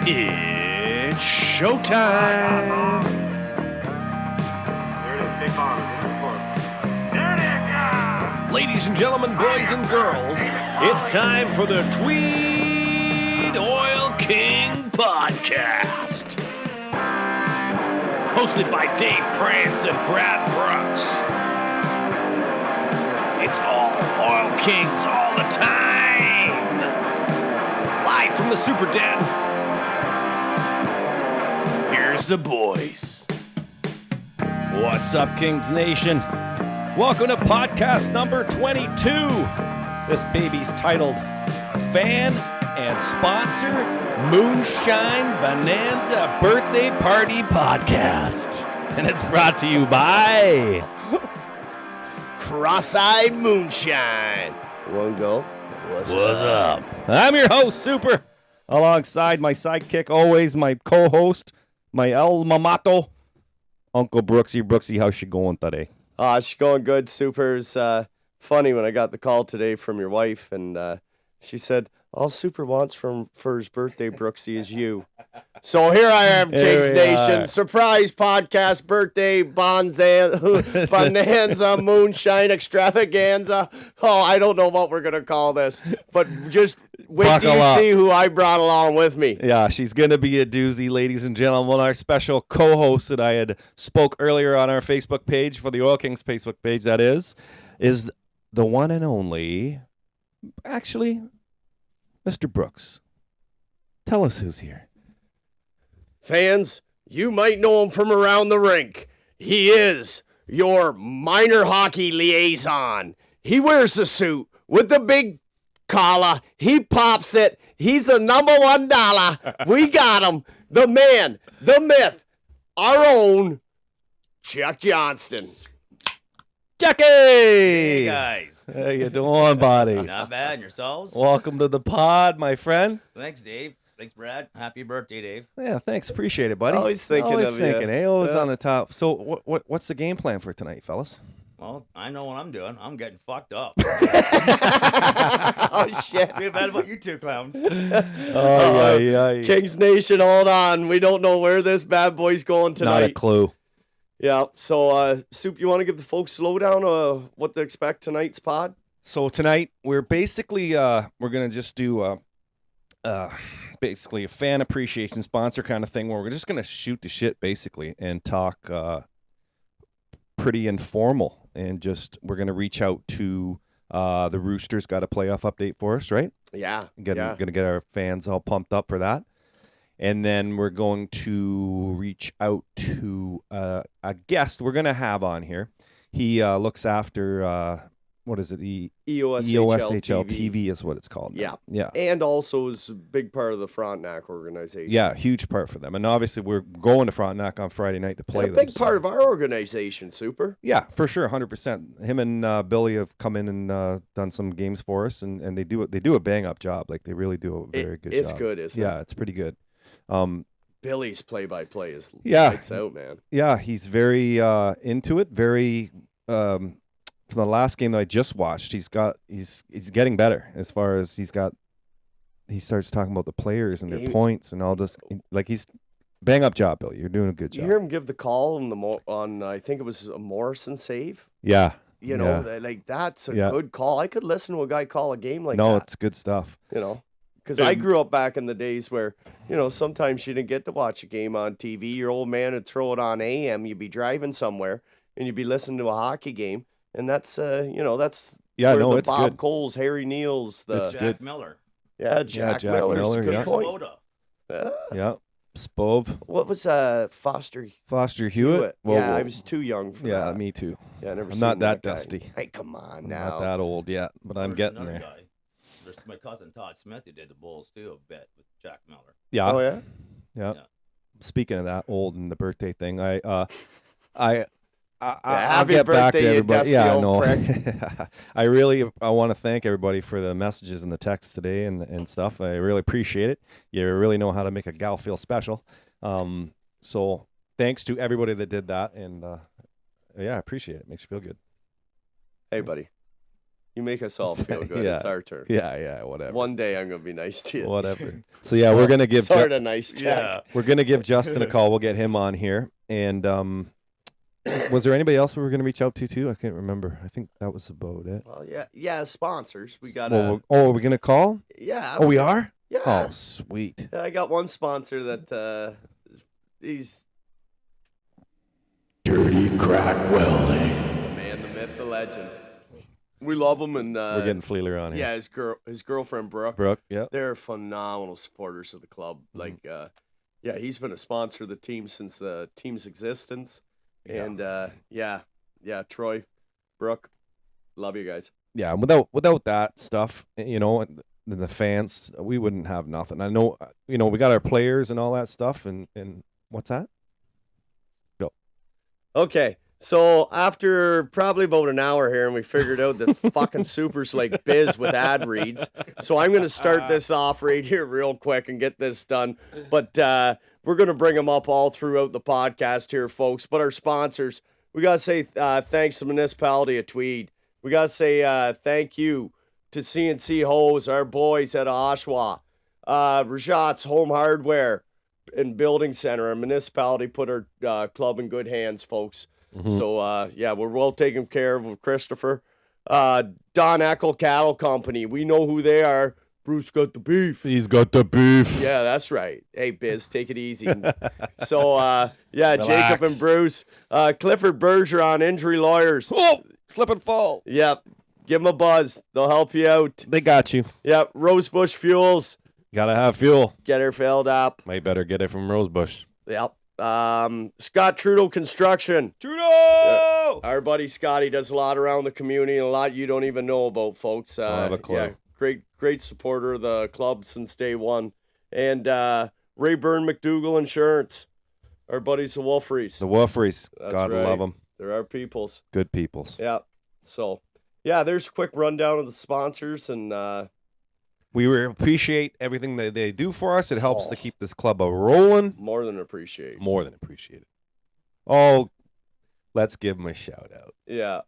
It's showtime. There it is, big bomb. There it is, yeah. Ladies and gentlemen, boys and girls, it's time for the Tweed Oil King Podcast. Hosted by Dave Prance and Brad Brooks. It's all Oil Kings all the time. Live from the Super Den. Here's the boys. What's up, Kings Nation? Welcome to podcast number 22. This baby's titled Fan and Sponsor Moonshine Bonanza Birthday Party Podcast. And it's brought to you by Cross-Eyed Moonshine. One go. What's up? I'm your host, Super. Alongside my sidekick, always my co-host, my alma mater, Uncle Brooksy. Brooksy, how's she going today? She's going good. Super's funny when I got the call today from your wife, and she said, all Super wants for his birthday, Brooksy, is you. So here I am, Kings Nation. Surprise podcast, birthday, bonanza, moonshine extravaganza. Oh, I don't know what we're going to call this, but just wait till you see who I brought along with me. Yeah, she's going to be a doozy, ladies and gentlemen. Our special co-host that I had spoke earlier on our Facebook page, for the Oil Kings Facebook page, that is the one and only, actually, Mr. Brooks. Tell us who's here. Fans, you might know him from around the rink. He is your minor hockey liaison. He wears the suit with the big collar. He pops it. He's the number $1. We got him. The man, the myth, our own Chuck Johnston. Jackie! Hey, guys. How you doing, buddy? Not bad. And yourselves? Welcome to the pod, my friend. Thanks, Dave. Thanks, Brad. Happy birthday, Dave. Yeah, thanks. Appreciate it, buddy. Always thinking of you. Hey, always on the top. So what's the game plan for tonight, fellas? Well, I know what I'm doing. I'm getting fucked up. Oh, shit. Too bad about you two clowns. Yeah. Kings Nation, hold on. We don't know where this bad boy's going tonight. Not a clue. Yeah, so, Soup, you want to give the folks a lowdown of what to expect tonight's pod? So tonight, we're basically, we're going to just do basically a fan appreciation sponsor kind of thing where we're just going to shoot the shit, basically, and talk pretty informal. And just, we're going to reach out to the Roosters. Got a playoff update for us, right? Yeah. Going to get our fans all pumped up for that. And then we're going to reach out to a guest we're going to have on here. He looks after, what is it? The EOSHL TV is what it's called. Yeah. Yeah. And also is a big part of the Frontenac organization. Yeah, huge part for them. And obviously we're going to Frontenac on Friday night to play a big part of our organization, Super. Yeah, for sure, 100%. Him and Billy have come in and done some games for us, and they do a bang-up job. Like, they really do a very good job. It's good, isn't it? Yeah, it's pretty good. Billy's play-by-play is lights out, man. Yeah, he's very into it. Very from the last game that I just watched, he's getting better as far as he starts talking about the players and their points and all this. Like, he's bang up job, Billy. You're doing a good job. You hear him give the call on I think it was a Morrison save. Yeah. You know, like that's a good call. I could listen to a guy call a game like that. No, it's good stuff. You know. Because I grew up back in the days where, you know, sometimes you didn't get to watch a game on TV. Your old man would throw it on AM. You'd be driving somewhere, and you'd be listening to a hockey game. And that's, that's where the Bob Coles, Harry Neals, Jack Miller. Yeah, Jack Miller. Good point. Yeah. Spove. What was Foster Hewitt? Whoa, yeah, I was too young for that. Yeah, me too. Yeah, I never I'm seen not that guy. dusty. Hey, come on I'm now. not that old yet, but I'm getting there. Guy. There's my cousin Todd Smith who did the Bulls too a bit with Jack Miller. Yeah. Oh yeah. Yeah. Speaking of that old and the birthday thing, I'll happy get back to birthday, you everybody. dusty Yeah, I old know. prick. I want to thank everybody for the messages and the texts today and stuff. I really appreciate it. You really know how to make a gal feel special. So thanks to everybody that did that, and I appreciate it. Makes you feel good. Hey, buddy. You make us all feel good. Yeah. It's our turn. Yeah, whatever. One day I'm gonna be nice to you. Whatever. So yeah, we're gonna give sort of nice, Jack. Yeah. we're gonna give Justin a call. We'll get him on here. And was there anybody else we were gonna reach out to too? I can't remember. I think that was about it. Well, yeah. Sponsors. We got. Are we gonna call? Yeah. Oh, we are. Yeah. Oh, sweet. I got one sponsor that he's Dirty crack welding. the man, the myth, the legend. We love him, and We're getting Fleeler on here. yeah, his girlfriend Brooke. Brooke. Yeah. They're phenomenal supporters of the club. Like, yeah, he's been a sponsor of the team since the team's existence. And yeah, Troy, Brooke, love you guys. Yeah. And without that stuff, and the fans, we wouldn't have nothing. I know, we got our players and all that stuff. And what's that? Okay, so after probably about an hour here, and we figured out that fucking Super's like biz with ad reads. So I'm going to start this off right here real quick and get this done. But we're going to bring them up all throughout the podcast here, folks. But our sponsors, we got to say thanks to the municipality of Tweed. We got to say thank you to CNC Hose, our boys at Oshawa. Rajat's Home Hardware and Building Center. Our municipality put our club in good hands, folks. So, yeah, we're well taken care of with Christopher. Don Eckel Cattle Company. We know who they are. Bruce got the beef. He's got the beef. Yeah, that's right. Hey, Biz, take it easy. So, yeah, Relax. Jacob and Bruce. Clifford Bergeron, Injury Lawyers. Oh, slip and fall. Yep. Give them a buzz. They'll help you out. They got you. Yep. Rosebush Fuels. Gotta have fuel. Get her filled up. Might better get it from Rosebush. Yep. Scott Trudeau Construction. Trudeau! Our buddy Scotty does a lot around the community and a lot you don't even know about, folks. Don't have a clue. Yeah, great supporter of the club since day one. And Rayburn McDougall Insurance. Our buddies the Wolfries. The Wolfries. That's Gotta right. love them. They're our peoples. Good peoples. Yeah. So, yeah, there's a quick rundown of the sponsors and We appreciate everything that they do for us. It helps to keep this club rolling. more than appreciate. More than appreciate it. Oh, let's give them a shout out. Yeah.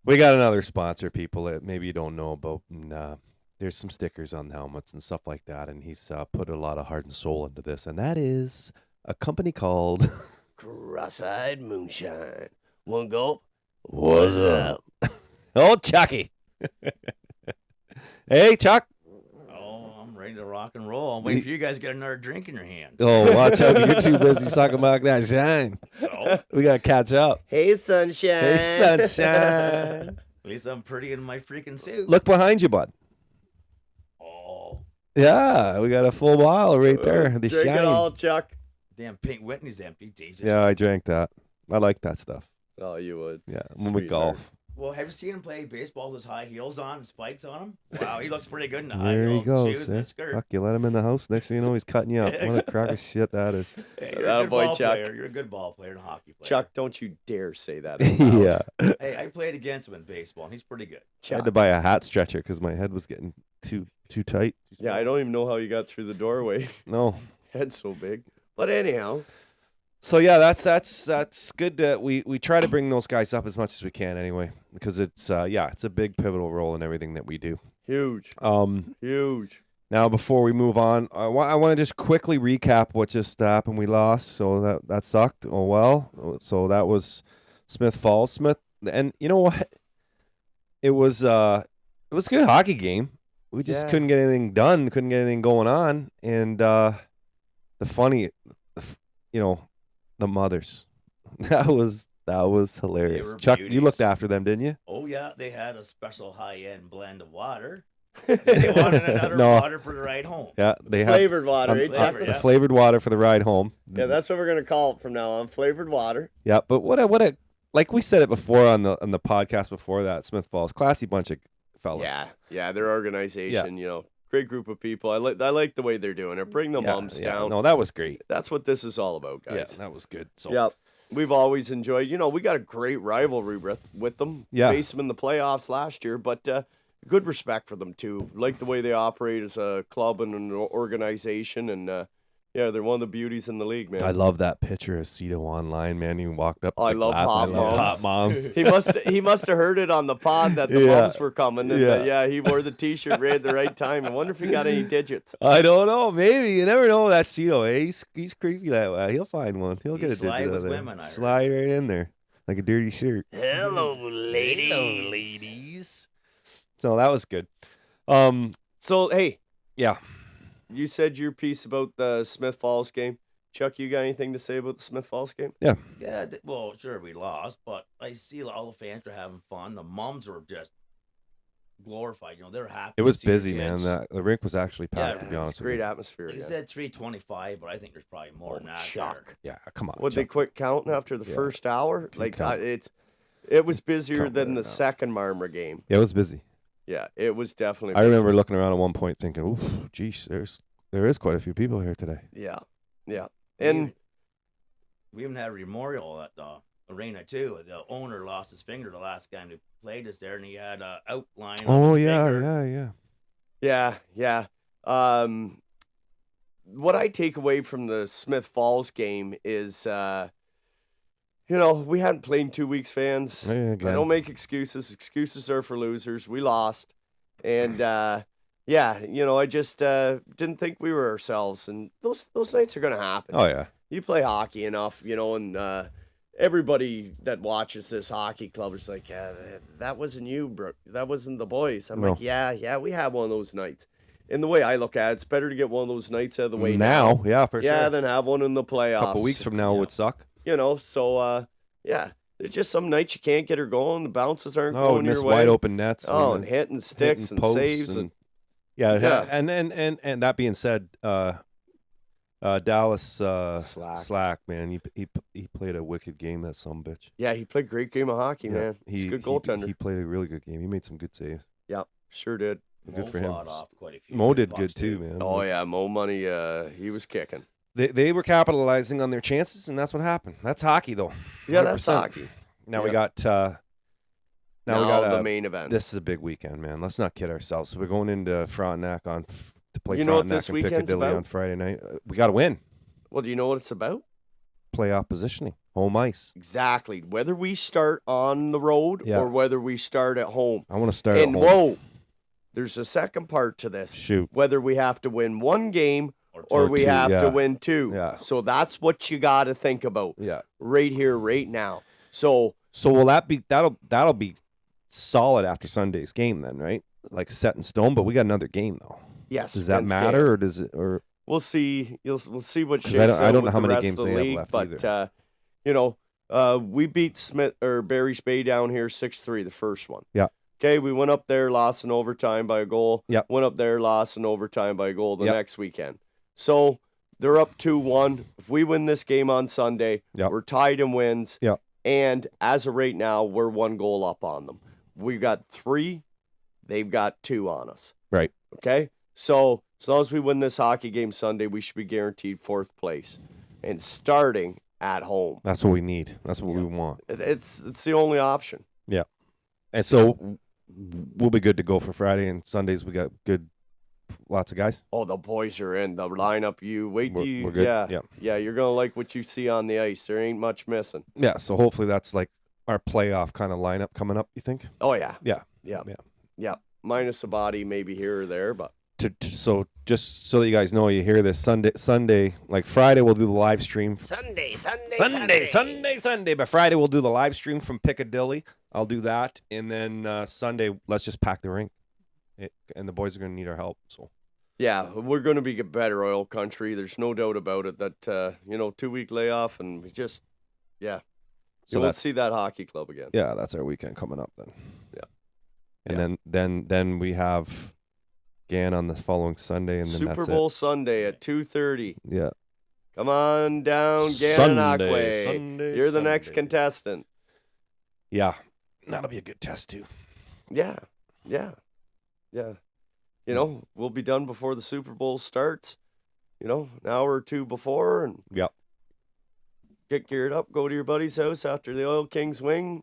We got another sponsor, people, that maybe you don't know about. And, there's some stickers on the helmets and stuff like that. And he's put a lot of heart and soul into this. And that is a company called Cross-eyed Moonshine. One gulp. What's up? Oh, Chucky. Hey, Chuck. Oh, I'm ready to rock and roll. I'm waiting for you guys to get another drink in your hand. Oh, watch out. You're too busy talking about that shine. So, We got to catch up. Hey, sunshine. Hey, sunshine. at least I'm pretty in my freaking suit. Look behind you, bud. Oh, Yeah, we got a full bottle right there. The Drink it shine. all, Chuck. damn Pink Whitney's empty. Jesus. Yeah, I drank that. I like that stuff. Oh, you would. Yeah, when we Sweetheart. golf. Well, have you seen him play baseball with his high heels on and spikes on him? Wow, he looks pretty good in the high There he heel goes. shoes and eh? the skirt. Fuck, you let him in the house. Next thing you know, he's cutting you up. What a crock of shit that is. Hey, you're That a good boy, ball Chuck. player. You're a good ball player and a hockey player. Chuck, don't you dare say that. out loud. Yeah. Hey, I played against him in baseball, and he's pretty good. I Chuck. had to buy a hat stretcher because my head was getting too tight. Yeah, I don't even know how you got through the doorway. No. Head's so big. But anyhow, So yeah, that's good. That we try to bring those guys up as much as we can anyway, because it's it's a big pivotal role in everything that we do. huge, huge. Now before we move on, I want to just quickly recap what just happened. We lost, so that sucked. Oh well. So that was Smith Falls. And you know what? It was a good hockey game. We just Yeah. couldn't get anything done, couldn't get anything going on, and the mothers. That was hilarious. were Chuck, you beauties. looked after them, didn't you? Oh, yeah, they had a special high-end blend of water. They wanted another No. water for the ride home. Yeah, they had Flavored water, eh, Chuck? flavored, the yeah. flavored water for the ride home. Yeah, that's what we're gonna call it from now on. Flavored water. Yeah, but what a like we said it before on the podcast before that, Smith Falls, classy bunch of fellas. Yeah, their organization. You know, great group of people. I like the way they're doing it. Bring the mums down. No, that was great. That's what this is all about, Yeah, guys. that was good. So Yep. We've always enjoyed, we got a great rivalry with them. Yeah. Faced them in the playoffs last year, but good respect for them, too. Like the way they operate as a club and an organization. And, Yeah, they're one of the beauties in the league, man. I love that picture of Cito online, man. He walked up. To Oh, I the love glass. hot I love moms. hot moms. He must have heard it on the pod that the Yeah. moms were coming. And Yeah. he wore the T-shirt right at the right time. I wonder if he got any digits. I don't know. Maybe you never know. That Cito, eh? He's creepy that way. He'll find one. He'll get a He's sly digit out with of there. women, I heard. Slide right in there like a dirty shirt. Hello, ladies. So that was good. So hey, Yeah. you said your piece about the Smith Falls game. Chuck, you got anything to say about the Smith Falls game? Yeah, well, sure, we lost, but I see all the fans are having fun. The moms were just glorified. You know, they're happy. It was to see their busy, man. kids. The rink was actually packed, to be It's honest a with great you. atmosphere. Like I again. said 325, but I think there's probably more than that. Chuck. Yeah, come on. Would they Chuck. quit counting after the Yeah. first hour? Like count. it was busier Count than right the now. second Marmor game. Yeah, it was busy. Yeah, it was definitely. I busy. remember looking around at one point thinking, "Ooh, geez, there is quite a few people here today." Yeah, yeah, We and even- we even had a memorial at the arena too. The owner lost his finger the last game he played us there, and he had an outline. Oh of his yeah, finger. yeah. what I take away from the Smith Falls game is, we hadn't played in 2 weeks, fans. Yeah, I again. don't make excuses. Excuses are for losers. We lost, and I just didn't think we were ourselves. And those nights are gonna happen. Oh yeah. You play hockey enough, and everybody that watches this hockey club is like, yeah, that wasn't you, bro. That wasn't the boys. I'm No. like, yeah, we had one of those nights. And the way I look at it, it's better to get one of those nights out of the way Now, yeah, for yeah, sure. than have one in the playoffs. A couple weeks from now Yeah. would suck. So there's just some nights you can't get her going. The bounces aren't Oh, going miss your way. wide open nets. Oh, and and hitting sticks hitting and posts saves. And, yeah, Yeah. and that being said, Dallas Slack. man, he played a wicked game. That some bitch. yeah, he played a great game of hockey, man. He's a good goaltender. He played a really good game. He made some good saves. yeah, sure did. Good Mo for him. fought off quite a few Mo good did pucks, good too, man. Oh, yeah, Mo Money, he was kicking. They were capitalizing on their chances, and that's what happened. That's hockey, though. Yeah, that's 100%. hockey. Now we Yeah. got. Now we Now got the main event. This is a big weekend, man. Let's not kid ourselves. So we're going into Frontenac to play You know what Frontenac this and weekend's Piccadilly about? on Friday night. We got to win. Well, do you know what it's about? Playoff positioning, home ice. Exactly. Whether we start on the road Yeah. or whether we start at home. I want to start. And at home. whoa, there's a second part to this. Shoot. Whether we have to win one game Or or Or we two, have yeah. to win two. Yeah. So that's what you got to think about Yeah. right here, right now. So So will that be that'll be solid after Sunday's game then, right? Like set in stone. But we got another game though. yes, Does that against matter, Gale. or does it? Or We'll see. We'll see what 'Cause shakes I out don't know with how the many rest games of the they have league, left but we beat Smith or Barry's Bay down here 6-3 the first one. Yeah. Okay, we went up there, lost in overtime by a goal. Yeah. Went up there, lost in overtime by a goal the Yeah. next weekend. So they're up 2-1. If we win this game on Sunday, Yeah. we're tied in wins. Yeah. And as of right now, we're 1 goal up on them. We've got 3. They've got 2 on us. right? Okay? So as long as we win this hockey game Sunday, we should be guaranteed 4th place. And starting at home. That's what we need. That's what we want. It's the only option. And so we'll be good to go for Friday and Sundays. We got lots of guys. Oh, the boys are in the lineup. You wait till you We're good. yeah. Yeah, you're gonna like what you see on the ice. There ain't much missing. Yeah. So hopefully that's like our playoff kind of lineup coming up. You think? Oh yeah. Yeah. Yeah. Yeah. Yeah. Minus a body maybe here or there, but So just so that you guys know, you hear this Sunday, like Friday we'll do the live stream. Sunday. Sunday. But Friday we'll do the live stream from Piccadilly. I'll do that, and then Sunday let's just pack the rink. And the boys are gonna need our help. So Yeah, we're gonna be better oil country. There's no doubt about it. That 2-week layoff and we just So you won't that's- see that hockey club again. yeah, that's our weekend coming up then. Yeah. And then we have Gan on the following Sunday, and then Super that's Bowl Sunday at 2:30. it. Yeah. Come on down, Sunday, Gananoque. You're the next Sunday. contestant. Yeah. That'll be a good test too. Yeah. We'll be done before the Super Bowl starts. An hour or two before, and Yep. get geared up. Go to your buddy's house after the Oil Kings win.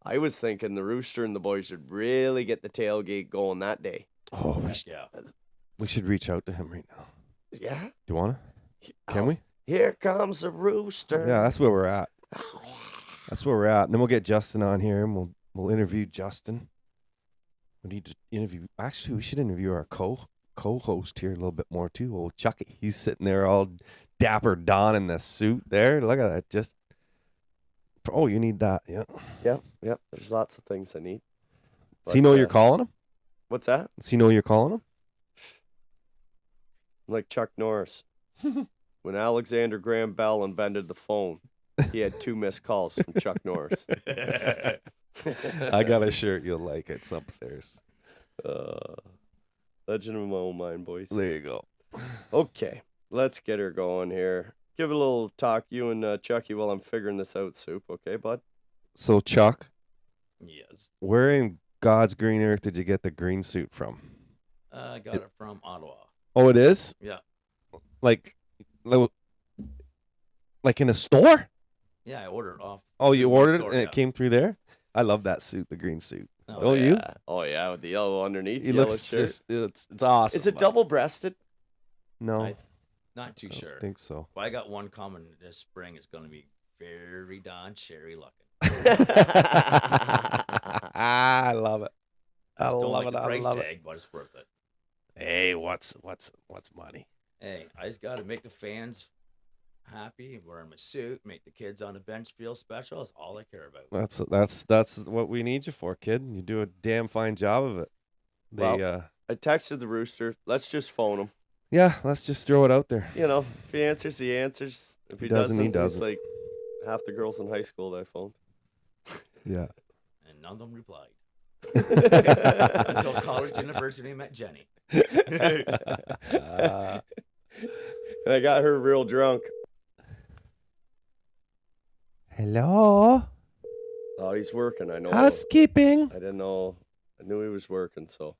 I was thinking the Rooster and the boys should really get the tailgate going that day. Oh, Yeah. we should reach out to him right now. Yeah. Do you want to? Can we? Here comes the rooster. Yeah, that's where we're at. Oh, yeah. That's where we're at. And then we'll get Justin on here, and we'll interview Justin. We need to interview. Actually, we should interview our co-host here a little bit more too. Old Chucky. He's sitting there all dapper Don in the suit there. Look at that. Just you need that. Yeah. Yep. There's lots of things I need. Does he know you're calling him? What's that? Does he know you're calling him? I'm like Chuck Norris. When Alexander Graham Bell invented the phone, he had 2 missed calls from Chuck Norris. I got a shirt you'll like. It's upstairs. Legend of my own mind, boys. There you go. Okay, let's get her going here. Give a little talk, you and Chucky, while I'm figuring this out, Soup. Okay, bud? So, Chuck, Yes. where in God's green earth did you get the green suit from? I got it from Ottawa. Oh, it is? Yeah. Like in a store? Yeah, I ordered it off. Oh, you through one ordered it store, and yeah. it came through there? I love that suit, the green suit. Oh, you? Yeah. Oh, yeah, with the yellow underneath. He yellow looks shirt. just, it's awesome. Is it double-breasted? No, Not too I sure. don't think so. But I got one coming this spring. It's going to be very Don Cherry looking. I love it. I just don't love like it, the I price love it. tag, but it's worth it. Hey, what's money? Hey, I just got to make the fans happy, wearing my suit, make the kids on the bench feel special. That's all I care about. That's what we need you for, kid. You do a damn fine job of it. Well, I texted the rooster. Let's just phone him. Yeah, let's just throw it out there. You know, if he answers, he answers. If he Doesn't, doesn't, he doesn't. It's like half the girls in high school that I phoned. Yeah. And none of them replied. Until college university met Jenny. And I got her real drunk. Hello, Oh, he's working. I know. housekeeping. I didn't know. I knew he was working. So,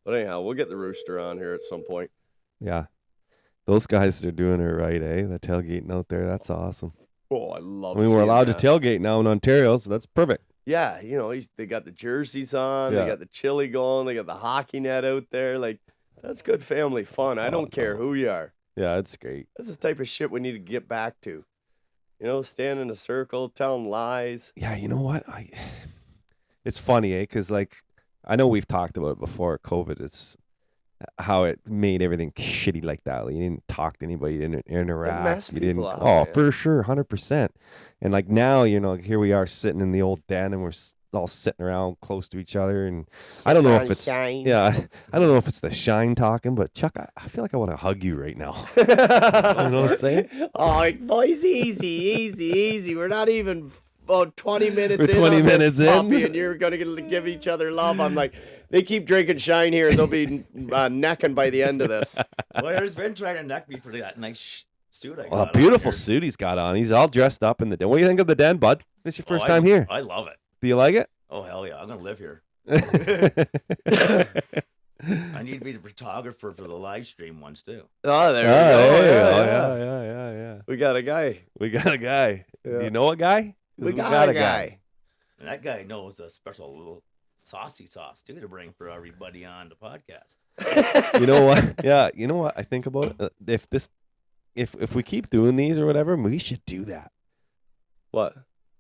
but anyhow, we'll get the rooster on here at some point. Yeah, those guys are doing it right, eh? The tailgating out there, that's awesome. Oh, I love. I mean, we're seeing allowed that. to tailgate now in Ontario, so that's perfect. Yeah, you know, they got the jerseys on. Yeah. They got the chili going. They got the hockey net out there. Like, that's good family fun. I don't care who you are. Yeah, it's great. That's the type of shit we need to get back to. You know, stand in a circle, telling lies. Yeah, you know what? It's funny, eh? Because like I know we've talked about it before. COVID, it's how it made everything shitty like that. Like, you didn't talk to anybody, you didn't interact. messed You didn't. people up, Oh, man. for sure, 100%. And like now, you know, here we are sitting in the old den, and we're all sitting around close to each other. And I don't know if it's Sunshine. yeah, I don't know if it's the shine talking, but Chuck, I feel like I want to hug you right now. You know what I'm saying? Oh, boys, easy. We're not even about 20 minutes We're in 20 on minutes this in. puppy, and you're going to give each other love. I'm like, they keep drinking shine here, and they'll be necking by the end of this. Well, there's been trying to neck me for that nice suit I got. Well, a on beautiful here. suit he's got on. He's all dressed up in the den. What do you think of the den, bud? This your first time here. I love it. Do you like it? Oh, hell yeah. I'm going to live here. Oh, I need to be the photographer for the live stream ones, too. Oh, there there we you go. go. Yeah. We got a guy. We got a guy. Yeah. Do you know a guy? 'Cause We got a guy. And that guy knows a special little saucy sauce, too, to bring for everybody on the podcast. You know what? Yeah, you know what? I think about it. If we keep doing these or whatever, we should do that. What?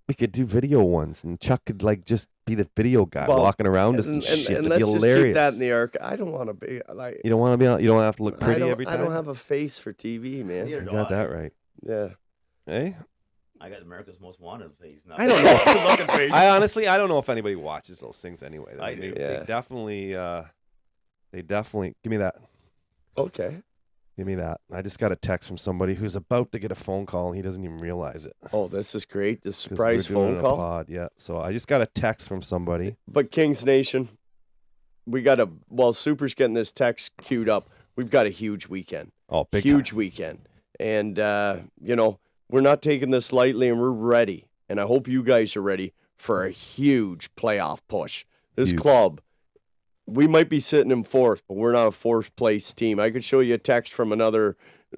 We could do video ones, and Chuck could like just be the video guy Well, walking around us and shit. And It'd let's be just hilarious. keep that in the arc. I don't want to be like. You don't want to be. You don't have to look pretty every I time. don't have a face for TV, man. Neither You do got I. that right. Yeah. Hey, I got America's Most Wanted face. Not I don't know. looking face. I honestly, I don't know if anybody watches those things anyway. I mean, do. They Yeah. definitely. They definitely. Give me that. Okay. Give me that. I just got a text from somebody who's about to get a phone call, and he doesn't even realize it. Oh, this is great. This 'Cause surprise we're doing phone a call. pod, yeah. So I just got a text from somebody. But Kings Nation, we got a while Super's getting this text queued up. We've got a huge weekend. Oh, big Huge time. weekend. And you know, we're not taking this lightly, and we're ready. And I hope you guys are ready for a huge playoff push. This Huge. club, we might be sitting in fourth, but we're not a fourth place team. I could show you a text from another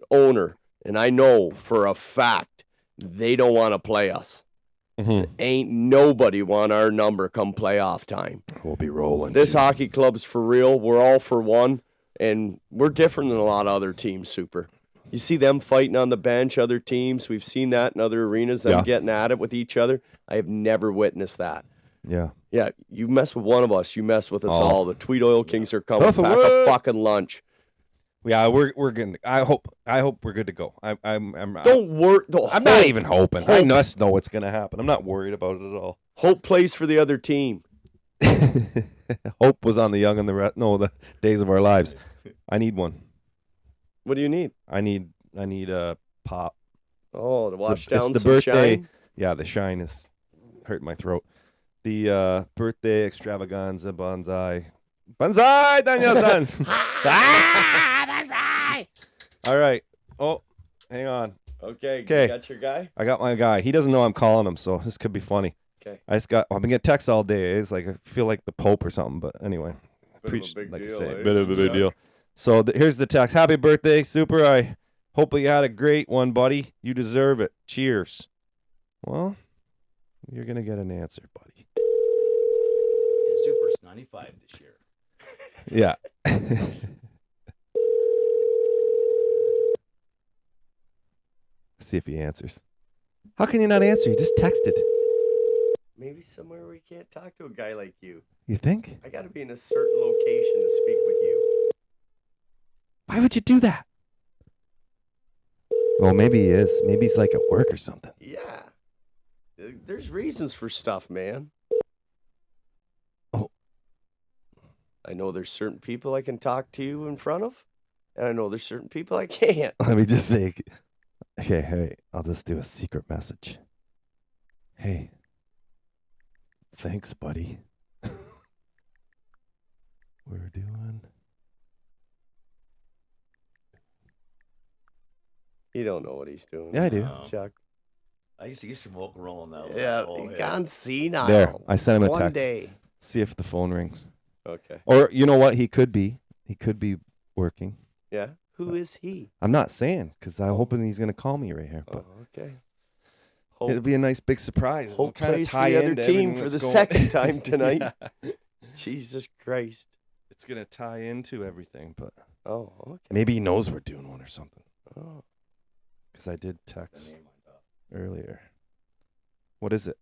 owner, and I know for a fact they don't want to play us. Mhm. Ain't nobody want our number come playoff time. We'll be rolling. This too. hockey club's for real. We're all for one, and we're different than a lot of other teams, Super. You see them fighting on the bench, other teams. We've seen that in other arenas, them getting at it with each other. I have never witnessed that. Yeah. Yeah, you mess with one of us, you mess with us Oh. all. The Tweed Oil Kings are coming. Buffalo. Pack a fucking lunch. Yeah, we're gonna. I hope we're good to go. I'm Don't worry. I'm not even hoping. I just know what's gonna happen. I'm not worried about it at all. Hope plays for the other team. Hope was on the young and the days of our lives. I need one. What do you need? I need a pop. Oh, to wash It's down the some birthday. shine? Yeah, the shine is hurting my throat. The birthday extravaganza bonsai. Bonsai, Daniel-san! Bonsai! All right. Oh, hang on. Okay, Okay. you got your guy? I got my guy. He doesn't know I'm calling him, so this could be funny. Okay. I've been getting texts all day. It's like I feel like the Pope or something, but anyway. Bit of a big like I deal, say, eh? bit of a big Chuck? deal. So here's the text. Happy birthday, Super. I hope you had a great one, buddy. You deserve it. Cheers. Well, you're going to get an answer, buddy. And Super's 95 this year. Yeah. See if he answers. How can you not answer? You just texted. Maybe somewhere where you can't talk to a guy like you. You think? I got to be in a certain location to speak with you. Why would you do that? Well, maybe he is. Maybe he's like at work or something. Yeah. There's reasons for stuff, man. Oh. I know there's certain people I can talk to you in front of, and I know there's certain people I can't. Let me just say, okay, hey, I'll just do a secret message. Hey, thanks, buddy. We're doing. You don't know what he's doing. Yeah, I do. No. Chuck. I see smoke rolling out. Yeah, Oh, he gone senile. There, I sent him a One text. day. See if the phone rings. Okay. Or you know what? He could be working. Yeah. Who is he? I'm not saying because I'm hoping he's gonna call me right here. But Oh, okay. it'll Hope, be a nice big surprise. It'll Hope kind of plays for tie the other into team everything for that's the going- second time tonight. Yeah. Jesus Christ. It's gonna tie into everything, but Oh, okay. maybe he knows we're doing one or something. Oh. Because I did The text name on top. earlier. What is it?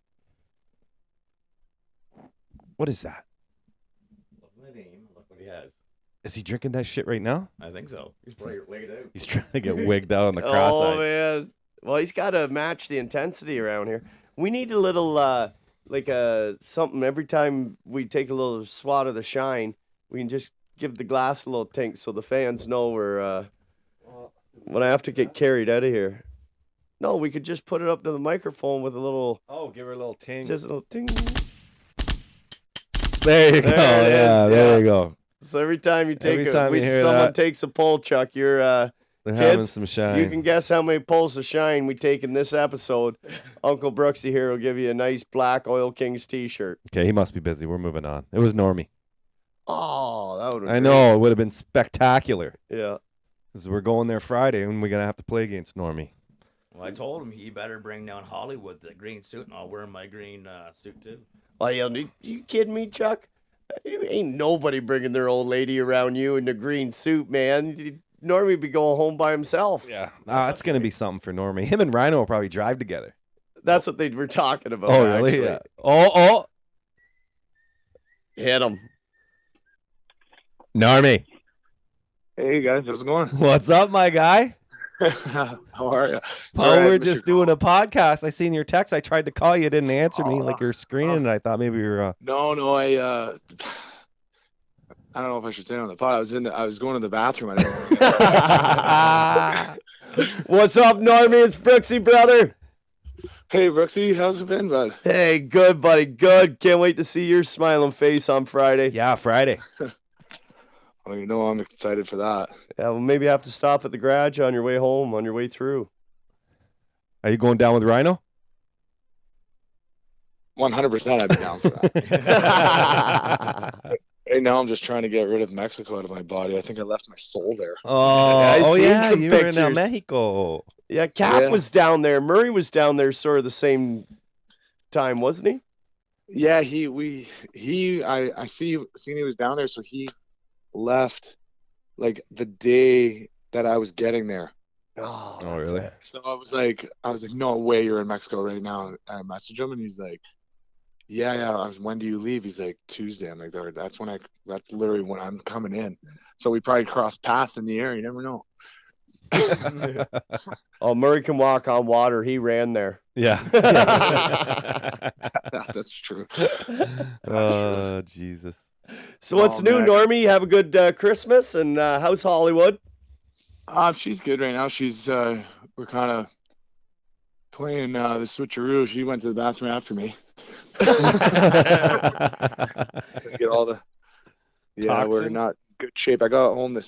What is that? Look at the name. Look what he has. Is he drinking that shit right now? I think so. He's probably laid out. He's trying to get wigged out on the Oh, cross-eyed. man. Well, he's got to match the intensity around here. We need a little, something every time we take a little swat of the shine, we can just give the glass a little tink so the fans know we're, when I have to get carried out of here. No, we could just put it up to the microphone with a little, Oh, give her a little ting. just a little ting. There you go. There it Yeah, is, there yeah. you go. So every time you Every time you hear someone that. takes a pull, Chuck, you're, They're having Kids, some shine. you can guess how many pulls of shine we take in this episode. Uncle Brooksy here will give you a nice black Oil Kings t-shirt. Okay, he must be busy. We're moving on. It was Normie. Oh, that would have I know. It would have been spectacular. Yeah. Because we're going there Friday and we're going to have to play against Normie. Well, I told him he better bring down Hollywood the green suit, and I'll wear my green suit too. Well, you kidding me, Chuck? You ain't nobody bringing their old lady around you in the green suit, man. Normie be going home by himself. Yeah. That's going to be something for Normie. Him and Rhino will probably drive together. That's what they were talking about. Oh, really? actually. Yeah. Oh. Hit him. Normie. Hey guys, how's it going? What's up, my guy? How are you? Oh, we're just doing a podcast. I seen your text. I tried to call you. Didn't answer me. Like you're screening, and I thought maybe you're. No, I don't know if I should say it on the pod. I was going to the bathroom. I didn't know. What's up, Normie? It's Brooksy, brother. Hey Brooksy, how's it been, bud? Hey, good, buddy. Good. Can't wait to see your smiling face on Friday. Yeah, Friday. Well, you know I'm excited for that. Yeah, well, maybe have to stop at the garage on your way home, on your way through. Are you going down with Rhino? 100% I'd be down for that. Right now I'm just trying to get rid of Mexico out of my body. I think I left my soul there. I seen yeah, some you were in pictures. Mexico. Yeah, Cap Yeah. was down there. Murray was down there sort of the same time, wasn't he? Yeah, I seen he was down there, so he left like the day that I was getting there. Oh, Oh, that's really? it. So I was like, no way you're in Mexico right now. And I messaged him and he's like, yeah. I was, when do you leave? He's like, Tuesday. I'm like, that's literally when I'm coming in. So we probably crossed paths in the air. You never know. Oh, Murray can walk on water. He ran there. Yeah. That's true. Oh, Jesus. So what's Oh, new, man. Normie? You have a good Christmas, and how's Hollywood? She's good right now. We're kind of playing the switcheroo. She went to the bathroom after me. Get all the. Yeah, we're Toxins? not in good shape. I got home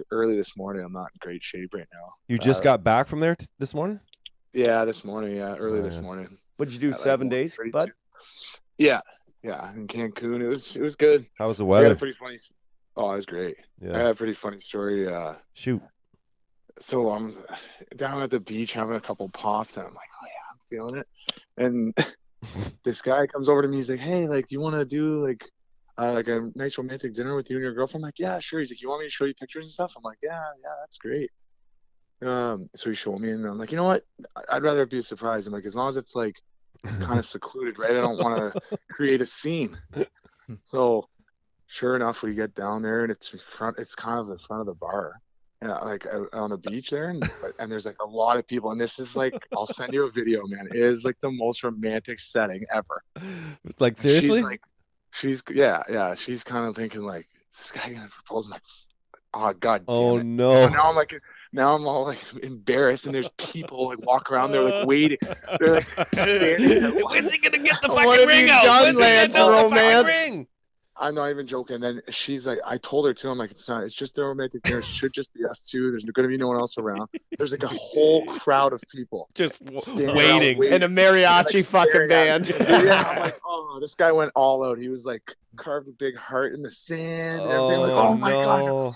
early this morning. I'm not in great shape right now. You just got back from there this morning? Yeah, this morning. Yeah, early this yeah. morning. What'd you do? At, 7 1:32. days, bud? Yeah, in Cancun. It was good. How was the I got weather? a pretty funny. Oh, it was great. I Yeah. had a pretty funny story. Shoot. So I'm down at the beach having a couple pops, and I'm like, oh yeah, I'm feeling it. And this guy comes over to me. He's like, hey, like, do you want to do like a nice romantic dinner with you and your girlfriend? I'm like, yeah, sure. He's like, you want me to show you pictures and stuff? I'm like, yeah, that's great. So he showed me, and I'm like, you know what? I'd rather it be a surprise. I'm like, as long as it's like kind of secluded, right? I don't want to create a scene. So sure enough, we get down there, and it's kind of in front of the bar. Like on the beach there, and there's like a lot of people, and this is like, I'll send you a video, man. It is like the most romantic setting ever. Like, seriously? She's kind of thinking like, is this guy gonna propose? I'm like, oh god damn Oh, it. no. Now I'm all like embarrassed, and there's people like walk around there like waiting. They're like standing. When's he going to get the What fucking have ring you out? done, When's he gonna Lance do the fucking Romance? ring? I'm not even joking. And then she's like, I told her too. I'm like, it's just a romantic dinner. It should just be us two. There's going to be no one else around. There's like a whole crowd of people Just standing around waiting. And a mariachi like, fucking staring at band. me. Yeah, I'm like, oh, this guy went all out. He was like carved a big heart in the sand and everything. I'm like, oh my god.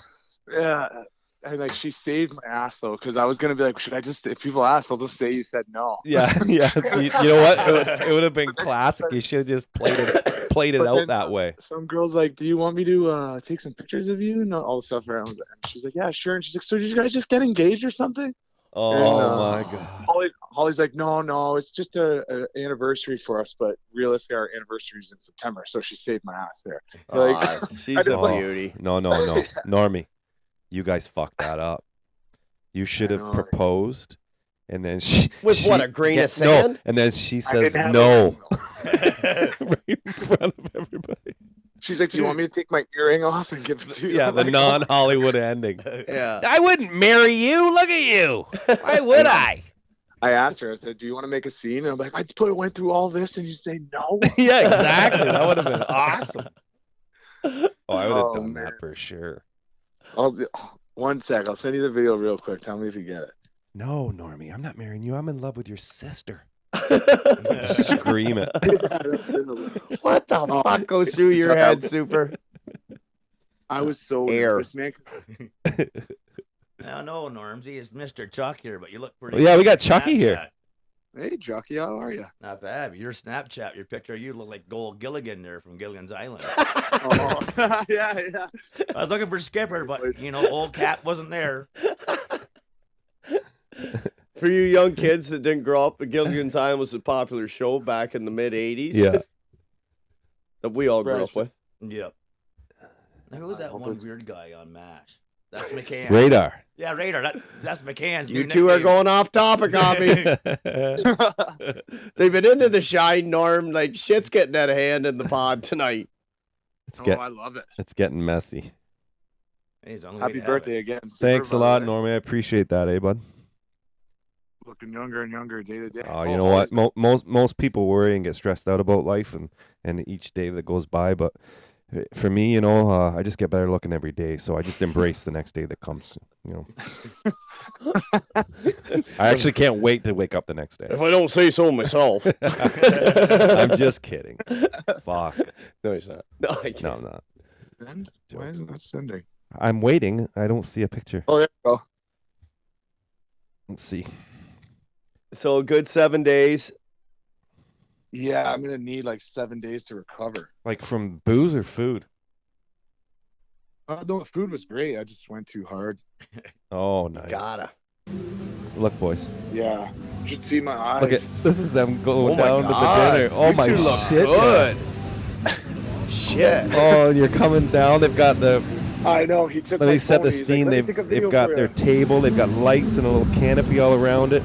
Yeah. And like, she saved my ass though, because I was gonna be like, should I just? If people ask, I'll just say you said no. Yeah. You know what? It would have been classic. You should have just played it But out then that way. Some girl's like, do you want me to take some pictures of you and all the stuff around? And she's like, yeah, sure. And she's like, so did you guys just get engaged or something? Oh, my God. Holly's like, no, it's just a anniversary for us, but realistically, our anniversary is in September. So she saved my ass there. Like, She's a beauty. No. Normie, you guys fucked that up. You should have know. proposed, and then she With what, a grain of No, sand? and then she I says didn't have no it. right in front of everybody. She's like, do you want me to take my earring off and give it to you? Yeah, I'm the like, non-Hollywood ending. Yeah. I wouldn't marry you. Look at you. Why would I? I asked her, I said, do you want to make a scene? And I'm like, I went through all this and you say no? Yeah, exactly. That would have been awesome. Oh, I would have Oh, done man. that for sure. One sec, I'll send you the video real quick. Tell me if you get it. No, Normie, I'm not marrying you. I'm in love with your sister. Scream it. What the Oh, fuck goes through your head, Super? I was so Air. nervous, man. No, Normsy, it's Mr. Chuck here, but you look pretty. Well, yeah, good we got on Chucky here. Snapchat. Hey, Jockey, how are you? Not bad. Your Snapchat, your picture, you look like Gold Gilligan there from Gilligan's Island. Oh, yeah. I was looking for Skipper, but old Cap wasn't there. For you young kids that didn't grow up, Gilligan's Island was a popular show back in the mid 80s. Yeah. That we all grew up with. Yep. Now, who's that one weird guy on MASH? That's McCann. Radar. Yeah, Radar. That's McCann's. You new two are nickname. going off topic on me. They've been into the shine, Norm. Like, shit's getting out of hand in the pod tonight. I love it. It's getting messy. He's the only way Happy to have birthday it. again. Thanks a Super, lot, by the way. Normie. I appreciate that, bud? Looking younger and younger day to day. Oh, you know what? Most people worry and get stressed out about life and each day that goes by. But for me, I just get better looking every day. So I just embrace the next day that comes. I actually can't wait to wake up the next day. If I don't say so myself. I'm just kidding. Fuck. No, he's not. No, I can't. No, I'm not. Send? Why isn't that sending? I'm waiting. I don't see a picture. Oh, there you go. Let's see. So a good 7 days. Yeah, I'm gonna need like 7 days to recover. Like from booze or food? No, the food was great. I just went too hard. Oh, nice. Gotta. Look, boys. Yeah. You should see my eyes. Look at this is them going Oh my down to God. the dinner. Oh You my two look shit. good. Shit. Oh, and you're coming down. They've got the. I know. He took Let my me set phone. the He's like, scene. "Let me take a They've video got for their you." table. They've got lights and a little canopy all around it,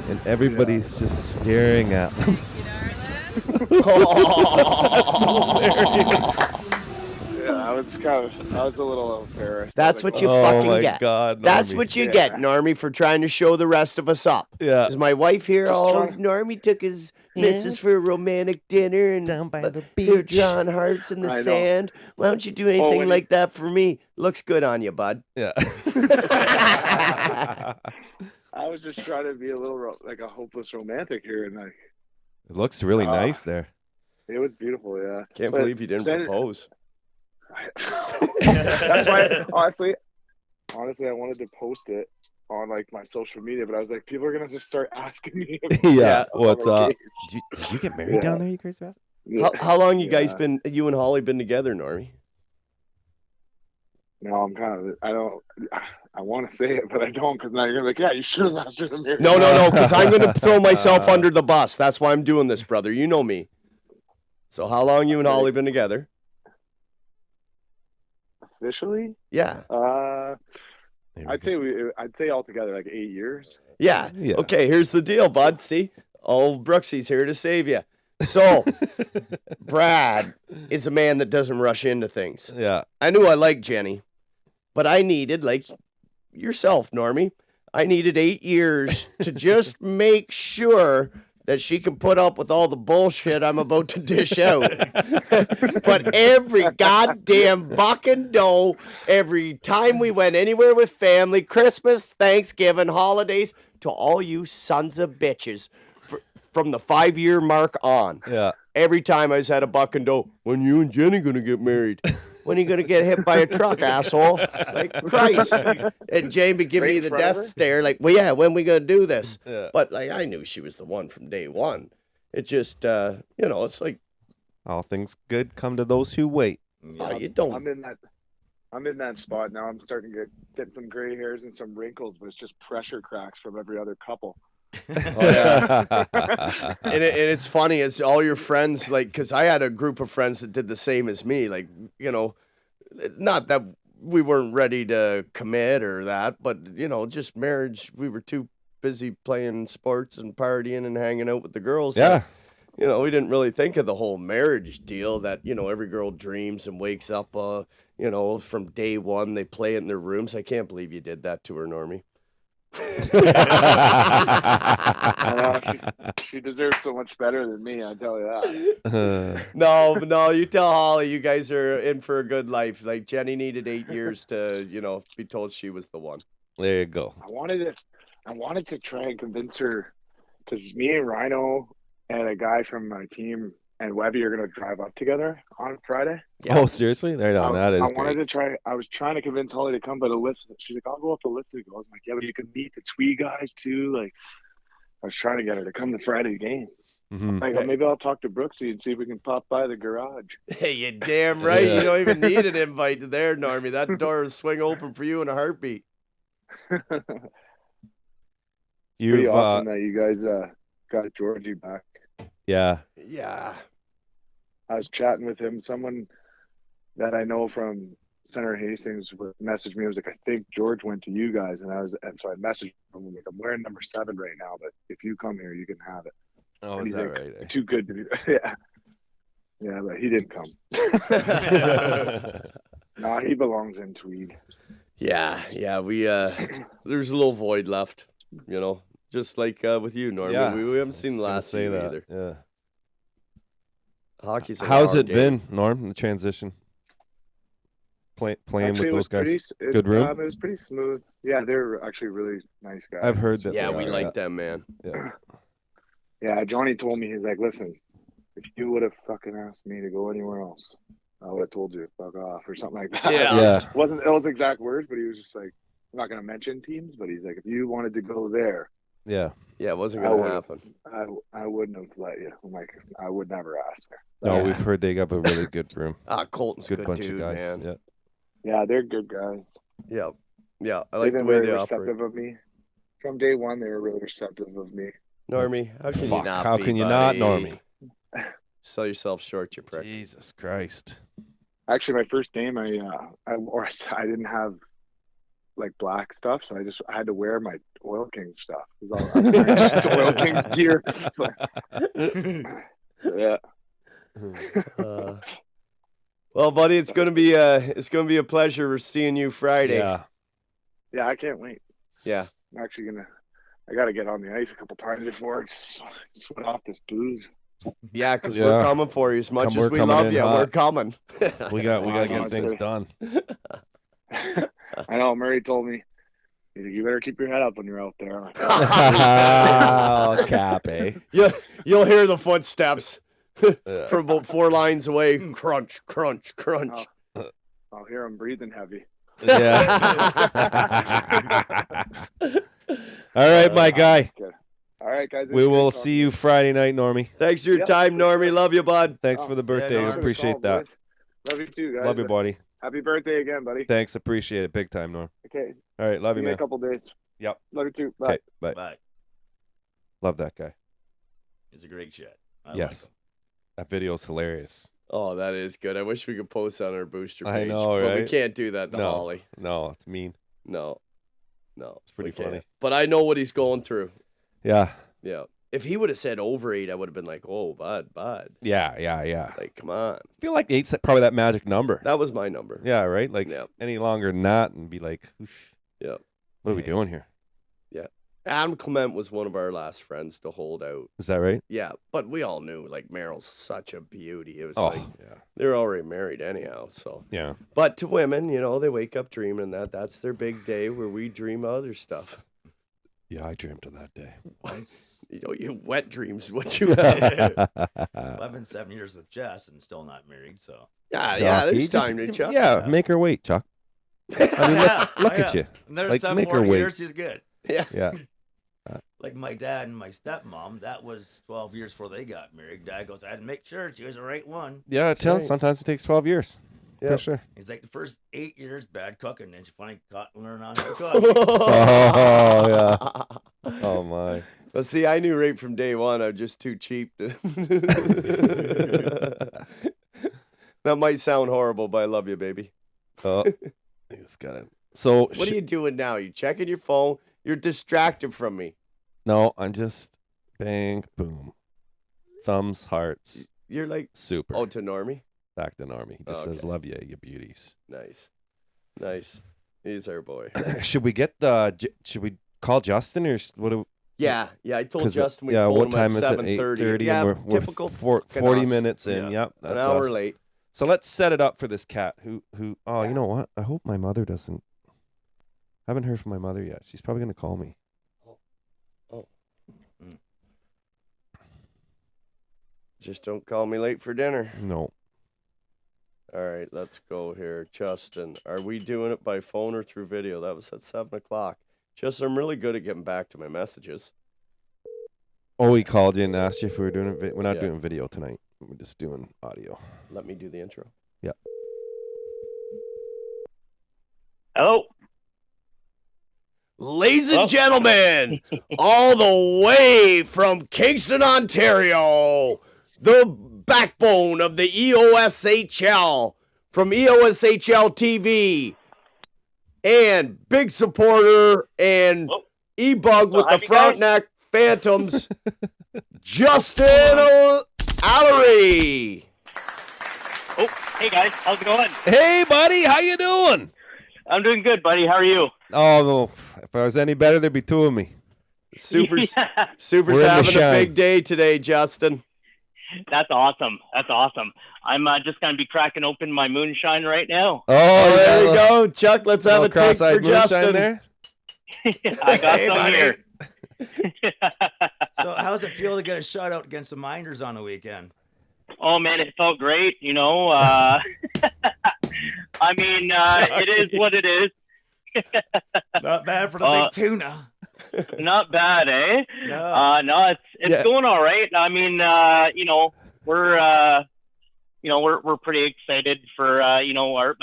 and everybody's just staring at them. Yeah, I was a little embarrassed. That's I was what you Oh fucking my get. God, That's Normie. what you Yeah. get, Normie, for trying to show the rest of us up. Yeah. Is my wife here? Just Oh, trying- Normie took his missus for a romantic dinner and Down by the they're beach. drawing hearts in the I know. sand. Why don't you do anything when like that for me? Looks good on you, bud. Yeah. I was just trying to be a little like a hopeless romantic here, and like It looks really Ah. nice there. it was beautiful. Yeah. Can't But believe you didn't then- propose. That's why, honestly, I wanted to post it on like my social media, but I was like, people are gonna just start asking me. Yeah. What's I'm up? like, Did you get married Yeah. down there, you crazy bastard? yeah. How long you guys Yeah. you and Holly been together, Normie? No, I'm kind of. I want to say it, but I don't, because now you're gonna be like, yeah, you should have asked her to marry. No, because I'm going to throw myself under the bus. That's why I'm doing this, brother. You know me. So how long you and Holly been together? Officially, Yeah. There we I'd go. say altogether like 8 years. Yeah. Yeah. Okay, here's the deal, bud. See? Old Brooksy's here to save you. So, Brad is a man that doesn't rush into things. Yeah. I knew I liked Jenny, but I needed, like yourself, Normie, I needed 8 years to just make sure that she can put up with all the bullshit I'm about to dish out. But every goddamn buck and dough, every time we went anywhere with family, Christmas, Thanksgiving, holidays, to all you sons of bitches, from the 5-year mark on. Yeah. Every time I was at a buck and dough, when you and Jenny gonna get married? When are you gonna get hit by a truck, asshole? Like Christ. And Jamie give me Right in the front of death her? stare, like, well, yeah, when we gonna do this? Yeah. But like I knew she was the one from day one. It just it's like All things good come to those who wait. you don't I'm in that spot now. I'm starting to get some gray hairs and some wrinkles, but it's just pressure cracks from every other couple. and it's funny, it's all your friends, like, because I had a group of friends that did the same as me, like, not that we weren't ready to commit or that, but just marriage, we were too busy playing sports and partying and hanging out with the girls that, Yeah. we didn't really think of the whole marriage deal that every girl dreams and wakes up from day one they play it in their rooms. I can't believe you did that to her, Normie. She deserves so much better than me, I tell you that. No, you tell Holly you guys are in for a good life. Like Jenny needed 8 years to, be told she was the one. There you go. I wanted to try and convince her, because me and Rhino and a guy from my team and Webby are going to drive up together on Friday. Yeah. Oh, seriously? Right on. That is I wanted great. to try. I was trying to convince Holly to come, but Alyssa, she's like, I'll go up to Alyssa. Goes, I'm like, yeah, but you can meet the Twee guys too. Like, I was trying to get her to come to Friday's game. Mhm. Like, maybe I'll talk to Brooksy and see if we can pop by the garage. Hey, you damn right. Yeah. You don't even need an invite there, Normie. That door will swing open for you in a heartbeat. It's You've, pretty awesome that you guys got Georgie back. Yeah. Yeah. I was chatting with him. Someone that I know from Senator Hastings messaged me. I was like, I think George went to you guys, and so I messaged him. I'm like, I'm wearing number 7 right now, but if you come here, you can have it. Oh, And is he's that like, right? Too good to be. Yeah, but he didn't come. Nah, he belongs in Tweed. Yeah. We there's a little void left, just like with you, Normie. Yeah. We haven't seen the last say of you that. either. Yeah. Hockey's a How's hard it game. been, Norm? The transition. Playing Actually, with those guys. It, Good room? It was pretty smooth. Yeah, they're actually really nice guys. I've heard that. Yeah, they we are, like them, man. Yeah. Yeah, Johnny told me, he's like, listen, if you would have fucking asked me to go anywhere else, I would have told you to fuck off or something like that. Yeah. Yeah. It wasn't those exact words, but he was just like, I'm not going to mention teams, but he's like, if you wanted to go there, Yeah. Yeah, it wasn't I gonna would've- happen. I wouldn't have let you. I'm like, I would never ask her. No, Yeah. we've heard they got a really good room. Colton's Good good bunch dude, of guys. man. Yeah. Yeah, they're good guys. Yeah. I They've like the been way very they receptive operate. of me. from day one, they were really receptive of me. Normie, how can you Fuck, not how be, can you not, buddy? Normie? Sell yourself short, you prick. Jesus Christ. Actually, my first game, I didn't have like black stuff, so I had to wear my Oil Kings stuff. It was all just Oil Kings gear. Yeah. Well, buddy, it's gonna be a pleasure seeing you Friday. Yeah. Yeah, I can't wait. Yeah. I'm actually I gotta get on the ice a couple times before I sweat off this booze. Yeah, because Yeah. we're coming for you as much We're as we coming love in you. hot. We're coming. We got to Awesome. get things done. I know Murray told me, he's like, you better keep your head up when you're out there. I'm like, Oh, Cap, eh? You'll hear the footsteps from about 4 lines away. Crunch, crunch, crunch. I'll hear him breathing heavy. Yeah. All right, my guy. Good. All right, guys. We will see you Friday night, Normie. Thanks for your Yep, time, for sure. Normie. Love you, bud. Thanks for the birthday. Norm. Appreciate that. Love you too, guys. Love you, buddy. Happy birthday again, buddy. Thanks. Appreciate it. Big time, Norm. Okay. All right. Love See you, you in a man. couple days. Yep. Love you too. Bye. Okay. Bye. But Love that guy. he's a great shit. I Yes. Like him. That video's hilarious. Oh, that is good. I wish we could post on our booster page. I know, But we right? can't do that to No. Holly. No, it's mean. No. It's pretty we can't. funny. But I know what he's going through. Yeah. Yeah. If he would have said over 8, I would have been like, oh, bud. Yeah. Like, come on. I feel like 8's probably that magic number. That was my number. Yeah, right? Like Yeah. any longer than that and be like, "Oof, Yeah. what are we doing here? Adam Clement was one of our last friends to hold out. Is that right? Yeah, but we all knew, like, Meryl's such a beauty. It was Oh, like, yeah. they're already married anyhow, so. Yeah. But to women, they wake up dreaming that's their big day where we dream other stuff. Yeah, I dreamt of that day. You wet dreams, what you have. Well, I've been 7 years with Jess and still not married, so. Yeah, Chuck, there's you just- time to Chuck. Yeah, make her wait, Chuck. I mean, look at you. And there's Like, 7 make her more wait. years, she's good. Yeah. Like my dad and my stepmom, that was 12 years before they got married. Dad goes, I had to make sure she was the right one. Yeah, it tells. right. Sometimes it takes 12 years. Yeah. For sure. He's like, the first 8 years, bad cooking, and she finally learned how to cook. Oh, yeah. Oh, my. But see, I knew right from day one I'm just too cheap. That might sound horrible, but I love you, baby. Oh, I just got it. So, What are you doing now? You checking your phone? You're distracted from me. no, I'm just bang, boom. Thumbs, hearts, You're like, super. oh, to Normie? Back to Normie. He just says, Okay. love you, you beauties. Nice. He's our boy. Should we should we call Justin or what do Yeah, I told 'cause, Justin we'd yeah, phone what him time at is it? 7:30. 8:30 Yeah, and we're typical 40 fucking us. minutes in. Yeah. Yep. An That's hour us. late. So let's set it up for this cat who oh, you know what? I hope my mother doesn't. I haven't heard from my mother yet. She's probably going to call me. Just don't call me late for dinner. No. All right, let's go here. Justin, are we doing it by phone or through video? That was at 7 o'clock. Justin, I'm really good at getting back to my messages. Oh, he called you and asked you if we were doing it. We're not Yeah. doing video tonight. We're just doing audio. Let me do the intro. Hello. Ladies and Hello? gentlemen, all the way from Kingston, Ontario, the backbone of the EOSHL, from EOSHL TV, and big supporter and Oh. E-Bug with hi, the you guys. Frontenac Phantoms, Justin Allery. Oh, hey guys, how's it going? Hey, buddy, how you doing? I'm doing good, buddy. How are you? Oh, no. If I was any better, there'd be two of me. Super's Yeah, Super's We're in the having a shine. big day today, Justin. that's awesome. That's awesome. I'm just gonna be cracking open my moonshine right now. Oh, Oh, there we go. Chuck, let's have a take for cross-eyed moonshine Justin. there. I got Hey, some buddy. here. So how's it feel to get a shutout against the Minders on the weekend? Oh man, it felt great. I mean, it is what it is. Not bad for the Uh, big tuna. Not bad, eh? No. No, it's Yeah. going all right. I mean, we're pretty excited for whatever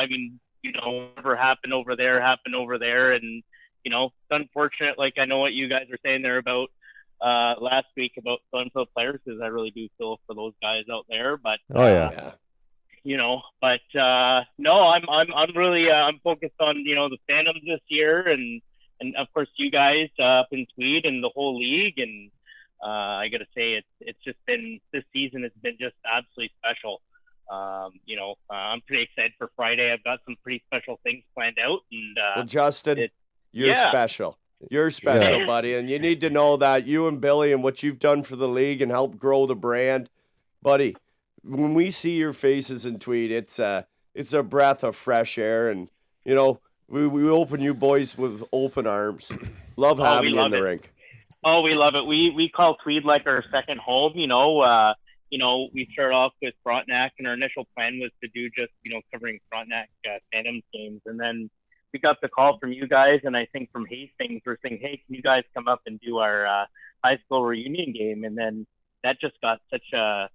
happened over there, and it's unfortunate unfortunate. Like I know what you guys were saying there about last week about feeling for the players, because I really do feel for those guys out there. But Oh yeah. Yeah. but no, I'm really I'm focused on the Phantoms this year, and of course you guys up in Tweed and the whole league, and I gotta say it's just been, this season has been just absolutely special. I'm pretty excited for Friday. I've got some pretty special things planned out, and Well, Justin, it- you're yeah. special. You're special, Yeah. buddy, and you need to know that you and Billy and what you've done for the league and helped grow the brand, buddy. When we see your faces in Tweed, it's a breath of fresh air, and we open you boys with open arms. Love Oh, having we you in love the it. rink. Oh, we love it. We call Tweed like our second home. We started off with Frontenac, and our initial plan was to do just covering Frontenac Phantoms games, and then we got the call from you guys, and I think from Hastings, we're saying, hey, can you guys come up and do our high school reunion game? And then that just got such a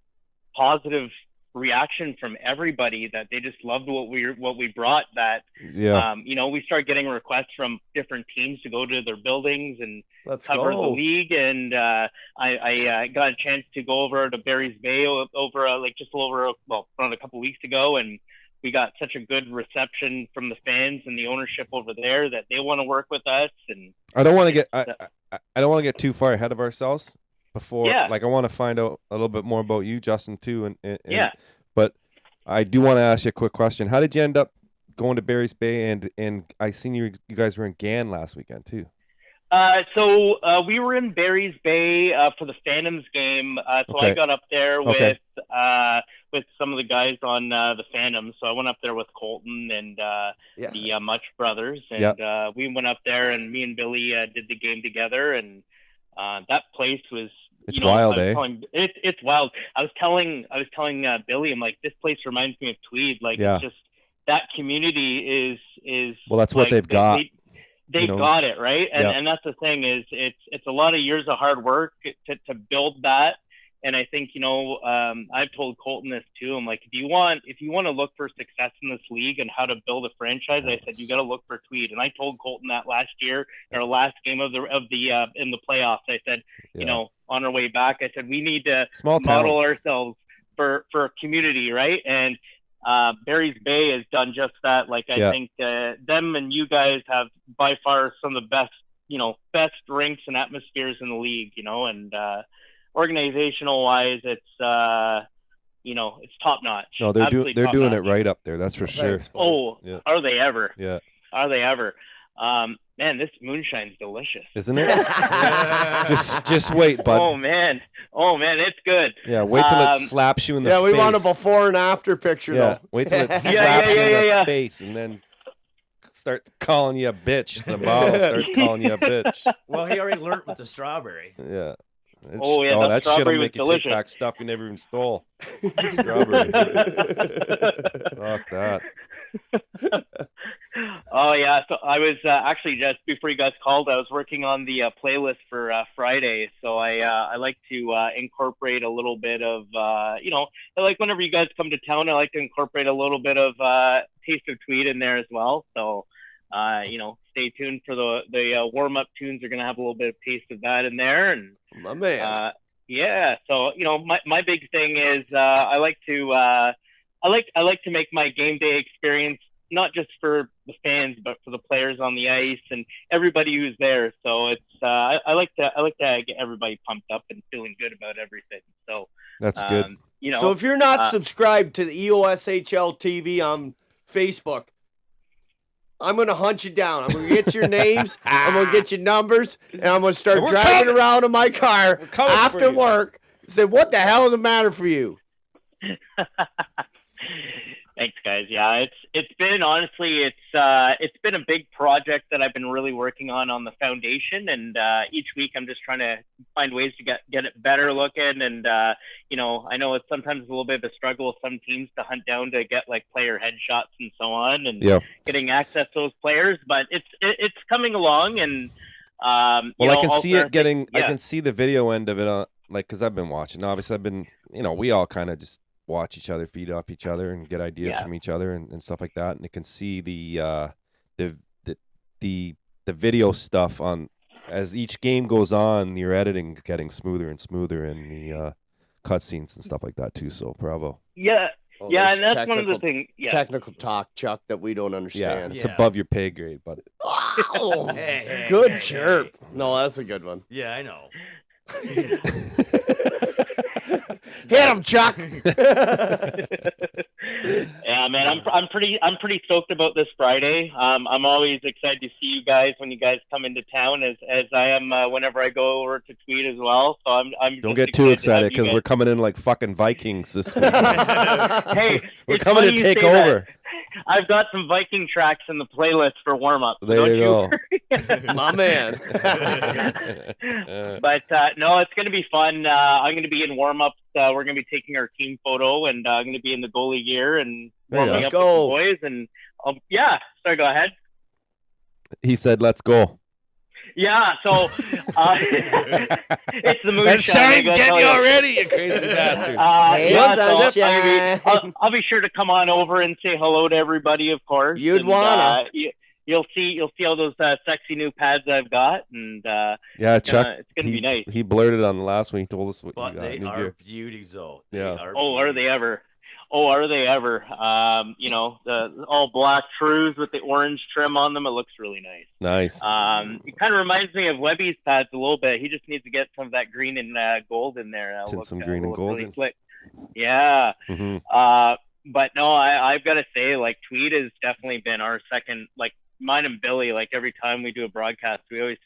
positive reaction from everybody that they just loved what we brought, that Yeah. we started getting requests from different teams to go to their buildings and Let's cover the go. league, and I got a chance to go over to Barry's Bay over around a couple weeks ago, and we got such a good reception from the fans and the ownership over there that they want to work with us. And I don't want to get I don't want to get too far ahead of ourselves before. Yeah. Like I want to find out a little bit more about you, Justin, too. And Yeah. But I do want to ask you a quick question. How did you end up going to Barry's Bay? And I seen you guys were in Gan last weekend too. So we were in Barry's Bay for the Phantoms game. So Okay. I got up there Okay. with some of the guys on the Phantoms. So I went up there with Colton and Yeah. the Much brothers, and we went up there, and me and Billy did the game together, and that place was. It's wild, I was eh? It's wild. I was telling Billy, I'm like, this place reminds me of Tweed. Like, Yeah. it's just that community is. Well, that's what like, they've got. They know? got it right, and Yeah. and that's the thing, is it's a lot of years of hard work to build that. And I think I've told Colton this too. I'm like, if you want to look for success in this league and how to build a franchise, I said you got to look for Tweed. And I told Colton that last year, in our last game of the in the playoffs. I said, Yeah. on our way back, I said we need to Small town. model ourselves for a community, right? And Barry's Bay has done just that. Like, I Yeah. think them and you guys have by far some of the best rinks and atmospheres in the league, and organizational wise, it's it's top notch. No, they're doing it top-notch. right up there. That's for sure. Thanks, buddy. Oh, Yeah. are they ever? Yeah. Are they ever? Man, this moonshine's delicious. Isn't it? Just wait, bud. Oh man, it's good. Yeah, wait till it Um, slaps you in the Yeah, face. we want a before and after picture, Yeah, though. wait till it slaps yeah, you in the yeah. face and then starts calling you a bitch. The bottle starts calling you a bitch. Well, he already learned with the strawberry. Yeah. Oh, yeah, that that strawberry shit'll was make you delicious. take back stuff you never even stole. Strawberries. Fuck that. Oh yeah, so I was actually, just before you guys called, I was working on the playlist for Friday. So I like to incorporate a little bit of I like whenever you guys come to town, I like to incorporate a little bit of Taste of Tweed in there as well. So stay tuned for the warm up tunes. Are gonna have a little bit of taste of that in there, and My man. yeah. So my big thing is I like to make my game day experience not just for the fans, but for the players on the ice and everybody who's there. So it's I like to get everybody pumped up and feeling good about everything. So That's good. So if you're not subscribed to the EOSHL TV on Facebook, I'm going to hunt you down. I'm going to get your names. I'm going to get your numbers. And I'm going to start And we're driving coming. around in my car coming for after you. work. Say, what the hell is the matter for you? Thanks, guys. Yeah, it's been a big project that I've been really working on the foundation, and each week I'm just trying to find ways to get it better looking. And I know it's sometimes a little bit of a struggle with some teams to hunt down to get like player headshots and so on, and Yeah. getting access to those players. But it's coming along, and Well, I can see it getting. I yeah. can see the video end of it. Because I've been watching. Obviously, I've been. We all kind of just watch each other, feed off each other, and get ideas Yeah. from each other and stuff like that. And I can see the video stuff on as each game goes on, your editing is getting smoother and smoother, and the cutscenes and stuff like that too. So bravo. Yeah, Oh, yeah, there's and that's one of the things. Yeah, Technical talk, Chuck, that we don't Yeah, understand. it's Yeah. above your pay grade, but Wow. Hey, Good hey, chirp. No, that's a good one. Yeah, I know. Hit him, Chuck. yeah, man, I'm pretty stoked about this Friday. I'm always excited to see you guys when you guys come into town, as I am whenever I go over to Tweed as well. So I'm don't just get too to have excited you because guys- we're coming in like fucking Vikings this week. Hey, We're it's coming funny to you take say that. over. I've got some Viking tracks in the playlist for warm up. There you go. My man. But no, it's going to be fun. I'm going to be in warm ups. We're going to be taking our team photo, and I'm going to be in the goalie gear and There you go. warming Let's up go. with the boys. And yeah, sorry, go ahead. He said, "Let's go." Yeah, so it's the moonshine. And Shine's I gotta getting tell you ya. already, you crazy bastard. Hey, Yeah, so sunshine. I'll be sure to come on over and say hello to everybody, of course. You'd and, wanna. You'll see all those sexy new pads I've got, and Yeah, Chuck. it's gonna be nice. He blurted on the last one. He told us what But you got. they new are gear. beauties, though. Yeah. Oh, are they ever? Oh, are they ever? You know, the all black trues with the orange trim on them. It looks really nice. Nice. It kind of reminds me of Webby's pads a little bit. He just needs to get some of that green and gold in there. That'll Tint look, some green and look gold really in. slick. Yeah. hmm But no, I've got to say, like, Tweed has definitely been our second, like, mine and Billy, like, every time we do a broadcast, we always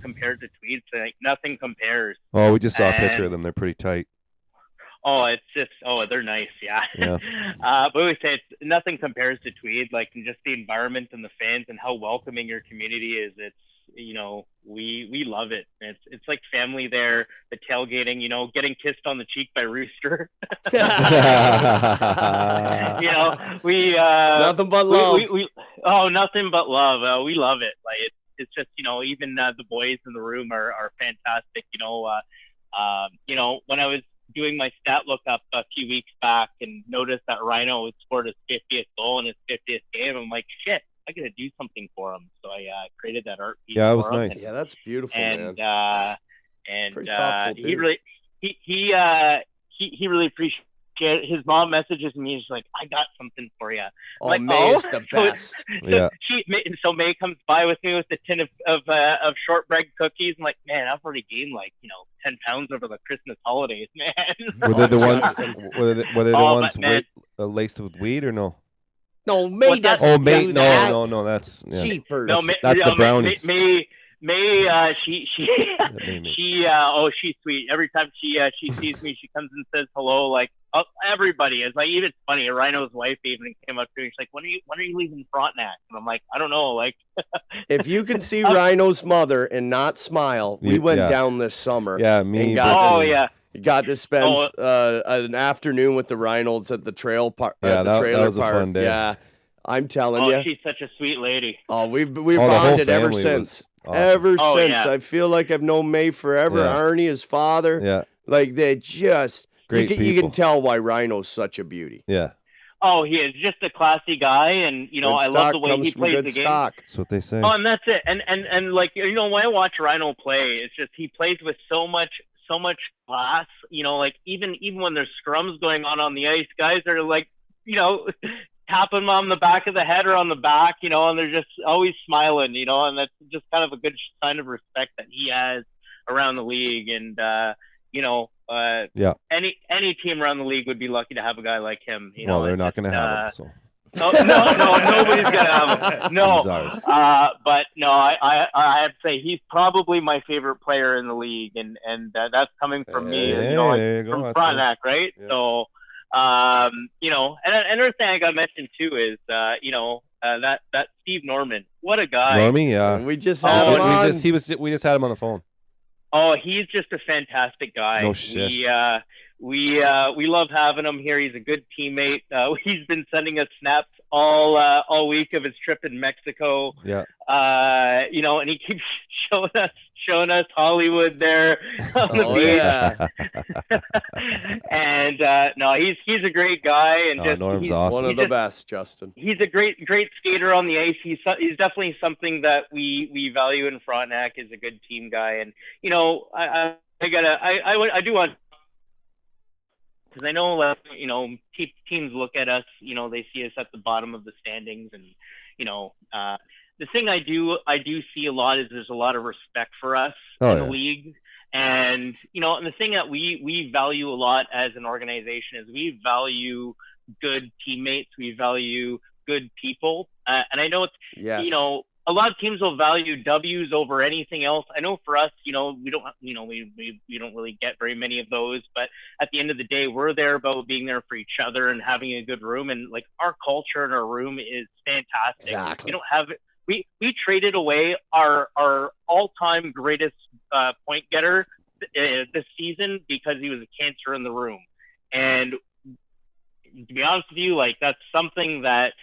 compare it to Tweed, so, like, nothing compares. Oh, we just saw a picture And- of them. They're pretty tight. Oh, it's just, they're nice, yeah. Yeah. But we always say nothing compares to Tweed, like, and just the environment and the fans and how welcoming your community is. It's, you know, we love it. It's like family there, the tailgating, you know, getting kissed on the cheek by Rooster. You know, we Nothing but love. we nothing but love. We love it. Like it's just, you know, even the boys in the room are fantastic. You know, when I was doing my stat lookup a few weeks back and noticed that Rhino had scored his 50th goal in his 50th game, I'm like, shit, I gotta do something for him. So I created that art piece. Yeah, it was for him, nice. Yeah, that's beautiful, and man. and Pretty thoughtful he dude. really he really appreciated. His mom messages me. She's like, "I got something for you." Oh, like, May oh, is the so it's- best. Yeah. So May comes by with me with a tin of shortbread cookies. I'm like, man, I've already gained like 10 pounds over the Christmas holidays, man. Were they the Oh, ones? Justin. Were they the Oh, ones but man- laced with weed or no? No, May What that- doesn't Oh, do mate, that. no, that's yeah. Cheapers. No, May, That's the no, brownies. May, she That made me- she's sweet. Every time she sees me, she comes and says hello. Like everybody is like, even it's funny. Rhino's wife even came up to me. She's like, when are you leaving Frontenac? And I'm like, I don't know. Like, If you can see Rhino's mother and not smile, we went Yeah. down this summer. Yeah, me. And got oh this- yeah. Got to spend Oh. an afternoon with the Reynolds at the trail park. Yeah, the that trailer was a park. fun day. Yeah, I'm telling Oh, you. she's such a sweet lady. Oh, we've Oh, the whole bonded ever family since. was awesome. Ever Oh, since. yeah. I feel like I've known May forever. Yeah. Arnie, his father. Yeah, Like they just Great you people. can tell why Rhino's such a beauty. yeah. Oh, he is just a classy guy, and Good I stock love the way comes he from plays good the game. stock. That's what they say. Oh, and that's it. And like, when I watch Rhino play, it's just he plays with so much class. Like even when there's scrums going on the ice, guys are like, tapping him on the back of the head or on the back, and they're just always smiling, and that's just kind of a good sign of respect that he has around the league. And Yeah. any team around the league would be lucky to have a guy like him. Well, they're it's not going to just, have him. So No, nobody's gonna have him. No, He's ours. but no, I have to say he's probably my favorite player in the league, and that's coming from me, Yeah, like, there you go. from That's Frontenac, right? Yeah. So, and another thing I got to mention too is, that Steve Norman, what a guy! Normie, yeah. We just Oh, had him we on. We just had him on the phone. Oh, he's just a fantastic guy. No shit. We love having him here. He's a good teammate. He's been sending us snaps all week of his trip in Mexico. Yeah. And he keeps showing us Hollywood there on the Oh, beach. yeah. And no, he's a great guy, and Oh, just Norm's he's, awesome. One of he's the just- best, Justin. He's a great skater on the ice. He's definitely something that we value in Frontenac. Is a good team guy, and I do want, because I know teams look at us, they see us at the bottom of the standings, and the thing I do see a lot is there's a lot of respect for us in the league. And and the thing that we value a lot as an organization is we value good teammates, we value good people, and I know it's Yes. a lot of teams will value W's over anything else. I know for us, we don't we don't really get very many of those, but at the end of the day, we're there about being there for each other and having a good room, and like our culture in our room is fantastic. Exactly. We don't have we traded away our all-time greatest point getter this season because he was a cancer in the room. And to be honest with you, like that's something that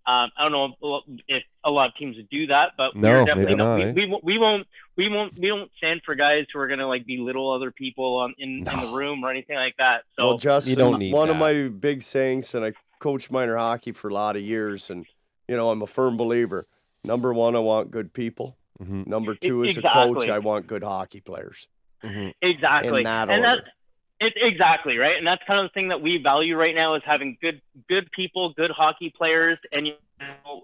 I don't know if a lot of teams would do that, but No, we're definitely maybe not, we won't stand for guys who are gonna like belittle other people in the room or anything like that. So Well, Justin, don't need one of that. my big sayings, and I coached minor hockey for a lot of years, and I'm a firm believer. Number one, I want good people. Mhm. Number two, as a Exactly. coach, I want good hockey players. Mhm. exactly, In that and order. It's exactly right, and that's kind of the thing that we value right now is having good people, good hockey players, and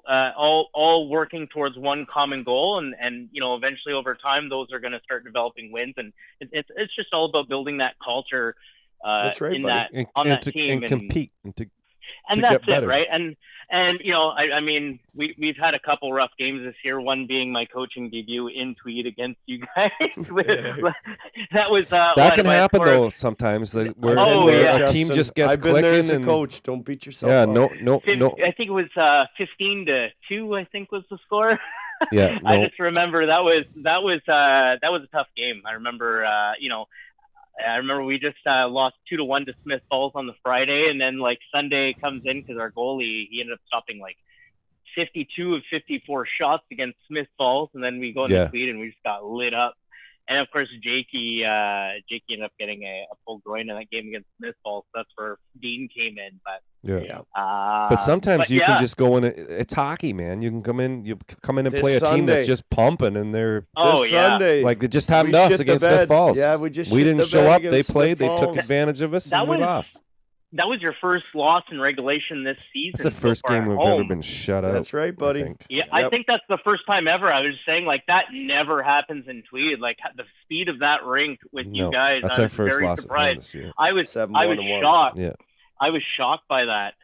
all working towards one common goal, and eventually over time those are going to start developing wins, and it's just all about building that culture. That's right, in buddy. that And, on and that to team, and compete and to and to that's get better. it, right? And I mean, we've had a couple rough games this year. One being my coaching debut in Tweed against you guys. That was that can happen though sometimes. Like, where Oh, where yeah. a team Justin, just gets I've been there as a clicking and coach. Don't beat yourself yeah, up. no. I think it was 15-2. I think was the score. Yeah, I no. just remember that was a tough game. I remember we just lost 2-1 to Smith Falls on the Friday, and then like Sunday comes in because our goalie he ended up stopping like 52 of 54 shots against Smith Falls, and then we go into Yeah. Tweed and we just got lit up. And of course, Jakey ended up getting a full groin in that game against Smith Falls. That's where Dean came in, but. Yeah. But sometimes you can just go in. It's hockey, man. You can come in. You come in and This play a team that's Sunday. just pumping, and they're Oh This yeah. Sunday, like they just we happened to us shit the against bed. Smith Falls. Yeah, we just we shit didn't the show bed up. They against played. Smith They took Falls. advantage of us, That and we was- lost. That was your first loss in regulation this season. That's the so first far game at we've home. ever been shut out. That's right, buddy. I think. Yeah, I Yep. think that's the first time ever. I was just saying, like, that never happens in Tweed. Like, the speed of that rink with you No, guys, that's I our was first very loss at home surprised. this year. I was 7-1-1. shocked. Yeah. I was shocked by that.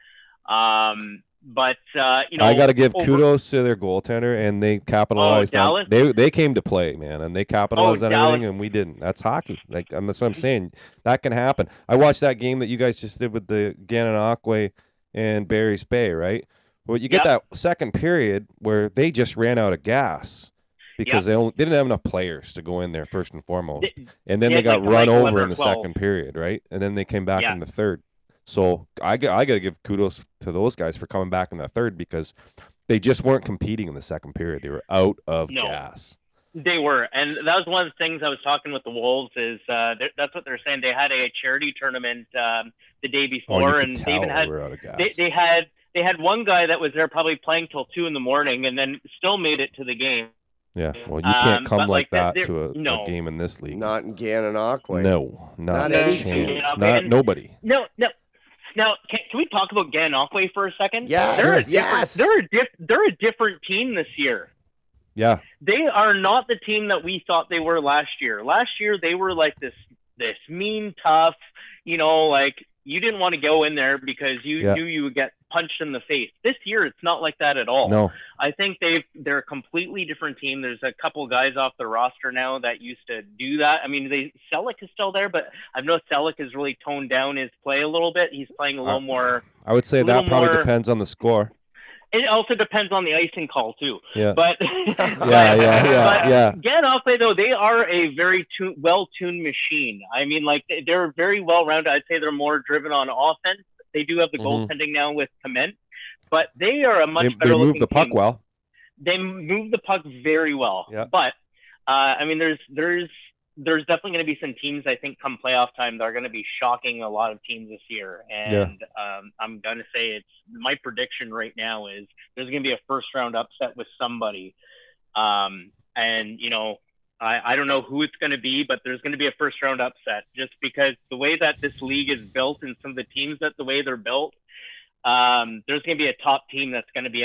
But I got to give over- kudos to their goaltender, and they capitalized on. Dallas? They came to play, man, and they capitalized on everything, Dallas. and we didn't. That's hockey. Like that's what I'm saying. That can happen. I watched that game that you guys just did with the Gananoque and Barry's Bay, right? Well, you get that second period where they just ran out of gas because they didn't have enough players to go in there first and foremost, and then they they got had like run 11 over or in the 12. second period, right? And then they came back Yeah. in the third. So I got to give kudos to those guys for coming back in the third because they just weren't competing in the second period. They were out of No. gas. They were, and that was one of the things I was talking with the Wolves. Is that's what they're saying. They had a charity tournament the day Oh, you before, could and they tell even they had were out of gas. they had one guy that was there probably playing till 2 a.m, and then still made it to the game. Yeah, well, you can't come but like like that they're- to a no. game in this league. Not in Gananoque. No, not Not a any chance. team. Not nobody. No. Now, can we talk about Gananoque for a second? Yes, They're a different team this year. Yeah, They are not the team that we thought they were last year. Last year they were like this mean, tough, like you didn't want to go in there because you knew you would get punched in the face. This year it's not like that at all. no. I think they're a completely different team. There's a couple guys off the roster now that used to do that. I mean, Selleck is still there, but I've noticed Selleck has really toned down his play a little bit. He's playing a little more. I would say a that little probably more- depends on the score. It also depends on the icing call too. Yeah. But Yeah. Gananoque, though, they are a very well-tuned machine. I mean, like they're very well-rounded. I'd say they're more driven on offense. They do have the Mhm. goaltending now with Clement, but they are a much They better move looking the puck team. well. They move the puck very well. Yeah. But I mean, there's definitely going to be some teams I think come playoff time that are going to be shocking a lot of teams this year. And I'm going to say it's my prediction right now is there's going to be a first round upset with somebody. And you know, I don't know who it's going to be, but there's going to be a first round upset just because the way that this league is built and some of the teams that the way they're built. There's going to be a top team that's going to be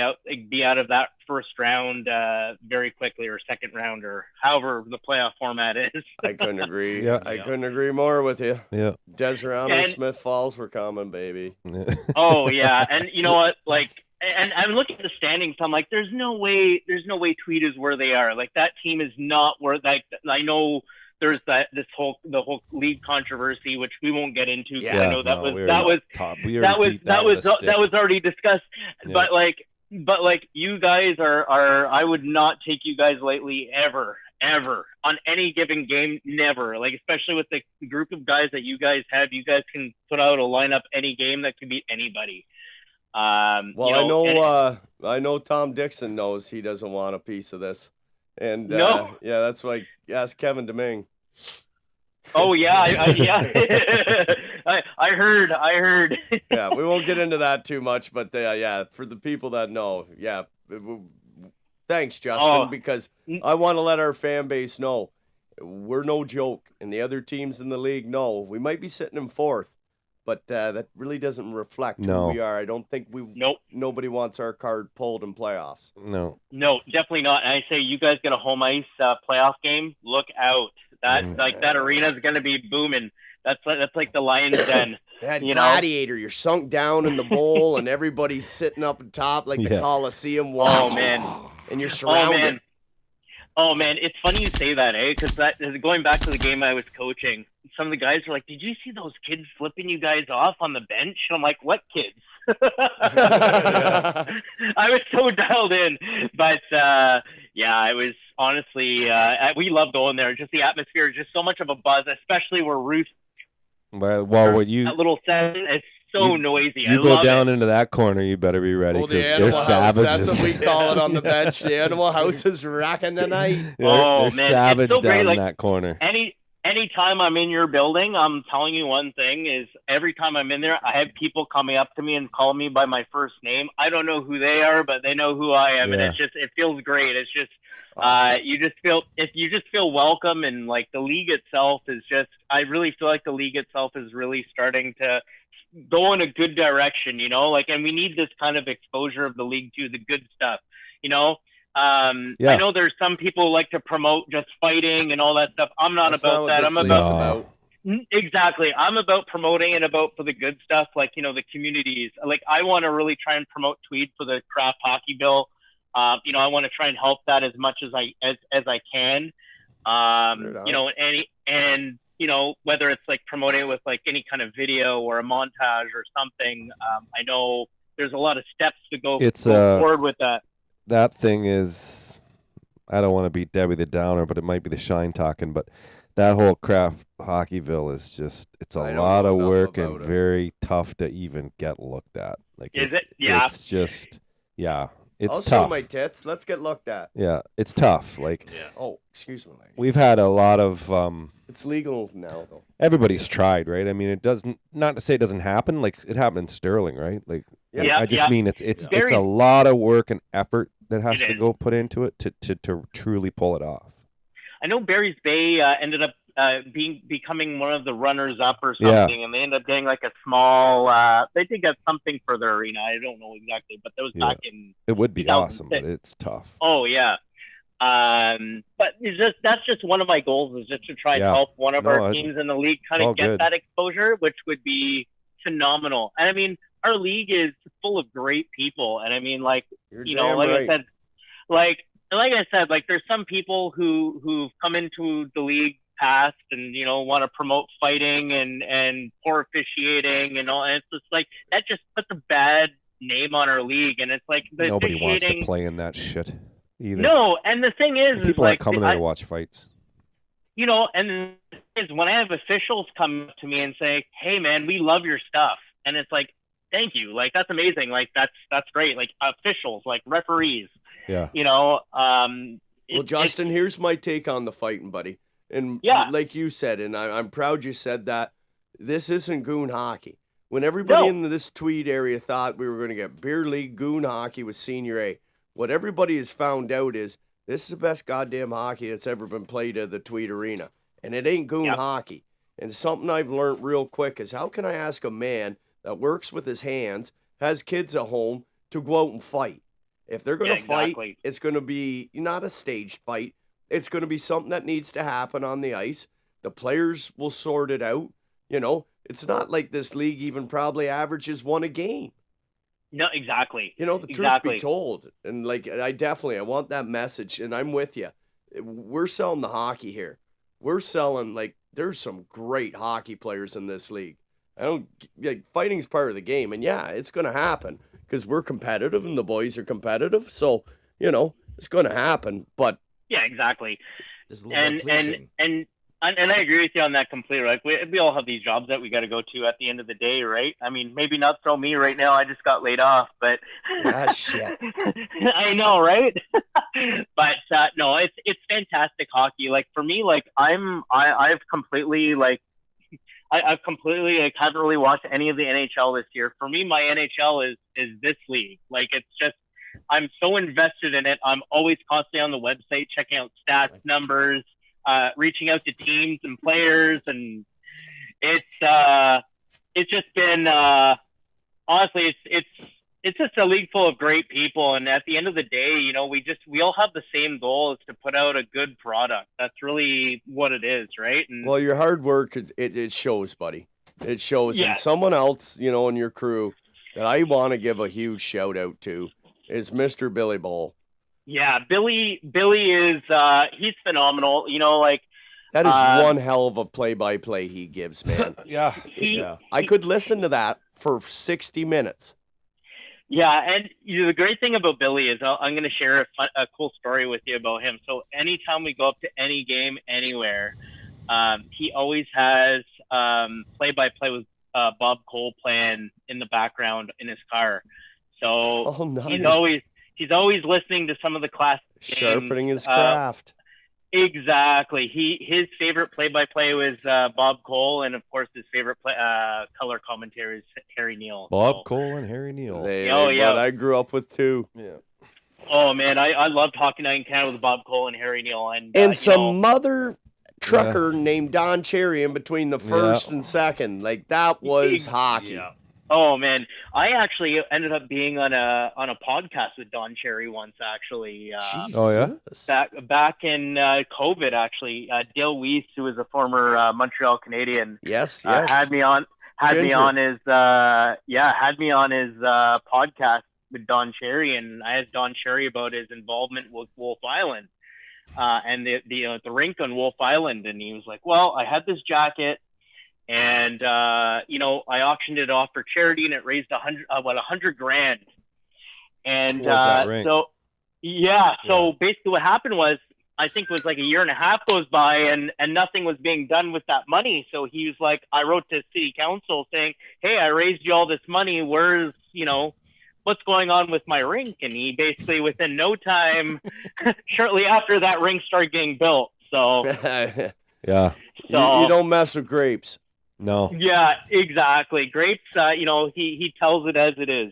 out of that first round very quickly, or second round, or however the playoff format is. I couldn't agree. Yeah. I couldn't agree more with you. Yeah. Desirano, And- Smith Falls, we're coming, baby. Oh yeah, and you know what? Like, and I'm looking at the standings. I'm like, there's no way Tweed is where they are. Like that team is not where. Like I know there's the whole league controversy, which we won't get into. 'Cause Yeah, I know that was top. that was already discussed. Yeah. But like you guys are I would not take you guys lightly ever on any given game, never. Like especially with the group of guys that you guys have, you guys can put out a lineup any game that can beat anybody. Well, you know, I know Tom Dixon knows he doesn't want a piece of this. And No. yeah, that's why I asked Kevin Domingue. Oh yeah, I heard. Yeah, we won't get into that too much, but yeah, for the people that know, yeah, thanks, Justin, Oh. because I want to let our fan base know we're no joke, and the other teams in the league know we might be sitting in fourth, but that really doesn't reflect No. who we are. I don't think Nope. nobody wants our card pulled in playoffs. No. No, definitely not. And I say you guys get a home ice playoff game. Look out! That arena is gonna be booming. That's like the Lions Den. That You know? gladiator, you're sunk down in the bowl, and everybody's sitting up on top like the Yeah. Coliseum. Oh Watching, man. and you're Oh surrounded. man. Oh man, it's funny you say that, eh? Because going back to the game I was coaching, some of the guys were like, "Did you see those kids flipping you guys off on the bench?" And I'm like, "What kids?" I was so dialed in, but yeah, I was honestly we love going there. Just the atmosphere, just so much of a buzz, especially where Ruth Well, what you that little set is so noisy. I you go love down it. into that corner, you better be ready Oh, the because animal they're house. savages. That's what we call it on the bench. The animal house is rocking tonight. they're Oh, man, it's savage so down great, in like- that corner. Anytime I'm in your building, I'm telling you one thing is every time I'm in there, I have people coming up to me and call me by my first name. I don't know who they are, but they know who I am, and Yeah. it feels great. It's just Awesome. you just feel welcome, and like the league itself is just. I really feel like the league itself is really starting to go in a good direction, you know. Like, and we need this kind of exposure of the league too, the good stuff, you know. Yeah. I know there's some people who like to promote just fighting and all that stuff. I'm not That's about not that. what I'm this about league's about. Exactly. I'm about promoting and about for the good stuff, like, you know, the communities. Like, I want to really try and promote Tweed for the craft hockey bill. You know, I want to try and help that as much as I can. You know, and you know, whether it's like promoting it with like any kind of video or a montage or something. I know there's a lot of steps to go forward with that. That thing is, I don't want to be Debbie the Downer, but it might be the Shine talking, but that whole craft hockeyville is just, it's a I don't lot know of enough work about and it. very tough to even get looked at. Like, Is it? Yeah. It's just, yeah, it's I'll tough. show my tits. Let's get looked at. Yeah, it's tough. Like, Oh, excuse me, lady. we've had a lot of, It's legal now, though. everybody's tried, right? I mean, it doesn't, not to say it doesn't happen. Like, it happened in Sterling, right? Like, Yeah, I just yeah. mean it's Very- a lot of work and effort that has It to is. go put into it to truly pull it off. I know Barry's Bay ended up becoming one of the runners up or Yeah. something, and they ended up getting like a small. They did get something for their arena. I don't know exactly, but that was Yeah. back in. It would be 2006. awesome, but it's tough. Oh yeah. But that's just one of my goals is just to try and Yeah. help one of No, our teams in the league kind all of get good. that exposure, which would be phenomenal. And I mean, our league is full of great people, and I mean, like, You're you know, damn like right. I said, like there's some people who've come into the league past and, you know, want to promote fighting and poor officiating and all, and it's just like that just puts a bad name on our league, and it's like the Nobody wants to officiating. play in that shit either. No, and the thing is, And people is aren't like coming there to watch fights. you know, and the thing is when I have officials come up to me and say, "Hey, man, we love your stuff," and it's like, thank you. Like, that's amazing. Like, that's great. Like, officials, like referees, Yeah. you know, Well, Justin, here's my take on the fighting, buddy. And Yeah. like you said, and I'm proud you said that, this isn't goon hockey. When everybody No. in this Tweed area thought we were going to get beer league goon hockey with Senior A, what everybody has found out is this is the best goddamn hockey that's ever been played at the Tweed Arena. And it ain't goon Yep. hockey. And something I've learned real quick is how can I ask a man that works with his hands, has kids at home, to go out and fight? If they're going to Yeah, fight, exactly. it's going to be not a staged fight. It's going to be something that needs to happen on the ice. The players will sort it out. You know, it's not like this league even probably averages one a game. No, exactly. You know, the Exactly. truth be told. And like, I want that message, and I'm with you. We're selling the hockey here. We're selling, like, there's some great hockey players in this league. Fighting's part of the game, and yeah, it's going to happen because we're competitive and the boys are competitive. So, you know, it's going to happen. But Yeah, exactly. Just a little And bit of policing. and I agree with you on that completely. Like, we all have these jobs that we got to go to at the end of the day, right? I mean, maybe not throw me right now. I just got laid off, but Ah, shit. I know, right? But no, it's fantastic hockey. Like, for me, like, I've completely like haven't really watched any of the NHL this year. For me, my NHL is this league. Like, it's just, I'm so invested in it. I'm always constantly on the website checking out stats, numbers, reaching out to teams and players, and it's just been honestly, it's just a league full of great people, and at the end of the day, you know, we all have the same goal, is to put out a good product. That's really what it is, right? And Well, your hard work, it shows, buddy. It shows. Yeah. And someone else, you know, in your crew that I want to give a huge shout out to is Mr. Billy Bowl. yeah, Billy is he's phenomenal. You know, like, That is one hell of a play-by-play he gives, man. Yeah. he I could listen to that for 60 minutes. Yeah, and the great thing about Billy is I'm going to share a cool story with you about him. So anytime we go up to any game anywhere, he always has play-by-play with Bob Cole playing in the background in his car. So Oh, nice. he's always listening to some of the classic games. Sharpening his craft. Exactly. His favorite play-by-play was Bob Cole, and of course his favorite color commentator is Harry Neal. Bob So- Cole and Harry Neal. yeah. But I grew up with two. Yeah. Oh man, I loved Hockey Night in Canada with Bob Cole and Harry Neal, and And some mother trucker Yeah. named Don Cherry in between the first and second. Like, that was hockey. Yeah. Oh man, I actually ended up being on a podcast with Don Cherry once, actually. Oh, yeah? Jesus. Back in COVID, actually. Dale Weiss, who was a former Montreal Canadian, Yes. had me on his podcast with Don Cherry, and I asked Don Cherry about his involvement with Wolf Island and the rink on Wolf Island, and he was like, "Well, I had this jacket, and you know, I auctioned it off for charity, and it raised $100,000." And Towards that rink. so basically, what happened was, I think it was like a year and a half goes by, and nothing was being done with that money. So he was like, I wrote to city council saying, "Hey, I raised you all this money. Where's, you know, what's going on with my rink?" And he basically, within no time, shortly after, that rink started getting built. So, Yeah. you don't mess with grapes. No. yeah, exactly. Grapes, you know, he tells it as it is.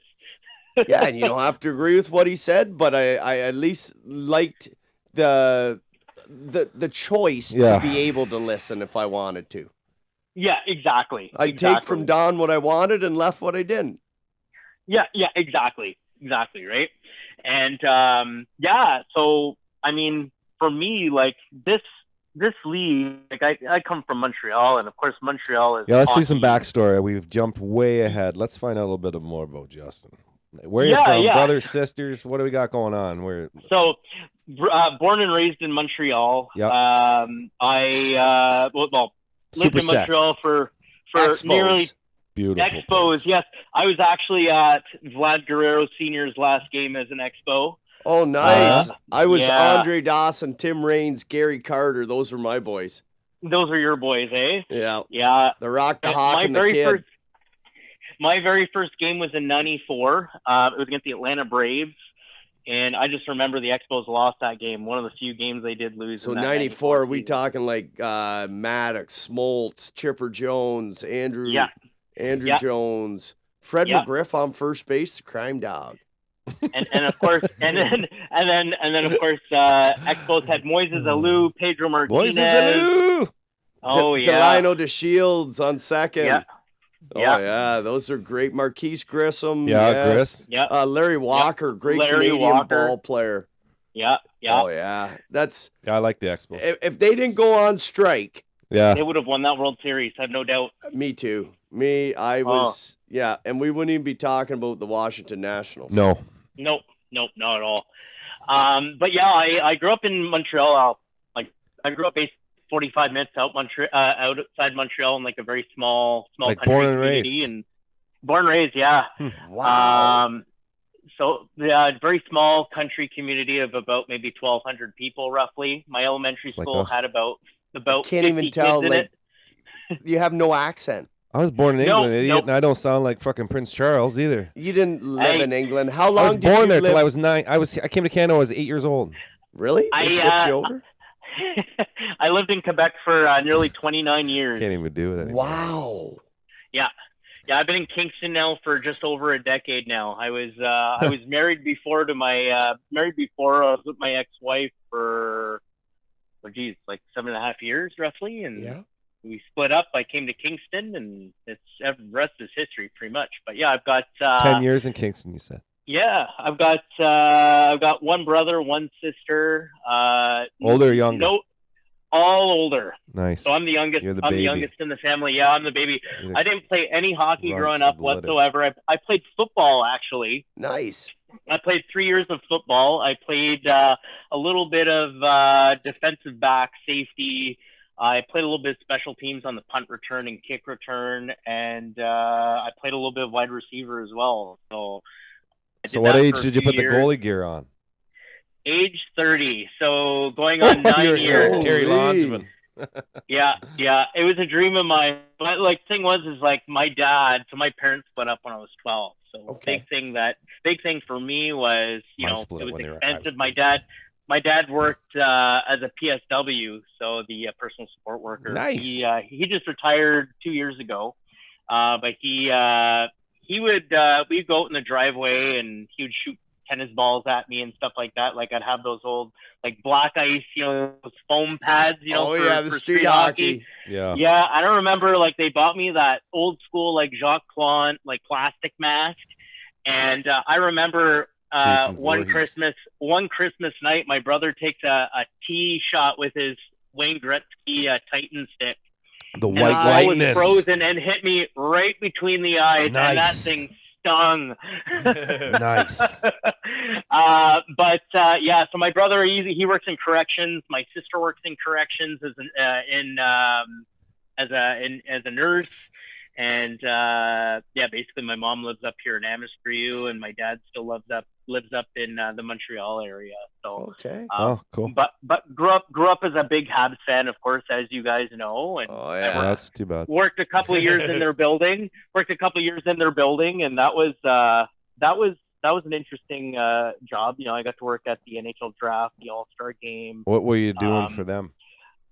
Yeah, and you don't have to agree with what he said, but I at least liked the choice Yeah. to be able to listen if I wanted to. Yeah, exactly. I'd take from Don what I wanted and left what I didn't. Yeah, exactly, right? And so I mean, for me, like, this league, like, I come from Montreal, and of course Montreal is Yeah, let's see some hockey. backstory. We've jumped way ahead. Let's find out a little bit more about Justin. Where are you Yeah, from? yeah. Brothers, sisters? What do we got going on? Where? So, born and raised in Montreal. Yep. I lived Super in Montreal sex. for Expos. nearly Beautiful. Expos. place. Yes, I was actually at Vlad Guerrero Sr.'s last game as an Expo. Oh, nice. I was yeah. Andre Dawson, Tim Raines, Gary Carter. Those were my boys. Those are your boys, eh? Yeah. Yeah. The Rock, the Yeah, Hawk, and the Kid. my very first game was in '94. It was against the Atlanta Braves. And I just remember the Expos lost that game. One of the few games they did lose. So in that 94, we season. talking like Maddox, Smoltz, Chipper Jones, Andrew Yeah. Jones, Fred Yeah. McGriff on first base, the crime dog. And of course, and then of course, Expos had Moises Alou, Pedro Martinez. Moises Alou! Oh yeah. Delino DeShields on second. Yeah. Oh Yeah. yeah, those are great. Marquise Grissom. Yeah, yes. Chris. Yeah. Larry Walker, great Larry Canadian Walker. ball player. Yeah. Yeah. Oh yeah, that's Yeah, I like the Expos. if they didn't go on strike. Yeah. They would have won that World Series. I have no doubt. Me too. I was yeah, and we wouldn't even be talking about the Washington Nationals. No. Nope, not at all. But yeah, I grew up in Montreal. Like I grew up based 45 minutes outside Montreal in like a very small Like country born and community, raised. and born and raised, yeah. Wow. So yeah, very small country community of about maybe 1,200 people roughly. My elementary It's like school us. had about Can't 50 even tell. kids in Like it. you have no accent. I was born in No, England, idiot, nope. and I don't sound like fucking Prince Charles either. You didn't live Hey. in England. How I long was did born you there live? till I was 9. I came to Canada when I was 8 years old. Really? They shipped you over? I lived in Quebec for nearly 29 years. Can't even do it anymore. Wow. Yeah, I've been in Kingston now for just over a decade now. I was married before to my I was with my ex-wife for like 7.5 years roughly, and Yeah. we split up. I came to Kingston, and the rest is history pretty much. But yeah, I've got 10 years in Kingston, you said. Yeah, I've got one brother, one sister. Older or younger? No, all older. Nice. So I'm the youngest. You're the I'm the baby. youngest in the family. Yeah, I'm the baby. You're the I didn't play any hockey runt growing of up the litter. whatsoever. I played football actually. Nice. I played 3 years of football. I played a little bit of defensive back, safety. I played a little bit of special teams on the punt return and kick return, and I played a little bit of wide receiver as well. So. I So did what that age for a did you few put the years. goallie gear on? Age 30. So going on 9 You're years. Terry Holy. Lonsman. Yeah. It was a dream of mine. But thing was like my dad. So my parents split up when I was 12. So Okay. big thing for me was Mine split it up was when they were- I was expensive. My 18. dad worked as a PSW, so the personal support worker. Nice. He just retired 2 years ago, but he would we'd go out in the driveway and he would shoot tennis balls at me and stuff like that. Like I'd have those old like black ice, those foam pads, Oh, for, yeah, the for street hockey. Yeah. Yeah, I don't remember like they bought me that old school like Jacques Plante like plastic mask, and I remember Jason one Voorhees. Christmas night my brother takes a tee shot with his Wayne Gretzky Titan stick. The And white I was lightness. frozen and hit me right between the eyes, and that Nice. thing stung. Nice. Yeah. So my brother, he works in corrections. My sister works in corrections as a nurse, and basically my mom lives up here in Amherst-Rieu, and my dad still lives up in the Montreal area. So. Okay. Oh, cool. But grew up as a big Habs fan, of course, as you guys know, and Oh Yeah, yeah. that's too bad. worked a couple of years in their building. And that was an interesting job. I got to work at the NHL draft, the All-Star game. What were you doing for them?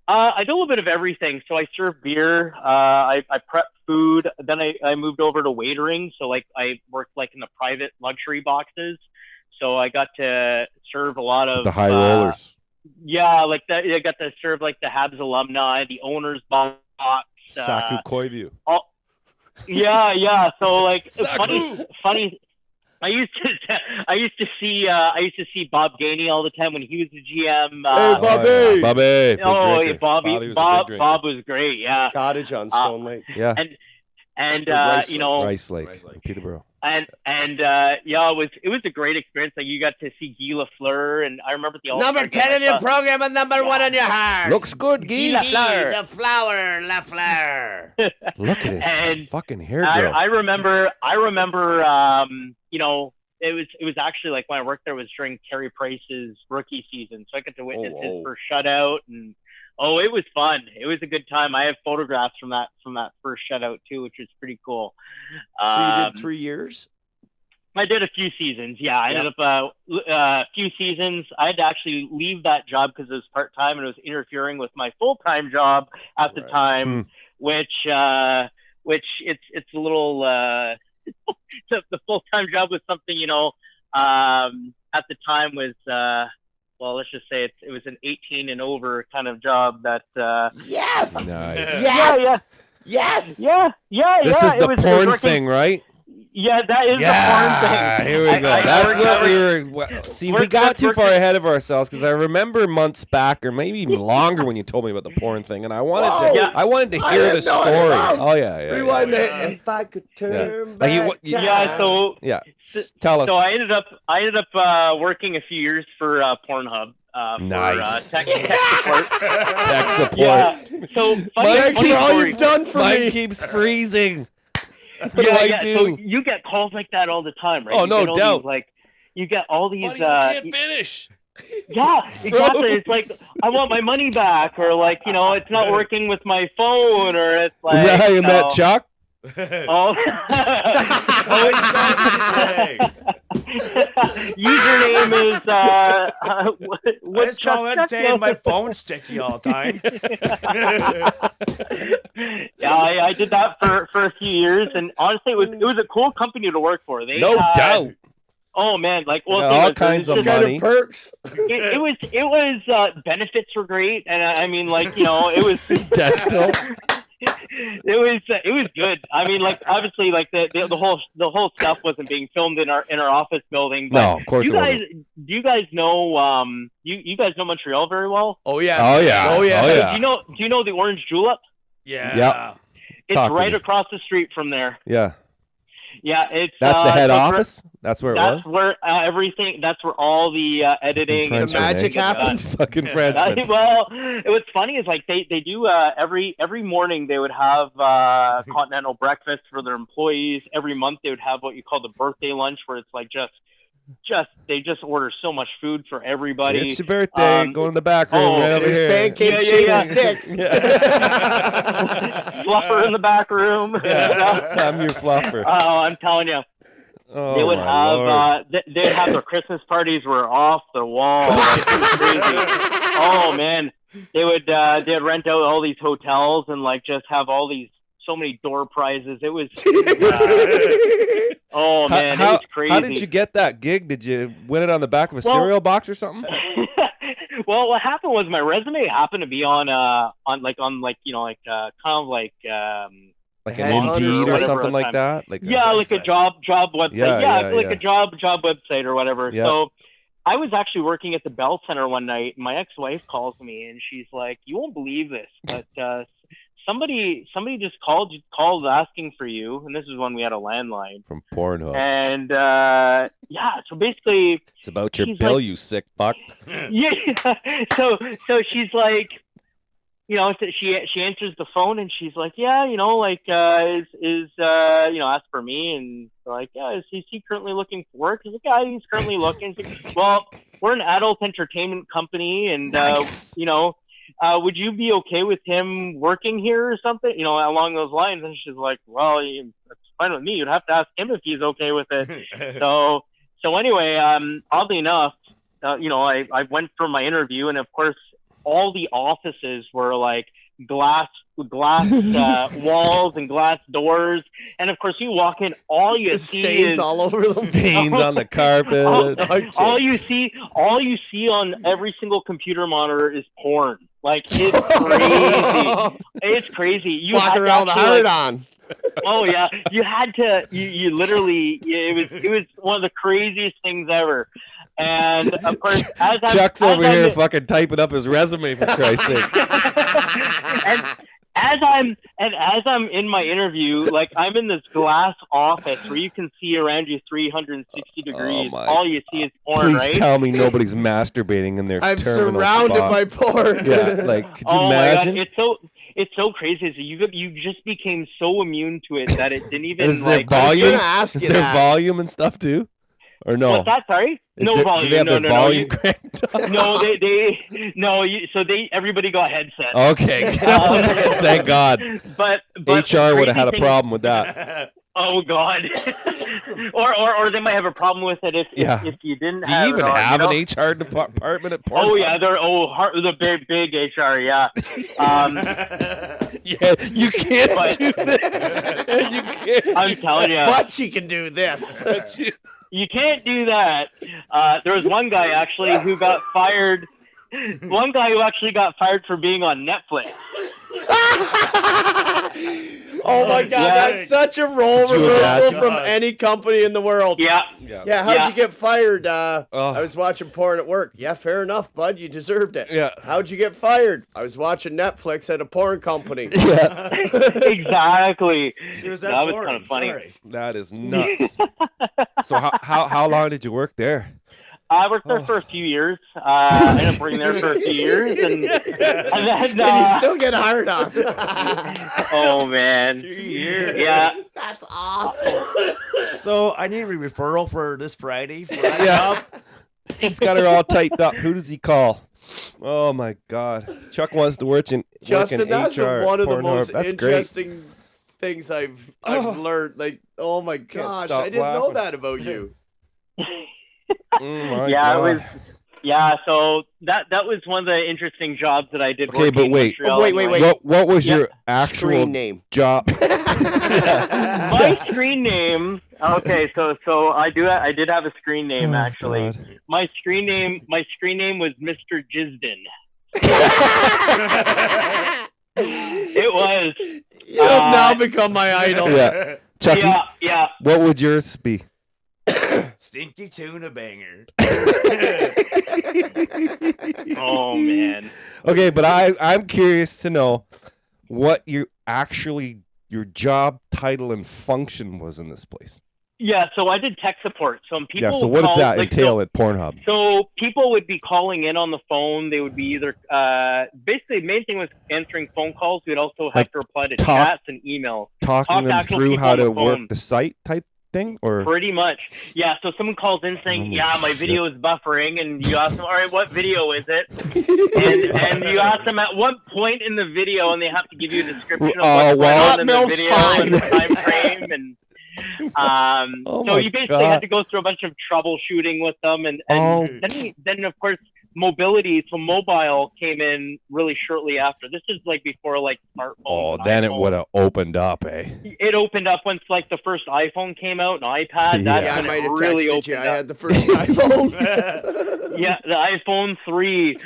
I do a little bit of everything. So I serve beer. I prep food. Then I moved over to waitering. So like I worked like in the private luxury boxes. So I got to serve a lot of The high rollers. Yeah, like that. I got to serve like the Habs alumni, the owners box. Saku Koivu. Yeah. So like Saku! funny. I used to see Bob Gainey all the time when he was the GM. Hey, Bobby! Bobby. Big Oh, drinker. yeah, Bobby. was a big Bob drinker. was great. Yeah, Cottage on Stone Lake. Yeah. and Rice you know, Rice Lake. Rice Lake. Peterborough. and it was a great experience. Like you got to see Guy Lafleur, and I remember the All-Star Number game, 10 in I your thought- program and number 1 on your heart. Looks good, Guy Guy. Lafleur. the flower, Lafleur. Look at his And fucking hair I, growth. I remember, it was actually like when I worked there was during Carey Price's rookie season. So I got to witness whoa. his first shutout, and Oh, it was fun. It was a good time. I have photographs from that first shutout too, which was pretty cool. So you did 3 years? I did a few seasons. Yeah, I ended up a few seasons. I had to actually leave that job because it was part time and it was interfering with my full time job at the time, which it's a little. The full time job was something, you know, at the time was well, let's just say it was an 18 and over kind of job that. Yes. Nice. Yes. Yes. This is the porn thing, right? Yeah, that is the porn thing. Here we go. That's what we were. See, we got too far ahead of ourselves because I remember months back, or maybe even longer, when you told me about the porn thing, and I wanted to hear the story. Oh yeah. Rewind that. If I could turn back. Tell us. So I ended up working a few years for Pornhub. Nice. For tech support. Tech support. Yeah. So Thanks for all story. you've done for Mine me. keeps freezing. What do I do? So you get calls like that all the time, right? Oh, You no get all doubt. These, like you get all these. Buddy, you can't finish. Yeah, exactly. It's like I want my money back, or like, you know, it's not working with my phone, or it's like. Is that how you met Chuck? Oh. Username is I what's just call it Chuck saying my phone's sticky all the time. Yeah, I did that for a few years, and honestly, it was a cool company to work for. They No doubt. Oh man, like Got all kinds of money. Perks. It was benefits were great, and I mean, like, you know, it was Dental. it was good. I mean, like, obviously, like the whole stuff wasn't being filmed in our office building. But No, of course it wasn't. do you guys know you guys know Montreal very well? Oh yeah. Oh yeah. Oh yeah. Oh, yeah. Do you know the Orange Julep? Yeah. Yep. It's Talk to right me. across the street from there. Yeah. Yeah, it's That's the head so office? That's where it was? That's where everything. That's where all the editing. Fucking and The magic Frenchman, happened. Fucking Frenchman. Well, what's funny is like they do every morning they would have continental breakfast for their employees. Every month they would have what you call the birthday lunch, where it's like they just order so much food for everybody. It's your birthday. Go in the back room right over There's here. pancake Yeah, yeah, shake yeah. and sticks. Fluffer in the back room. Yeah, I'm your fluffer. Oh, I'm telling you. Oh, They would my have Lord. they'd have their Christmas parties were off the wall. It was crazy. Oh man, they'd rent out all these hotels and like just have all these so many door prizes. It was oh man, it was crazy. How did you get that gig? Did you win it on the back of a cereal box or something? Well, what happened was my resume happened to be on kind of like Like an Headhunter Indeed or whatever something at like the that? Like yeah, like a job website. Yeah, like yeah. a job website or whatever. Yeah. So I was actually working at the Bell Center one night. My ex-wife calls me and she's like, "You won't believe this, but somebody just called asking for you." And this is when we had a landline. from Pornhub. And so basically, It's about your she's bill, like- you sick fuck. yeah. So she's like, you know, so she answers the phone and she's like, yeah, you know, like ask for me, and they're like, yeah, is he currently looking for work? He's like, yeah, he's currently looking. He's like, well, we're an adult entertainment company, and Nice. would you be okay with him working here or something? You know, along those lines. And she's like, well, that's fine with me. You'd have to ask him if he's okay with it. So anyway, oddly enough, I went for my interview, and of course, all the offices were like glass walls and glass doors, and of course, you walk in, all you see Stains is all over them. Stains on the carpet. all you see on every single computer monitor is porn. Like, it's crazy. It's crazy. You Walk had to around the actually, hard like, on. oh yeah, you had to. You literally. It was one of the craziest things ever. And of course, Chuck's over here fucking typing up his resume, for Christ's sake. and as I'm in my interview, like, I'm in this glass office where you can see around you 360 degrees. my All you see is porn, Please right? tell me nobody's masturbating in their I'm terminal surrounded spot. by porn. Yeah, like, could you Oh imagine? my God, it's so crazy. So you just became so immune to it that it didn't even Is there like. I was volume? gonna ask Is you there that. volume and stuff too? or no? What's that? Sorry. Is No there- volume. Do they have no, their no, volume no. cranked up? No, everybody got headsets. Okay. Thank God. But HR would have had a crazy thing- problem with that. Oh God. or they might have a problem with it if you didn't Do have you even it on, have you know? an HR department at Pornhub? Oh yeah, they're the big HR, yeah. Yeah, you can't But- do this. You can't. I'm telling you, But you can do this. you can't do that. There was one guy actually who got fired. One guy who actually got fired for being on Netflix. Oh my God, Yeah. that's such a role Could you reversal imagine? from any company in the world. Yeah. Yeah, how'd Yeah. you get fired? Oh. I was watching porn at work. Yeah, fair enough, bud. You deserved it. Yeah. How'd you get fired? I was watching Netflix at a porn company. Yeah, Exactly. She was That was kind of funny. Sorry. that is nuts. So how long did you work there? I worked there for a few years. I ended up working there for a few years, and then Can you still get hired on? oh man, yeah. That's awesome. So I need a referral for this Friday. For that Yeah. job. He's got her all typed up. Who does he call? Oh my God. Chuck wants to work in Justin, that's HR one of the Pornhub. most That's great. interesting things I've learned. Like, oh my gosh, stop I didn't know laughing. that about you. Oh my Yeah, God. it was. Yeah, so that was one of the interesting jobs that I did. Okay, working but in wait. Montreal. Oh, wait. What was Yeah. your actual Screen name. job? My screen name. Okay, so I did have a screen name Oh, actually. God. My screen name was Mr. Jisden. It was. You have now become my idol. Yeah. Chucky, Yeah. what would yours be? Stinky tuna banger. Oh man. Okay, but I'm curious to know what your job title and function was in this place. Yeah, so I did tech support. So when people Yeah, so what does call- that like, entail at Pornhub? So people would be calling in on the phone. They would be either basically the main thing was answering phone calls. We'd also have Like to reply to talk- chats and emails. Talking talk to them actual through people how on the to work phone. the site type thing, or Pretty much. Yeah, so someone calls in saying, Holy yeah, my shit. video is buffering, and you ask them, all right, what video is it? and you ask them at what point in the video, and they have to give you a description of Oh, what's well. going on in the Hot Milf's video fine. and the time frame. And Oh so my you basically God. had to go through a bunch of troubleshooting with them, and Oh. then of course mobility, so mobile came in really shortly after. This is like before like smartphones. oh, then it iPhones. would have opened up, eh? It opened up once like the first iPhone came out, an iPad. That's Yeah, I when might it have really texted opened you. up. I had the first iPhone. Yeah, the iPhone 3.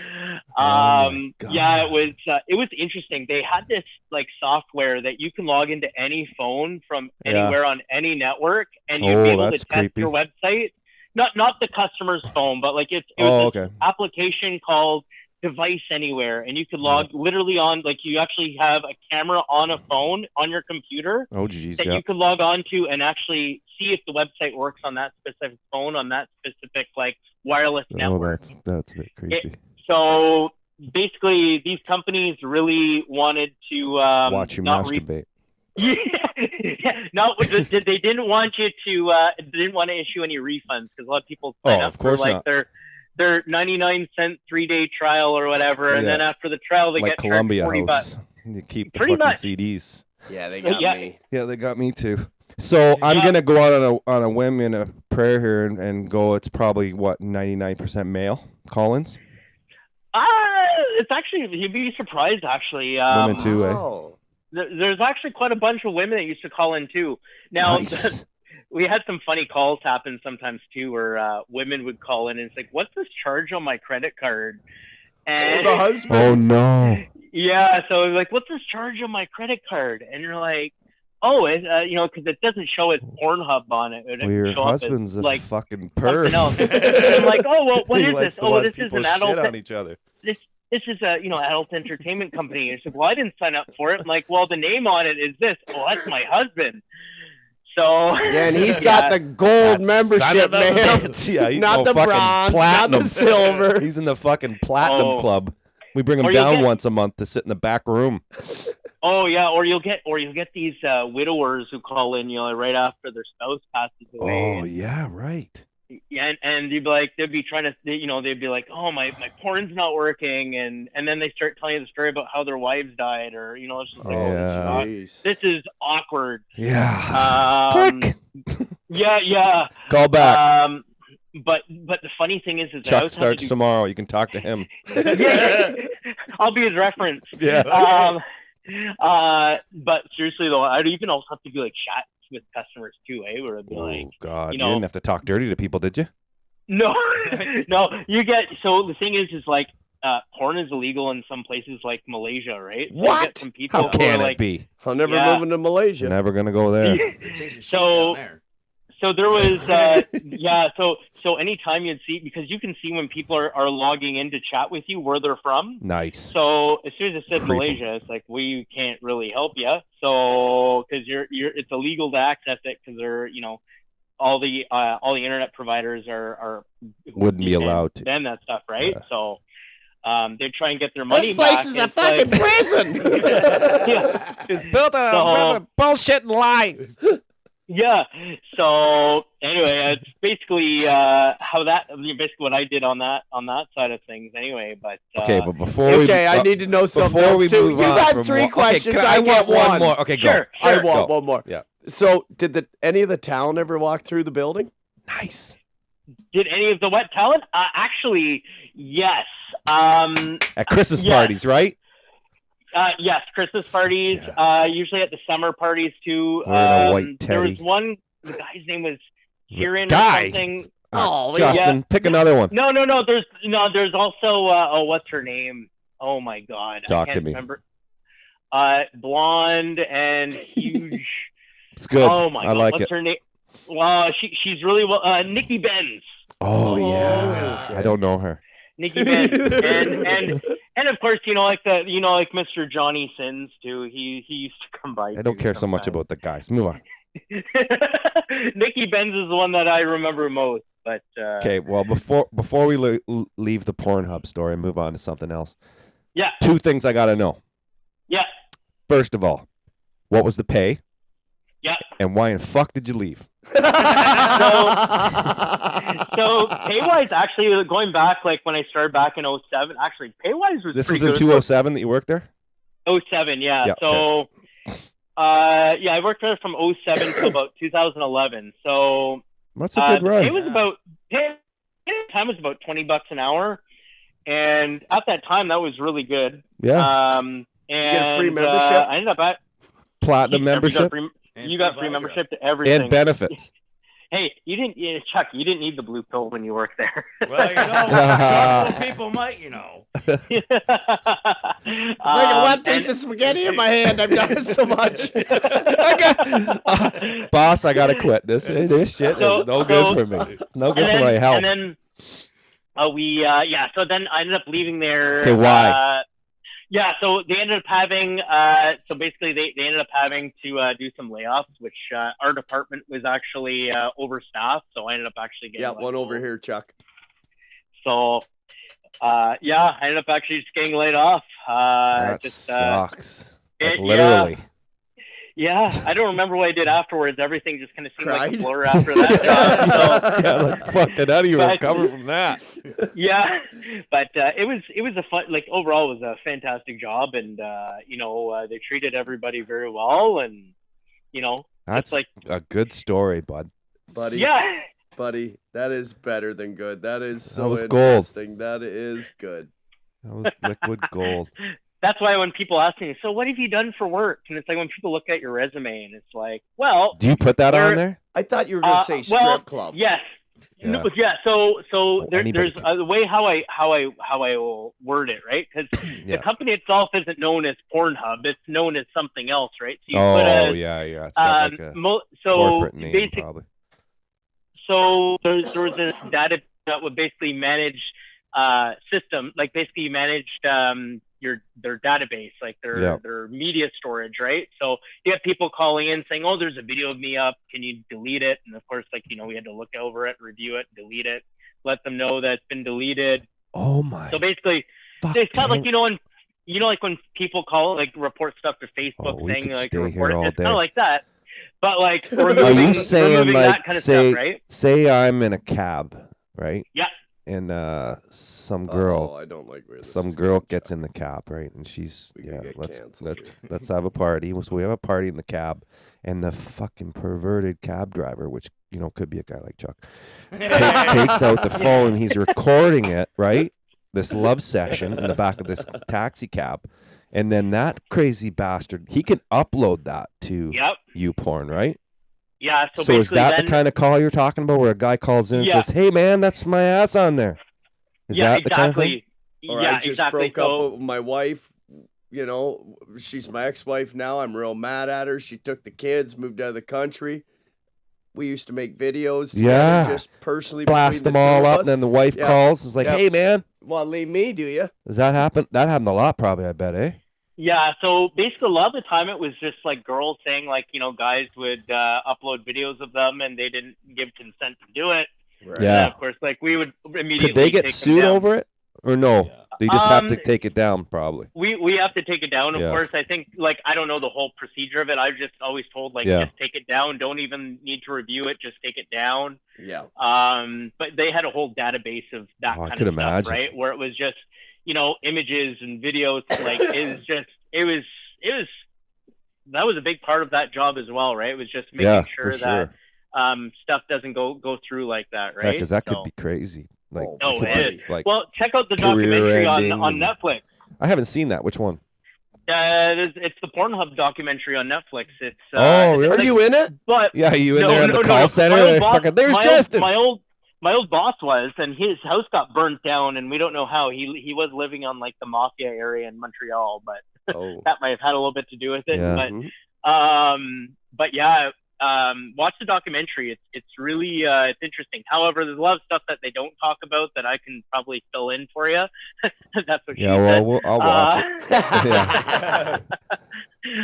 my Yeah, God. it was interesting. They had this like software that you can log into any phone from Yeah. anywhere on any network, and you'd Oh, be able to that's test creepy. your website. Not the customer's phone, but like it was Oh, this okay. application called Device Anywhere, and you could log literally on, like you actually have a camera on a phone on your computer Oh, geez, that yeah. you could log on to and actually see if the website works on that specific phone, on that specific like wireless Oh, network. that's a bit creepy. So basically, these companies really wanted to Watch you not masturbate. not they didn't want you to didn't want to issue any refunds because a lot of people sign Oh, up of course for like not. their 99-cent 3-day trial or whatever, and then Yeah. after the trial they Like get Columbia charged $40. House. You keep the Pretty fucking much. CDs. Yeah, they got Yeah. me. Yeah, they got me too. So I'm Yeah. gonna go out on a whim in a prayer here and go. It's probably what 99% male Collins. It's actually, you'd be surprised actually. Women too, eh? Oh. There's actually quite a bunch of women that used to call in too. Now, Nice. we had some funny calls happen sometimes too, where women would call in and it's like, "What's this charge on my credit card?" And The husband. Oh no. yeah, so like, "What's this charge on my credit card?" And you're like, "Oh, it, because it doesn't show as Pornhub on it. It Well, your show up as, husband's a like fucking something perv. else." And I'm like, "Oh, well, what He is likes this? to Oh, watch this is people an shit adult. on each other. This is a adult entertainment company." It's like, "Well, I didn't sign up for it." I'm like, "Well, the name on it is this." "Oh, that's my husband." So Yeah, and he's got the gold Son membership, of a man. bitch. Yeah, he's Not no the fucking bronze, platinum. not the silver. He's in the fucking platinum Oh. club. We bring him Or you'll down get- once a month to sit in the back room. Oh yeah, or you'll get these widowers who call in, right after their spouse passes away. Oh yeah, right. Yeah, and you'd be like, they'd be trying to, they'd be like, oh, my porn's not working, and then they start telling you the story about how their wives died, or it's just like, Yeah. Jeez. this is awkward. Yeah. Click. Yeah. Call back. But the funny thing is that I Chuck always have starts to do, tomorrow. You can talk to him. I'll be his reference. Yeah. But seriously though, I'd even also have to do like chats with customers too, where I'd be Oh like, God! You know- didn't have to talk dirty to people, did you? no, you get. So the thing is like, porn is illegal in some places like Malaysia, right? So you What? get some people How who can are it like, be? I'm never Yeah. moving to Malaysia. Never gonna go there. They're chasing sheep So- down there. So there was, so anytime you'd see, because you can see when people are logging in to chat with you where they're from. Nice. So as soon as it said Creep 'em. Malaysia, it's like we can't really help you. So because it's illegal to access it because they're all the internet providers are Wouldn't be allowed to. ban that stuff, right? Yeah. So they try and get their money This place back. is and a it's fucking like- prison. Yeah. It's built So- bullshit and lies. Yeah. So anyway, it's basically basically what I did on that side of things. Anyway, but Okay, but before Okay, I need to know something before else we too. move You've on had from 3 one- questions. Okay, I want get one more. Okay, go. Sure. I want Go. one more. Yeah. So, did any of the talent ever walk through the building? Nice. did any of the wet talent? Actually, yes. At Christmas Yes. parties, right? Yes, Christmas parties. Usually at the summer parties too. Wearing a white There was teddy. one. The guy's name was Kieran Guy? or something. Oh, Justin, pick another one. No. There's also what's her name? Oh my God. Talk I to can't me. remember. Blonde and huge. It's good. Oh my I God. like What's it. her name? Well, she's really well. Nikki Benz. Oh yeah. okay. I don't know her. Nikki Benz. and of course, like Mr. Johnny Sins too. He used to come by. I don't too care so much sometimes. about the guys. Move on. Nikki Benz is the one that I remember most. But Okay, well before we leave the Pornhub story and move on to something else, yeah, 2 things I gotta know. yeah, First of all, what was the pay? yeah. And why in fuck did you leave? So pay-wise, actually, going back, like when I started back in 07, actually, pay-wise was This was pretty in good. 207 that you worked there? 07, yeah. Yeah, So, I worked there from 07 to about 2011. So, That's a good run. It was about time was about $20 an hour, and at that time, that was really good. Yeah. And you get a free membership? I ended up at Platinum membership You got free Viagra. membership to everything. and benefits. Hey, Chuck, you didn't need the blue pill when you worked there. Well, some people might, It's like a wet piece of spaghetti in my hand. I've done it so much. Boss, I gotta quit. This shit is no good for me. It's no good for my health. And then so then I ended up leaving there. Okay, why? So they ended up having basically they ended up having to do some layoffs, which our department was actually overstaffed, so I ended up actually getting let One go. over here, Chuck. So I ended up actually just getting laid off. That just sucks. Like it- literally. Yeah, I don't remember what I did afterwards. Everything just kind of seemed like a Cried? blur after that job. Yeah, like fucking how do you But- recover from that? Yeah, but it was a fun, like overall it was a fantastic job, and they treated everybody very well, and That's like a good story, bud. Buddy, yeah. buddy, that is better than good. That is so was gold. interesting. That is good. That was liquid gold. That's why when people ask me, so what have you done for work? And it's like when people look at your resume and it's like, well, Do you put that on there? I thought you were going to say strip well, club. yes. Yeah. No, yeah. So anybody there's can. a way how I will word it, right? Because Yeah. the company itself isn't known as Pornhub; it's known as something else, right? So you Oh put as, yeah. It's got like a so corporate name basic. probably. So there was this data that would basically manage system, like basically managed their database, like their media storage, right? So you have people calling in saying, "Oh, there's a video of me up. Can you delete it?" And of course, we had to look over it, review it, delete it, let them know that it's been deleted. Oh my. So basically, it's kind of like like when people call report stuff to Facebook we saying could like stay report here it. all It's kind day. of like that. But like Are removing, you saying removing like that kind of say stuff, right? say I'm in a cab, right? Yeah. And some girl Oh, I don't like where this some is girl going, gets Chuck. in the cab, right? And she's We could yeah, get let's canceled let's have a party. So we have a party in the cab, and the fucking perverted cab driver, which could be a guy like Chuck, takes out the phone and he's recording it, right? This love session in the back of this taxi cab, and then that crazy bastard, he can upload that to Yep. YouPorn, right? Yeah. So, So is basically, that then, the kind of call you're talking about, where a guy calls in and Yeah. says, "Hey man, that's my ass on there"? Is yeah, that the kind of thing? exactly. Or yeah, I just exactly. broke So, up with my wife. She's my ex-wife now. I'm real mad at her. She took the kids, moved out of the country. We used to make videos together, Yeah. just personally Blast between them the two all of up, us. and then the wife Yeah. calls. Is like, Yeah. "Hey man, Want to leave me, do you? does that happen?" That happened a lot, probably. I bet, eh? yeah. So basically, a lot of the time it was just like girls saying like, guys would upload videos of them and they didn't give consent to do it. Right. Yeah. And of course, like we would immediately Could they get take them sued down. over it, or no? They just have to Um, take it down, probably. We have to take it down, of Yeah. course. I think, like, I don't know the whole procedure of it. I've just always told, like, Yeah. just take it down. Don't even need to review it. Just take it down. Yeah. But they had a whole database of that Oh, I kind could of imagine. stuff, right? Where it was just, images and videos. Like, that was a big part of that job as well, right? It was just making Yeah, sure for that sure. stuff doesn't go through like that, Yeah, right? because that could So- be crazy. Like, Oh, Oh, could it be, is. like, Well, check out the career documentary on ending and- Netflix. I haven't seen that. Which one? It's the Pornhub documentary on Netflix. It's Oh, it's really? Are like- you in it? But Yeah, you in no, there in no, the no, call no. center? My old Hey, boss- fucking, there's my Justin. my old boss was, and his house got burnt down, and we don't know how. He was living on like the Mafia area in Montreal, but Oh. that might have had a little bit to do with it. Yeah. Mhm. But yeah, watch the documentary. It's really it's interesting. However, there's a lot of stuff that they don't talk about that I can probably fill in for you. That's what she Yeah, said. well, I'll watch it.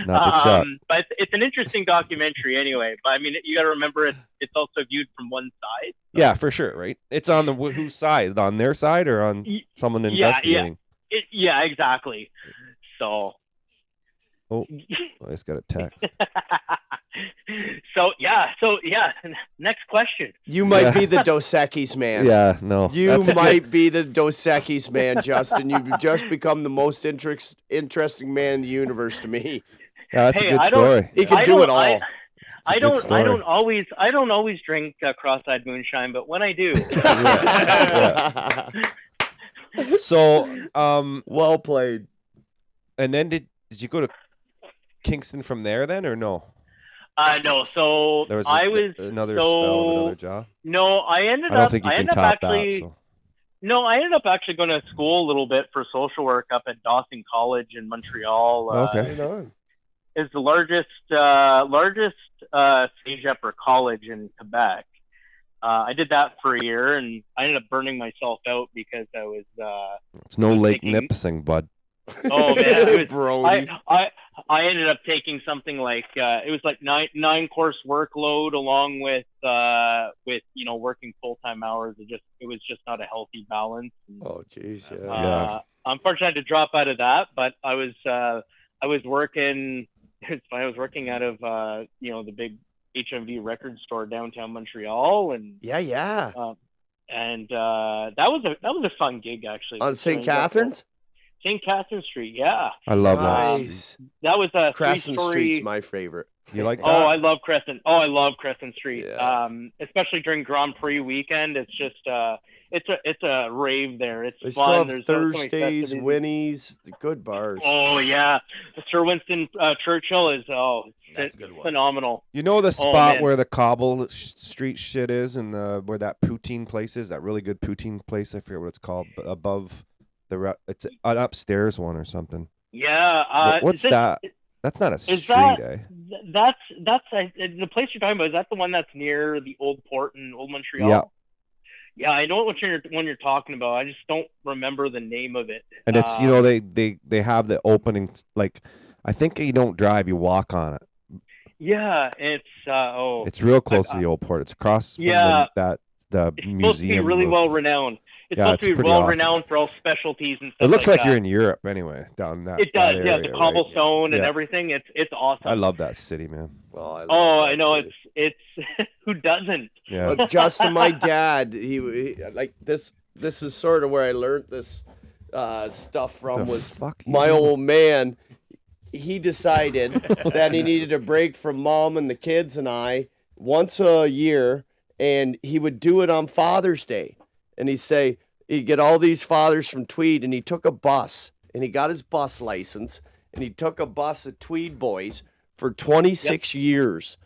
Not the Chuck. But it's an interesting documentary anyway. But I mean, you got to remember it's also viewed from one side. Yeah, for sure, right? It's on the whose side? On their side or on Y- someone yeah. investigating? Yeah, exactly. So. Oh, I just got a text. So yeah. Next question. You might Yeah. be the Dos Equis man. Yeah, no. You that's- might be the Dos Equis man, Justin. You've just become the most interesting man in the universe to me. Yeah, that's Hey, a good I don't- story. He can I do don't- it all. I a good story. I don't always drink cross-eyed moonshine, but when I do, So, Well played. and then did you go to Kingston from there then, or no? no. So There was I was another so spell, of another job. no. I ended I don't up. think you I can ended up top actually. that. So. No, I ended up actually going to school a little bit for social work up at Dawson College in Montreal. Okay. Right on. Is the largest CEGEP college in Quebec. I did that for a year, and I ended up burning myself out because I was. It's no Lake taking- Nipissing, bud. Oh man, it was, Brody. I ended up taking something like it was like nine course workload along with working full-time hours. It was just not a healthy balance. And, Oh, jeez. Yeah. Yeah. unfortunately, I had to drop out of that, but I was working. I was working out of the big HMV record store downtown Montreal, and Yeah. that was a fun gig actually. On St. Doing that- Catharines? St. Catherine Street, yeah. I love that. Nice. That was a Crescent three-story. Street's my favorite. You like that? Oh, I love Crescent. Oh, I love Crescent Street. Yeah. Especially during Grand Prix weekend, it's just it's a rave there. It's They still fun. have There's so many Thursdays, festivities. Winnie's, the good bars. Oh yeah, Sir Winston Churchill is That's a good one. phenomenal. You know the spot man. where the cobble street shit is, and where that poutine place is, that really good poutine place. I forget what it's called, but above it's an upstairs one or something. Yeah. What's is that? That's not a street, that- eh? That's the place you're talking about. Is that the one that's near the Old Port in Old Montreal? Yeah. Yeah, I know what you're talking about. I just don't remember the name of it. And it's they have the opening, like, I think you don't drive, you walk on it. Yeah, it's It's real close to the Old Port. It's across from Yeah. the it's museum. supposed to be really of- well renowned. It's Yeah, supposed it's to be pretty well awesome. renowned for all specialties and It stuff. looks like like that. you're in Europe anyway, down that. It does, that yeah. area, The right? cobblestone and Yeah. everything. It's awesome. I love that city, man. Oh, I love Oh, that I know. city. It's who doesn't? Yeah. But Justin, my dad, he like this. This is sort of where I learned this stuff from. The Was fuck you my doing? old man. He decided that he needed a break from mom and the kids and I once a year, and he would do it on Father's Day. And he'd say he'd get all these fathers from Tweed, and he took a bus, and he got his bus license, and he took a bus of Tweed boys for 26 years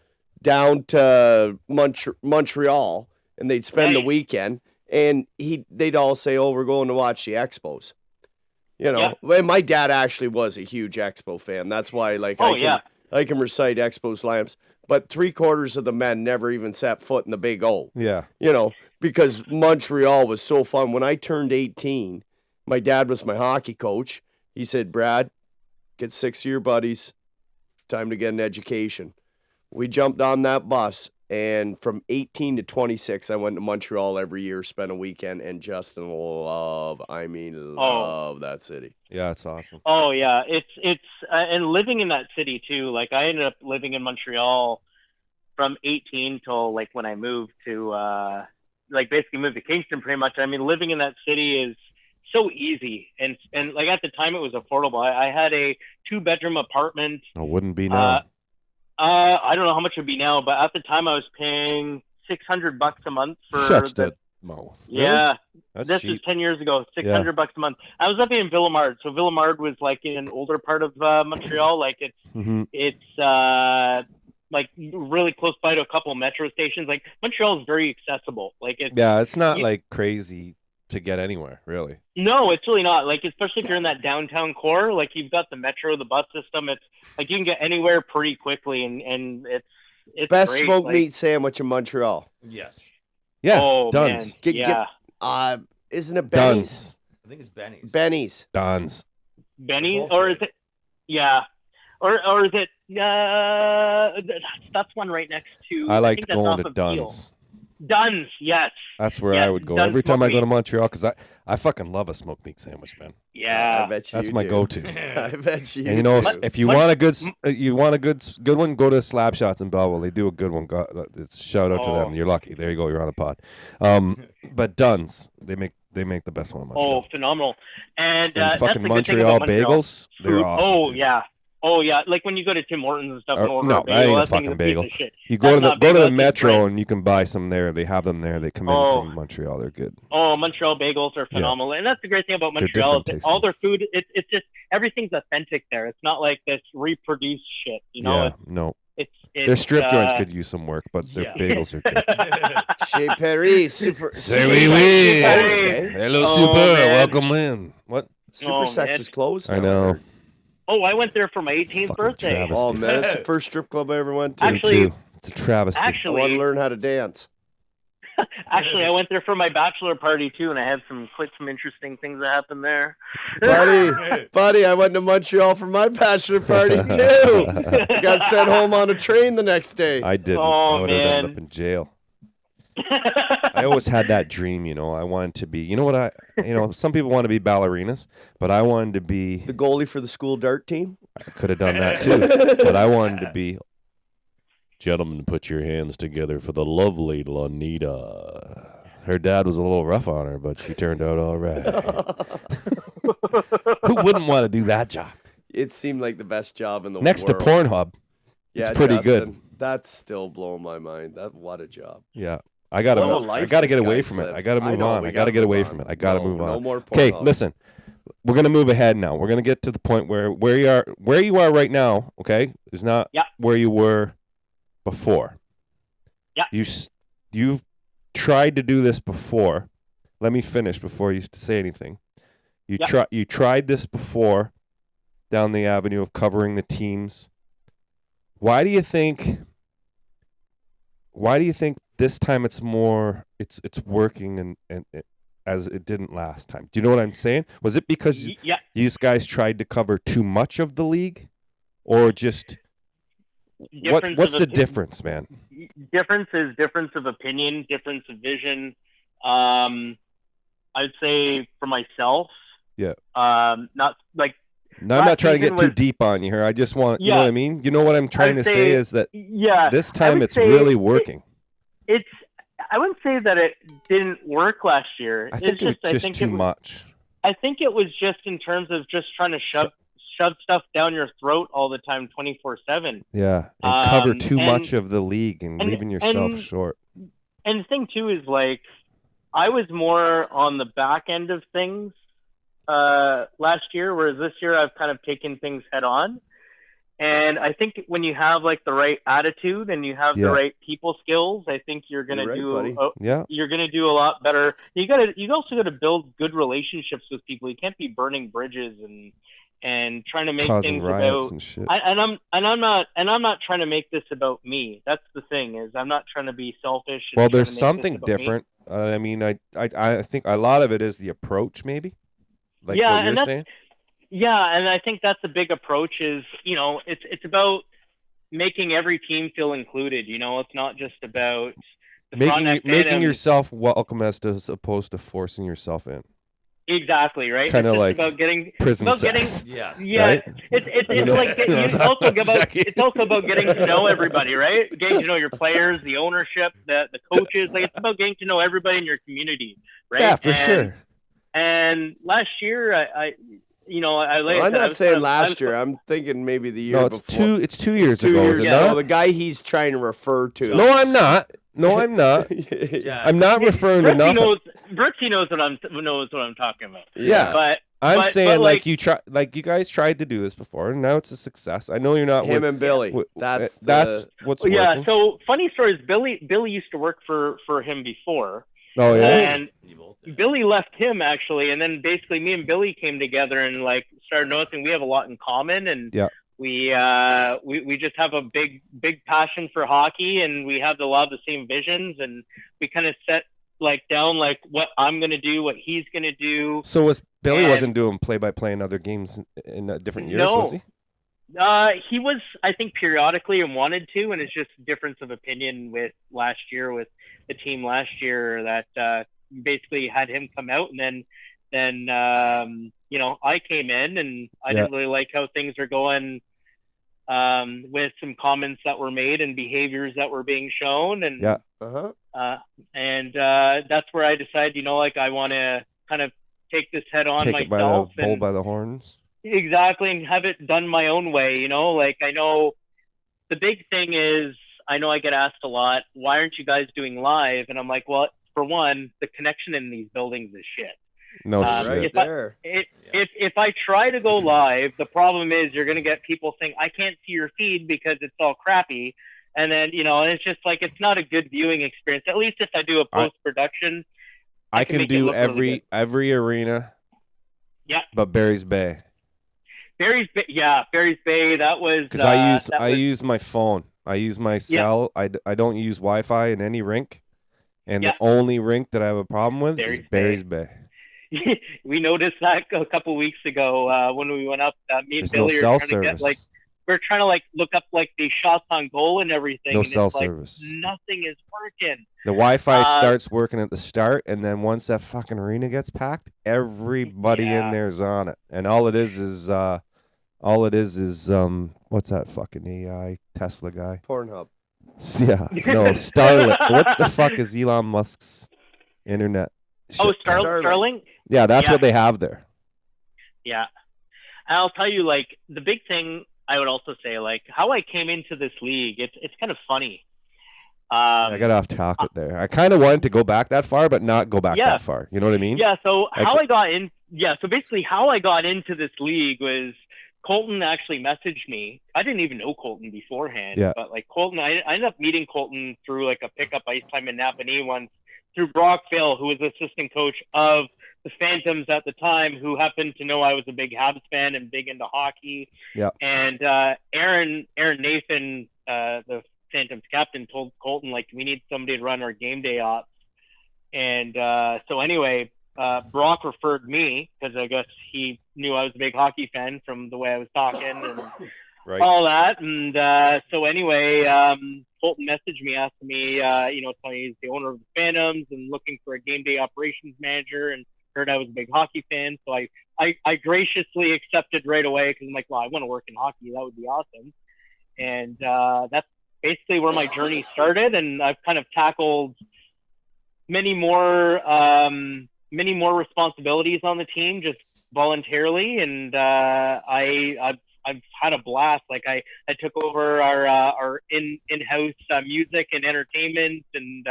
down to Montreal, and they'd spend the Nice. weekend, and they'd all say, "Oh, we're going to watch the Expos." You know, Yeah. well, my dad actually was a huge Expo fan. That's why, like, Oh, yeah. I can recite Expos lineups, but 3/4 of the men never even set foot in the Big O. Yeah. You know, because Montreal was so fun. When I turned 18, my dad was my hockey coach. He said, "Brad, get 6 of your buddies. Time to get an education." We jumped on that bus, and from 18 to 26, I went to Montreal every year, spent a weekend, and Justin love that city. Yeah, it's awesome. Oh yeah, it's and living in that city too. Like I ended up living in Montreal from 18 till like when I moved to like basically moved to Kingston pretty much. I mean, living in that city is so easy and like at the time it was affordable. I had a 2-bedroom apartment. It wouldn't be now. I don't know how much it would be now, but at the time I was paying $600 a month for Shuts the, that mouth. Really? yeah. That's This cheap. is 10 years ago, $600 a month. I was living in Villemard. So Villemard was like in an older part of Montreal. Like Mm-hmm. it's like really close by to a couple of metro stations. Like Montreal is very accessible. Like it's, Yeah, it's not you- like crazy to get anywhere, really. no, it's really not. Like especially if you're in that downtown core, like you've got the metro, the bus system. It's like you can get anywhere pretty quickly and it's Best great. smoked Like, meat sandwich in Montreal. Yes. Yeah, Oh Duns. man, Get- yeah. Isn't it Benny's? Duns. I think it's Benny's. Benny's. Duns. Benny, both or is good. it? Yeah, or is it? That's one right next to. I like think that's going off to of Peel. Duns. Duns, yes. That's where Yeah, I would go Duns every time I smoked go to meat. Montreal because I fucking love a smoked meat sandwich, man. I Yeah. bet you That's you my do. go-to. I bet you. And you know, do. if you want a good, good one, go to Slab Shots in Belleville. They do a good one. It's shout out to them. Oh. You're lucky. There you go. You're on the pod. But Duns, they make the best one in Montreal. Oh, phenomenal. And, and that's fucking the good thing Montreal about Montreal. bagels, they're Food. awesome. Oh too. yeah. Oh yeah. Like when you go to Tim Hortons and stuff and order no, a that ain't bagel, a that thing is fucking piece bagel. of shit. You go to That's the not bagel, that's just Metro bread. and you can buy some there. They have them there. They come in Oh. from Montreal. They're good. Oh, Montreal bagels are phenomenal, and that's the great thing about They're Montreal. different Is that all tasting. their food, it's just everything's authentic there. It's not like this reproduced shit. You know, Yeah, no. it's Their strip joints uh, could use some work, but their Yeah. bagels are good. Chez Paris, super. Say super oui, Sex oui. is closed, Hey. eh? Hello, Oh, Super. man. Welcome in. What? Super Oh, Sex man. is closed. I now, know. heard. Oh, I went there for my 18th Fucking birthday. travesty. Oh man, that's the first strip club I ever went to. Me Actually- too. It's a travesty. I want to Actually, learn how to dance. I went there for my bachelor party too, and I had some interesting things that happened there. Buddy, I went to Montreal for my bachelor party too. I got sent home on a train the next day. I didn't. Oh, I would have ended man. up in jail. I always had that dream, I wanted to be, some people want to be ballerinas, but I wanted to be, The goalie for the school dart team. I could have done that too, but I wanted to be, gentlemen, put your hands together for the lovely Lonita. Her dad was a little rough on her, but she turned out all right. Who wouldn't want to do that job? It seemed like the best job in the Next to world. Pornhub. Yeah, it's pretty good. Justin, that's still blowing my mind. What a job. Yeah. I gotta What a move. life I gotta this get away guy's from it. lived. I gotta move know, on. we I gotta get move away on. from it. I gotta No, move on. No more Okay, Pornhub. listen. We're gonna move ahead now. We're gonna get to the point where you are right now. Okay, is not Yeah. where you were before. Yeah. You've tried to do this before. Let me finish before you say anything. Yeah. You tried this before down the avenue of covering the teams. Why do you think this time it's working and as it didn't last time? Do you know what I'm saying? Was it because Yeah. these guys tried to cover too much of the league, or just Difference what's of the opi- difference, man? Difference is difference of opinion, difference of vision. I'd say for myself. Yeah. Not like. No, I'm not trying to season get too was- deep on you here. I just want, you know Yeah. what I mean? You know what I'm trying to would say say- is that Yeah. this I time would it's say really working. I wouldn't say that it didn't work last year. I think it was just too much. I think it was just in terms of just trying to shove stuff down your throat all the time, 24/7. Yeah, and cover too and- much of the league and leaving yourself and- short. And the thing too is like, I was more on the back end of things last year, whereas this year I've kind of taken things head on. And I think when you have like the right attitude and you have Yeah. the right people skills, I think you're gonna You're right, do buddy. Yeah. you're gonna do a lot better. You also gotta build good relationships with people. You can't be burning bridges and trying to make Causing things riots about. and shit. I'm not trying to make this about me. That's the thing, is I'm not trying to be selfish. and Well, trying there's to make this something about me. different. I mean, I think a lot of it is the approach, maybe. Like Yeah, what and you're that's- saying. Yeah, and I think that's a big approach. Is it's about making every team feel included. It's not just about the Frontenac Making Phantoms. yourself welcome as opposed to forcing yourself in. Exactly right. Kinda It's just like about getting Prison about getting sex. Yes. Yeah, Right? it's You know- like you know it's what I'm also about checking. it's also about getting to know everybody, right? Getting to know your players, the ownership, the coaches. Like, it's about getting to know everybody in your community, right? Yeah, for sure. And last year, I I'm not saying last year. I'm thinking maybe the year No, it's before. It's 2 years 2 ago. years is it ago. not? The guy he's trying to refer to. No, I'm not. No, I'm not. Yeah. I'm not referring to nothing. Brooksy knows what I'm talking about. Yeah. But I'm but saying like you guys tried to do this before, and now it's a success. I know you're not Him with- and Billy. with- That's what's yeah. working. So funny story is Billy used to work for him before. Oh yeah. And You both did. Billy left him actually, and then basically me and Billy came together and like started noticing we have a lot in common, and Yeah. we just have a big passion for hockey, and we have a lot of the same visions, and we kind of set like down like what I'm gonna do, what he's gonna do. So was Billy and- wasn't doing play-by-play in other games in different years, No. was he? He was, I think, periodically and wanted to, and it's just difference of opinion with last year with the team last year that basically had him come out, and then I came in and I didn't really like how things are going with some comments that were made and behaviors that were being shown, and Yeah. that's where I decided, I want to kind of take this head on Take it by myself the bull and by the horns. exactly, and have it done my own way. Like, I know the big thing is, I know I get asked a lot, why aren't you guys doing live? And I'm like, well, for one, the connection in these buildings is shit. No Right shit. if I- there. If I try to go live, the problem is you're going to get people saying, I can't see your feed because it's all crappy. And then, and it's just like, it's not a good viewing experience. At least if I do a post-production, I can can make it do look really every arena. Yeah. But Barry's Bay, Barry's Bay, that was... because that I was- use my phone. I use my cell. I don't use Wi-Fi in any rink, and Yeah. the only rink that I have a problem with is Barry's Barry's Bay. we noticed that a couple weeks ago when we went up. Me and There's no Billy cell are trying service. to get like we're trying to like look up like the shots on goal and everything. No and cell it's like, service. Nothing is working. The Wi-Fi Uh, starts working at the start, and then once that fucking arena gets packed, everybody in Yeah. there's on it, and all it is what's that fucking AI Tesla guy? Pornhub. Yeah, no, Starlink. What the fuck is Elon Musk's internet? Oh, shit? Starlink. Yeah, that's Yeah. what they have there. Yeah, and I'll tell you, like the big thing I would also say, like how I came into this league. It's kind of funny. I got off topic there. I kind of wanted to go back that far, but not go back Yeah. that far. You know what I mean? Yeah, so I how ca- I got in, so basically how I got into this league was Colton actually messaged me. I didn't even know Colton beforehand, Yeah. but like Colton, I ended up meeting Colton through like a pickup ice time in Napanee once through Brock Phil, who was assistant coach of the Phantoms at the time, who happened to know I was a big Habs fan and big into hockey. Yeah. And Aaron Nathan, the Phantoms captain, told Colton, like, we need somebody to run our game day ops. And so anyway, Brock referred me because I guess he knew I was a big hockey fan from the way I was talking and Right. all that. And so anyway, Colton messaged me, asking me, telling me he's the owner of the Phantoms and looking for a game day operations manager and heard I was a big hockey fan, so I graciously accepted right away because I'm like, well, I want to work in hockey. That would be awesome. And that's basically where my journey started. And I've kind of tackled many more responsibilities on the team just voluntarily. And I've had a blast. Like I took over our in-house music and entertainment, and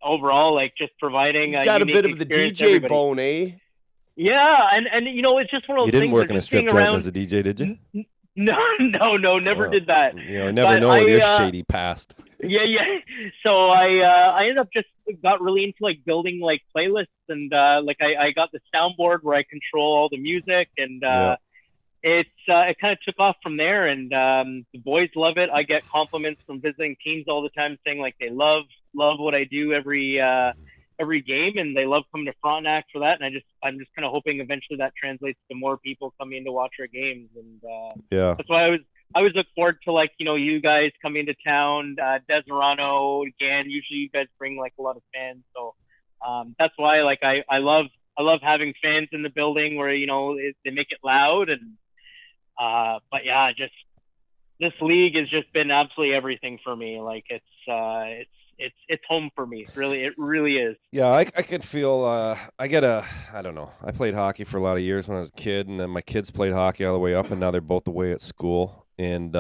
overall, like just providing a Got a unique bit of the experience to DJ everybody. bone, eh? Yeah, and you know, it's just one of You those didn't things. work in a just strip being joint around- as a DJ, did you? No, never Oh. did that. You know, never But know with your I, shady past. Yeah. So I ended up just got really into like building like playlists, and like I got the soundboard where I control all the music, and Yeah. it kind of took off from there. And the boys love it. I get compliments from visiting teams all the time saying like they love what I do every game, and they love coming to Frontenac for that. And I'm just kind of hoping eventually that translates to more people coming to watch our games, and Yeah. that's why I always look forward to like, you know, you guys coming to town, Deserano again. Usually you guys bring like a lot of fans, so that's why like I love having fans in the building where, you know, they make it loud. And but yeah, just this league has just been absolutely everything for me. Like it's home for me. It really is. Yeah, I could feel, I don't know. I played hockey for a lot of years when I was a kid, and then my kids played hockey all the way up, and now they're both away at school. And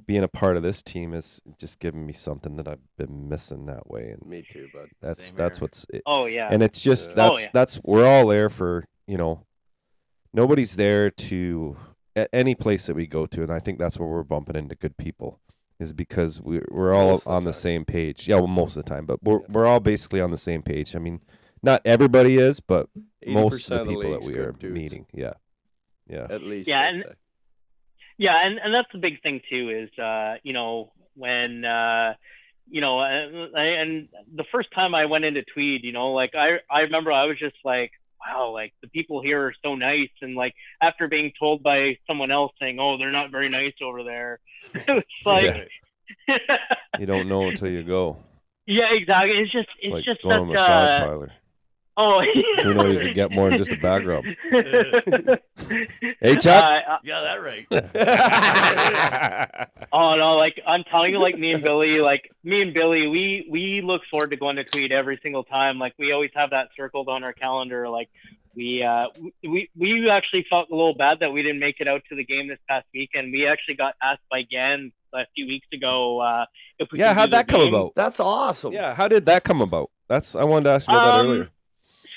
being a part of this team is just giving me something that I've been missing that way. And Me too, bud. that's Same that's here. what's Oh yeah. and it's just Yeah. that's we're all there for, you know, nobody's there to at any place that we go to, and I think that's where we're bumping into good people, is because we're all Most of the on the time. same page. Yeah, well, most of the time, but we're all basically on the same page. I mean, not everybody is, but most of the people that league's we good are dudes, meeting, yeah. at least. Yeah, I'd and- say. Yeah, and that's the big thing too is you know, when you know, and the first time I went into Tweed, you know, like I remember I was just like, wow, like the people here are so nice. And like after being told by someone else saying, oh, they're not very nice over there, it's like You don't know until you go. yeah, exactly. It's It's like just going to a such massage parlor. oh You know you could get more than just a back rub. Hey, Chuck. Yeah, that right. Oh no, like I'm telling you, like me and Billy, we look forward to going to Tweed every single time. Like we always have that circled on our calendar. Like we actually felt a little bad that we didn't make it out to the game this past weekend. We actually got asked by Gan a few weeks ago if we Yeah, could do how'd the that come game. about? That's awesome. Yeah, how did that come about? I wanted to ask you about that earlier.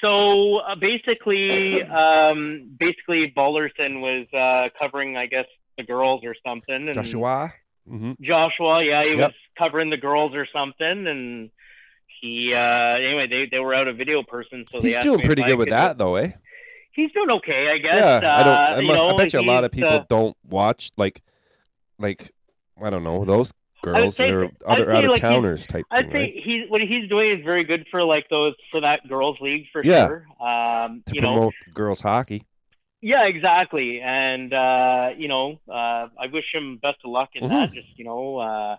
So basically, Balderson was covering, I guess, the girls or something. And Joshua? Mm-hmm. Joshua, yeah, he Yep. was covering the girls or something, and he anyway they were out a video person, so He's they asked doing me if pretty I good with could- that, though, eh? He's doing okay, I guess. Yeah, I know, bet you a lot of he's, people don't watch like I don't know, those girls say- or I'd other say, out of like, towners type I'd thing, say right? what he's doing is very good for like for that girls league for Yeah. sure. To You know, promote girls hockey. yeah, exactly, and you know, I wish him best of luck in that. Just you know,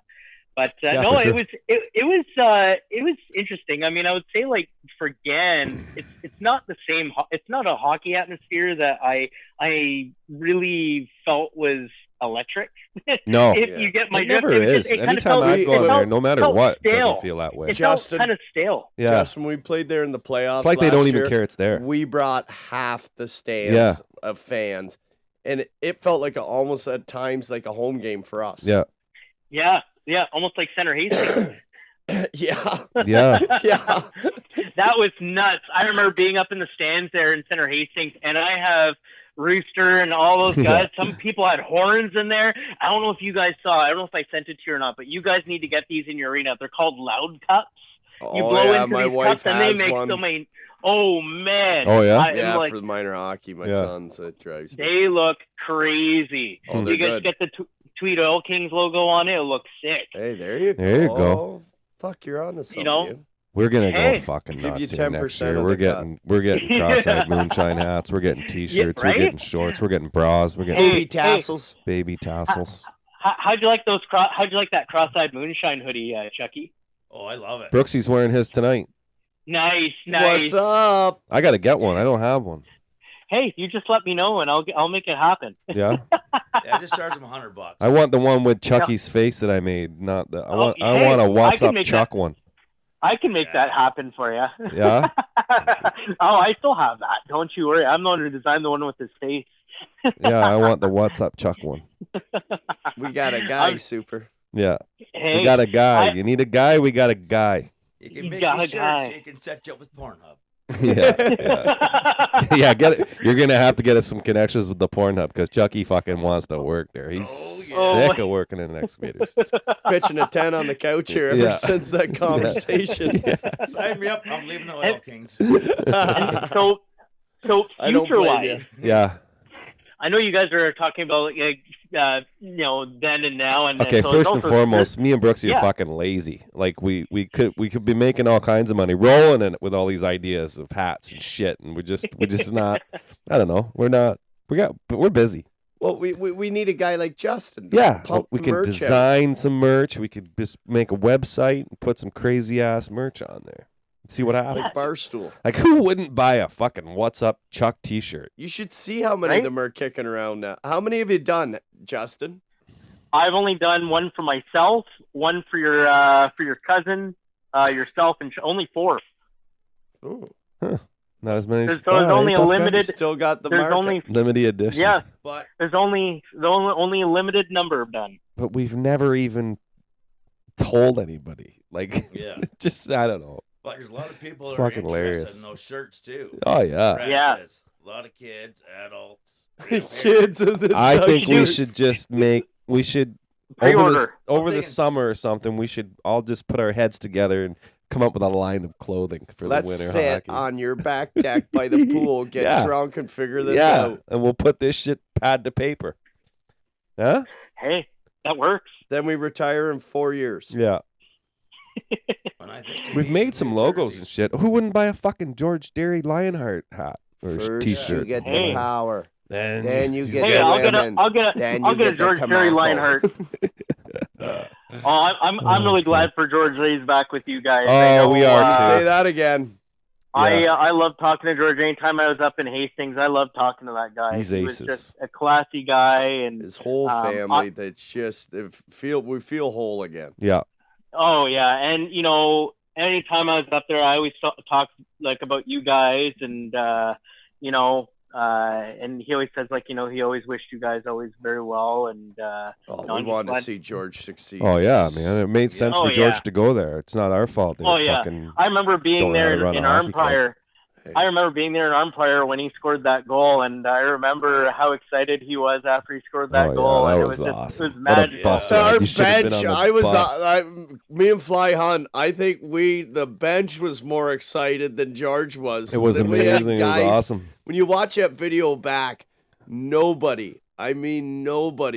but Yeah, no, for sure. it was interesting. I mean, I would say like for Gan, it's not the same. It's not a hockey atmosphere that I really felt was electric. No, If Yeah. you get my it drift, never it is. just- it kinda Anytime felt- I it go in there, felt- no matter felt what, it stale. doesn't feel that way. It Justin- felt kind of stale. Yeah, Justin, we played there in the playoffs. it's like they don't last even year. care it's there. We brought half the stands Yeah. of fans, and it felt like almost at times like a home game for us. Yeah, Yeah, almost like Center Hastings. yeah, yeah. yeah. That was nuts. I remember being up in the stands there in Center Hastings, and I have Rooster and all those guys. Some people had horns in there. I don't know if you guys saw. I don't know if I sent it to you or not, but you guys need to get these in your arena. They're called loud cups. You Oh blow yeah, into my these wife cups, and they has make one. so many. Oh man. Oh, yeah? I'm Yeah, like, for the minor hockey, my Yeah. son's it drives me. they look crazy. Oh, they're You guys good. get the Tweed Oil Kings logo on it. It looks sick. Hey, there you go. There you go. Oh, fuck, you're on to something. know, We're gonna Hey. go fucking Give you nuts here next 10% year. of We're the cut. getting cross-eyed moonshine hats. We're getting t-shirts. right? We're getting shorts. We're getting bras. We're getting Hey, Baby tassels. baby tassels. How'd you like how'd you like that cross-eyed moonshine hoodie, Chucky? Oh, I love it. Brooksy's wearing his tonight. Nice. What's up? I gotta get one. I don't have one. Hey, you just let me know and I'll make it happen. Yeah. Yeah, just charge them $100. I want the one with Chucky's face that I made. Not the. I want hey, a I What's can Up make Chuck that- one. I can make that happen for you. Yeah. Oh, I still have that. Don't you worry. I'm the one who designed the one with his face. Yeah, I want the What's Up Chuck one. We got a guy, Super. Yeah. Hey, We got a guy. You need a guy? We got a guy. You can You make got these a guy. shirts. You can set you up with Pornhub. Yeah. Yeah, get it. You're gonna have to get us some connections with the Pornhub because Chucky fucking wants to work there. He's Oh, yeah. sick of working in excavators. Pitching a 10 on the couch here ever Yeah. since that conversation. Sign me up. I'm leaving the Oil Kings. so I don't future blame you. wise, Yeah. I know you guys are talking about then and now and Okay, so first it's and also- foremost, me and Brooksy are Yeah. fucking lazy. Like we could be making all kinds of money, rolling in it with all these ideas of hats and shit, and we're just not. I don't know. But we're busy. Well, we need a guy like Justin. to Yeah, pump we the can merch out. design some merch. We could just make a website and put some crazy ass merch on there. See what happens. Like Barstool. Like who wouldn't buy a fucking What's Up Chuck T-shirt? You should see how many Right? of them are kicking around now. How many have you done, Justin? I've only done one for myself, one for your cousin, yourself, and only 4. Ooh. Not as many. So there's only a tough guy. limited. Still got the There's market. only limited edition. yeah. But There's only a limited number done. But we've never even told anybody. Like, Yeah. just I don't know. but there's a lot of people It's that are fucking interested hilarious. in those shirts too. Oh yeah. Brad Yeah. says, a lot of kids, adults, Kids in the I think we shirts. should just make. We should Pre-order. over I'm the thinking- summer or something. We should all just put our heads together and come up with a line of clothing for Let's the winter sit hockey. on your back deck by the pool, get Yeah. drunk, and figure this yeah, out. and we'll put this shit pad to paper. Huh? Hey, that works. Then we retire in 4 years. Yeah. And I think we We've need made some new logos and jerseys. shit. Who wouldn't buy a fucking George Derry Lionheart hat or First T-shirt? you get Hey. the power. Then you get Hey, the I'll get women. Then I'll you get a get the George Terry tobacco. Lionheart. Oh, I'm really glad for George that he's back with you guys. Oh, I know, we are, too. Say that again. I love talking to George. Anytime I was up in Hastings, I love talking to that guy. He's he was aces. just a classy guy, and His whole family. That's just we feel whole again. Yeah. oh yeah, and anytime I was up there, I always talk like about you guys, and and he always says like he always wished you guys always very well, and Oh, No, we I'm wanted to glad- see George succeed. Oh yeah, man. It made sense Oh, for George yeah. to go there. It's not our fault. They Oh, were yeah. fucking. I remember being Don't know how there to run in a hockey club. Armpire. Hey. I remember being there in Armpire when he scored that goal, and I remember how excited he was after he scored that Oh, yeah, goal. that and was it was awesome. Just, it was What a magic. bus Yeah. ride. Our You should have been bench, on the I was, bus. me and Fly Hunt. I think the bench was more excited than George was. It was Then we had amazing. It was guys- awesome. When you watch that video back, nobody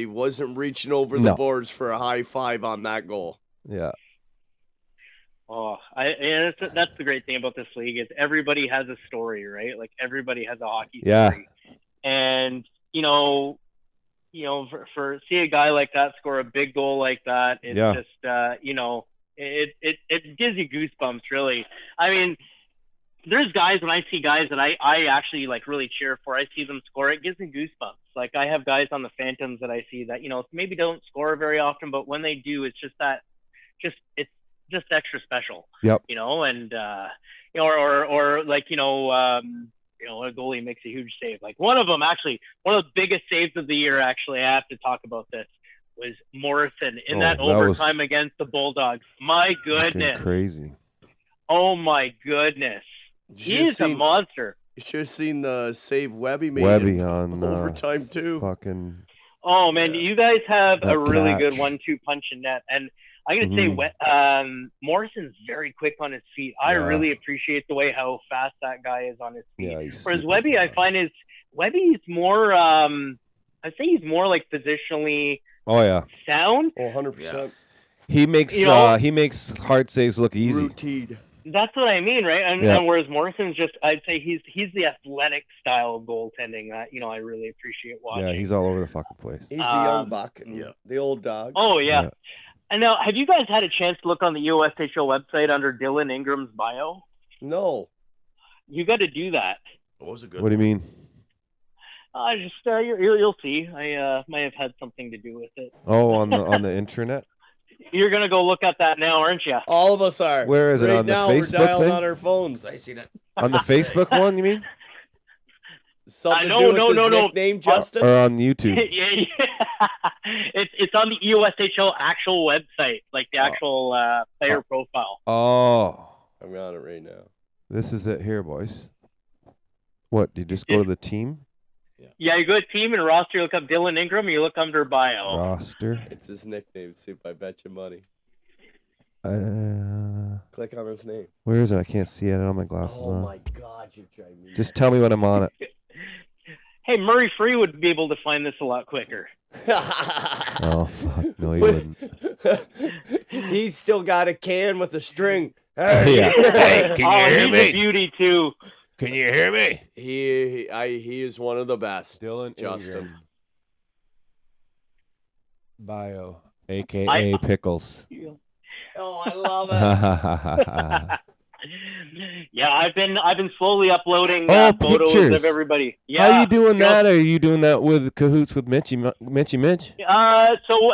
wasn't reaching over the No. boards for a high five on that goal. Yeah. Oh, and that's the great thing about this league is everybody has a story, right? Like everybody has a hockey Yeah. story, and for see a guy like that score a big goal like that, it's Yeah. just it gives you goosebumps, really. I mean, there's guys when I see guys that I actually like really cheer for. I see them score, it gives me goosebumps. Like I have guys on the Phantoms that I see that maybe don't score very often, but when they do, it's just it's just extra special. Yep. And or like a goalie makes a huge save. Like one of the biggest saves of the year. Actually, I have to talk about this. Was Morrison in that Oh, that was overtime against the Bulldogs? My Fucking goodness! crazy. Oh my goodness! You should have He's a seen, monster. you should have seen the save Webby made Webby in on overtime too. fucking. Oh man, Yeah. you guys have That a really good catch. 1-2 punch in net, and I'm gonna Mhm. say Morrison's very quick on his feet. I Yeah. really appreciate the way how fast that guy is on his feet. Yeah. He's Whereas super Webby, I fast. find Webby's more. I'd say he's more like positionally Oh yeah. sound. Oh, 100% He makes he makes hard saves look easy. routine. That's what I mean, right? And, Yeah. and whereas Morrison's just, I'd say he's the athletic style of goaltending that I really appreciate watching. Yeah, he's all over the fucking place. He's the young Um, buck, and yeah. the old dog. Oh yeah. Yeah. And now, have you guys had a chance to look on the USHL website under Dylan Ingram's bio? No. You got to do that. What was a good What do you mean? You'll see. I might have had something to do with it. Oh, on the internet. You're gonna go look at that now, aren't you? All of us are. Where is it, right on the now? Facebook We're dialing thing? on our phones. I seen it. On the Facebook one, you mean? Something no, to do with no, his no, no. nickname, Justin? Or on YouTube? yeah. It's on the EOSHL actual website, like the actual player profile. Oh, I'm on it right now. this is it here, boys. What? Do you just go to the team Yeah, you go to team and roster. You look up Dylan Ingram. You look under bio. roster? It's his nickname, Soup. I bet you money. Uh, Click on his name. where is it? I can't see it. I don't have my glasses Oh on. my God, you're driving me. Just tell me when I'm on it. Hey, Murray Free would be able to find this a lot quicker. Oh fuck! No, you wouldn't. He's still got a can with a string. Yeah. Hey, can you Oh, hear he's a me? beauty too. Can you hear me? He is one of the best. Dylan Justin. Ingram. Bio, aka Pickles. Oh, I love it. Yeah, I've been slowly uploading Oh, photos pictures. of everybody. Yeah. How you doing you know, that? Are you doing that with cahoots with Mitch? So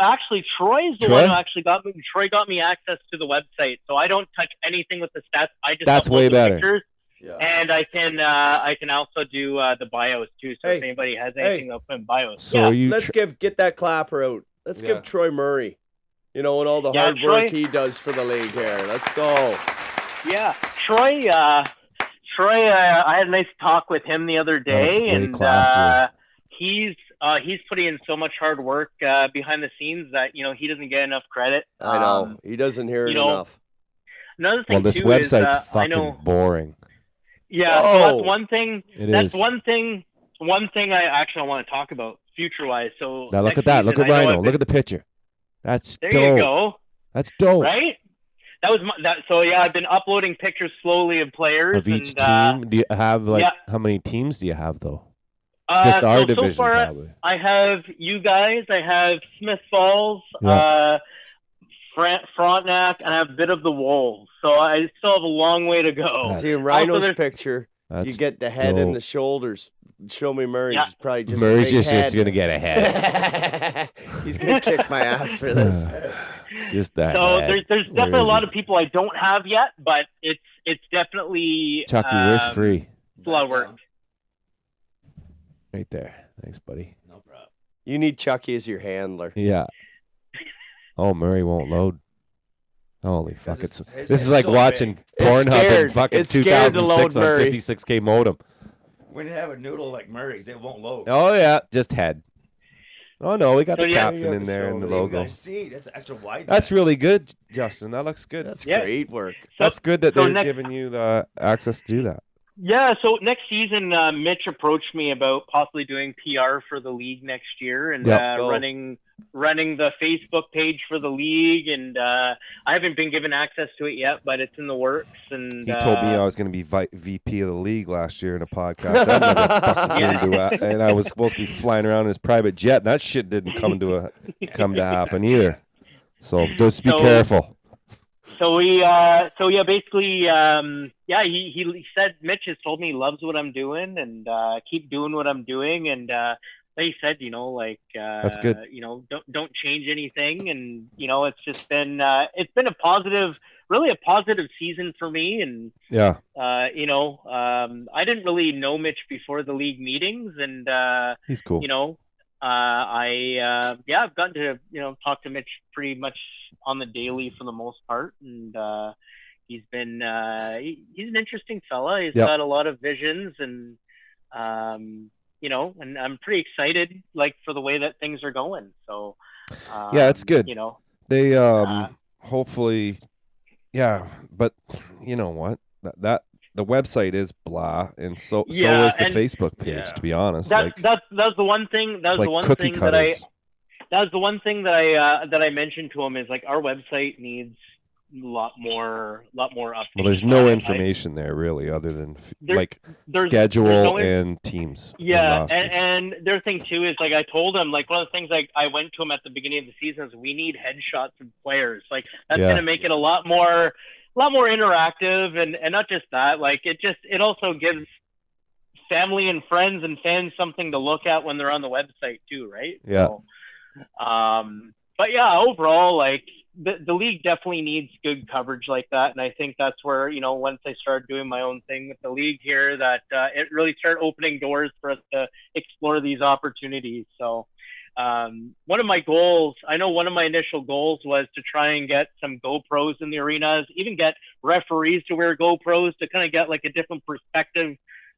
actually, Troy's the Troy? one who actually got me. Troy got me access to the website, so I don't touch anything with the stats. I just That's upload way the better. pictures, Yeah. and I can also do the bios too. So if Hey. anybody has anything, they'll put in bios. So yeah. are you? Let's get that clapper out. Let's Yeah. give Troy Murray. You know, and all the Yeah, hard work Troy. he does for the league here. Let's go. Yeah, Troy. I had a nice talk with him the other looks day, way and classier. he's putting in so much hard work behind the scenes that he doesn't get enough credit. I know. He doesn't hear it you know, enough. Another thing Well, this too website's is, I fucking know. boring. Yeah, so Oh. that's one thing. It That's is. one thing. One thing I actually want to talk about future-wise. So Now look next at that. Look season, at I know Rhino. I've Look at the picture. That's There dope. you go. That's dope. Right. That was that. So yeah, I've been uploading pictures slowly of players Of each and, team, do you have like yeah. how many teams do you have though? Just our so division, far, probably. I have you guys. I have Smith Falls, Yeah. Frontenac, and I have a bit of the Wolves. So I still have a long way to go. That's- See Rhino's there's- picture. That's You get the head dope. and the shoulders. Show me Murray's. Yeah. He's probably just Murray's a big just head. gonna get a head. He's gonna kick my ass for this. Just that. So head. there's Where definitely a is lot it? of people I don't have yet, but it's definitely Chucky, where's free? a lot of work. Right there. Thanks, buddy. No problem. You need Chucky as your handler. Yeah. Oh, Murray won't load. Holy fuck! Because It's his this is head's like so watching big. It's Pornhub scared. and fucking It's scared to 2006 load on Murray. 56K modem. When you have a noodle like Murray's, it won't load. Oh yeah, just head. Oh no, we got So, the yeah. captain in there and the But you logo. guys see, that's extra wide. That's really good, Justin. That looks good. That's Yeah. great work. That's good that so they're next- giving you the access to do that. Yeah, so next season, Mitch approached me about possibly doing PR for the league next year and Yeah. Let's go. running the Facebook page for the league. And I haven't been given access to it yet, but it's in the works. And He told me I was going to be VP of the league last year in a podcast. That never fucking came to it. And I was supposed to be flying around in his private jet. That shit didn't come to happen either. So just be So- careful. So basically, he said Mitch has told me he loves what I'm doing and keep doing what I'm doing, and like he said, That's good. Don't change anything, and it's just been a positive, really a positive season for me, and Yeah. I didn't really know Mitch before the league meetings, and He's cool. I've gotten to talk to Mitch pretty much on the daily for the most part, and he's been he's an interesting fella. He's Yep. got a lot of visions, and and I'm pretty excited for the way that things are going. So Yeah, it's good. They Uh, hopefully, yeah, but you know what? That the website is blah, and so Yeah, is the and- Facebook page. Yeah. To be honest, that's the one thing. That it's was like the one cookie thing that I. cutters. That was the one thing that I mentioned to him is our website needs a lot more updates. Well, there's no I- information there really, other than There- there's schedule no and teams. and Yeah, rosters. and their thing too is I told him one of the things I went to him at the beginning of the season is we need headshots of players. That's Yeah. gonna make it a lot more lot more interactive, and not just that. Like it also gives family and friends and fans something to look at when they're on the website too, right? Yeah. So, but yeah, overall, like the league definitely needs good coverage like that, and I think that's where, you know, once I started doing my own thing with the league here, that it really started opening doors for us to explore these opportunities. So one of my goals, I know one of my initial goals was to try and get some GoPros in the arenas, even get referees to wear GoPros to kind of get like a different perspective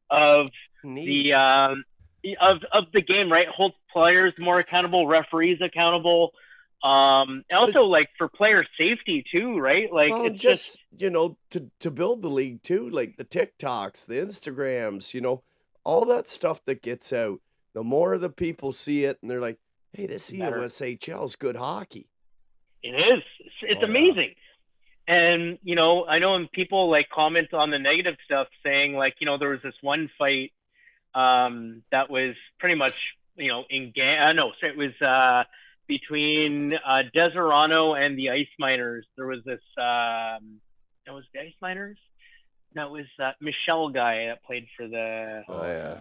of Neat. the of the game, right? Hold players more accountable, referees accountable, and also like for player safety too, right? Like Well, it's just you know, to build the league too, like the TikToks, the Instagrams, you know, all that stuff that gets out. The more the people see it, and they're like, "Hey, this Better. EOSHL's good hockey." it is. It's Oh, yeah. amazing. And, you know, I know when people like comment on the negative stuff saying like, you know, there was this one fight that was pretty much, you know, so it was between Deserano and the Ice Miners. There was this, that was the Ice Miners? That was Michelle guy that played for the, Oh, yeah.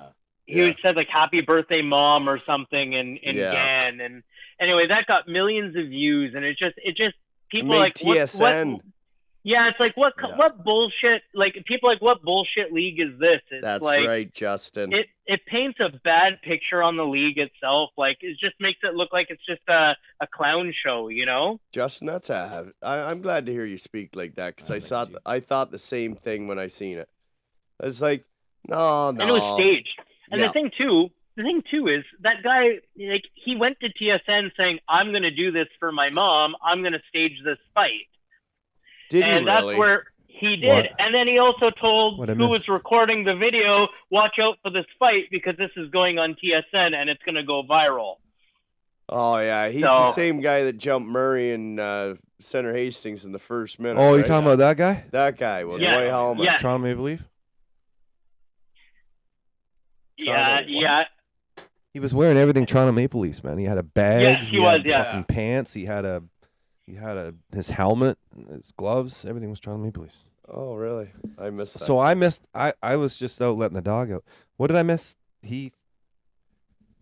he would said like happy birthday mom or something in Yeah. GAN. And anyway, that got millions of views, and it just people Made like TSN. yeah, it's like what Yeah. what bullshit, like people like what bullshit league is this? It's That's like right, Justin. it paints a bad picture on the league itself. Like it just makes it look like it's just a clown show, you know? Justin, I'm glad to hear you speak like that, because Thank you. I thought the same thing when I seen it. It's like, no. And it was staged. And Yeah. the thing too is that guy, like he went to TSN saying, "I'm going to do this for my mom. I'm going to stage this fight." Did And you that's really? where he did. What? And then he also told What I who missed? was recording the video, "Watch out for this fight because this is going on TSN and it's going to go viral." Oh yeah, he's the So- same guy that jumped Murray and Center Hastings in the first minute. Oh, you right? talking about that guy? that guy with Yeah, the white helmet? yeah. Toronto Maple Leaf? Yeah, Toronto, what? yeah. He was wearing everything Toronto Maple Leafs, man. He had a badge. Yes, he was, had yeah. fucking pants. He had his helmet, his gloves. Everything was Toronto Maple Leafs. Oh really? I missed that. So I missed. I was just out letting the dog out. What did I miss? He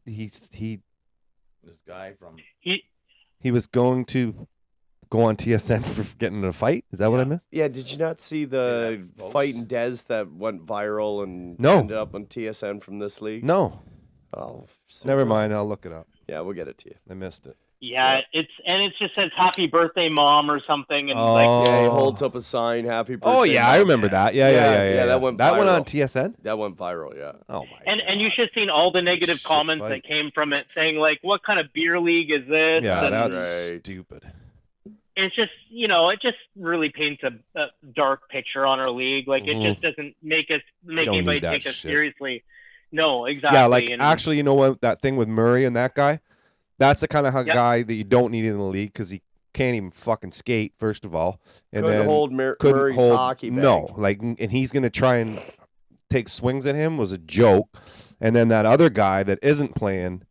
This guy from he was going to go on TSN for getting in a fight. Is that what I Yeah. missed? Yeah, did you not see the that post? fight in Des that went viral and No. ended up on TSN from this league? No, Oh, never super. mind. I'll look it up. Yeah, we'll get it to you. I missed it. Yeah, it just says "Happy Birthday, Mom" or something, and Oh. like Yeah, he holds up a sign, "Happy Birthday." Oh yeah, I Mom." remember that. Yeah. that went on viral. TSN. That went viral. Yeah. Oh my. and you should have seen all the negative Shit comments fight. that came from it, saying like, "What kind of beer league is this?" Yeah, And that's right. stupid. it's just, you know, it just really paints a dark picture on our league. Like it Mhm. just doesn't make don't anybody need that take us shit. seriously. No, exactly. Yeah, like and, actually, you know what? That thing with Murray and that guy, that's the kind of Yeah. guy that you don't need in the league because he can't even fucking skate. First of all, and Couldn't then hold couldn't Murray's hold hockey bag. no, like, and he's gonna try and take swings at him was a joke. And then that other guy that isn't playing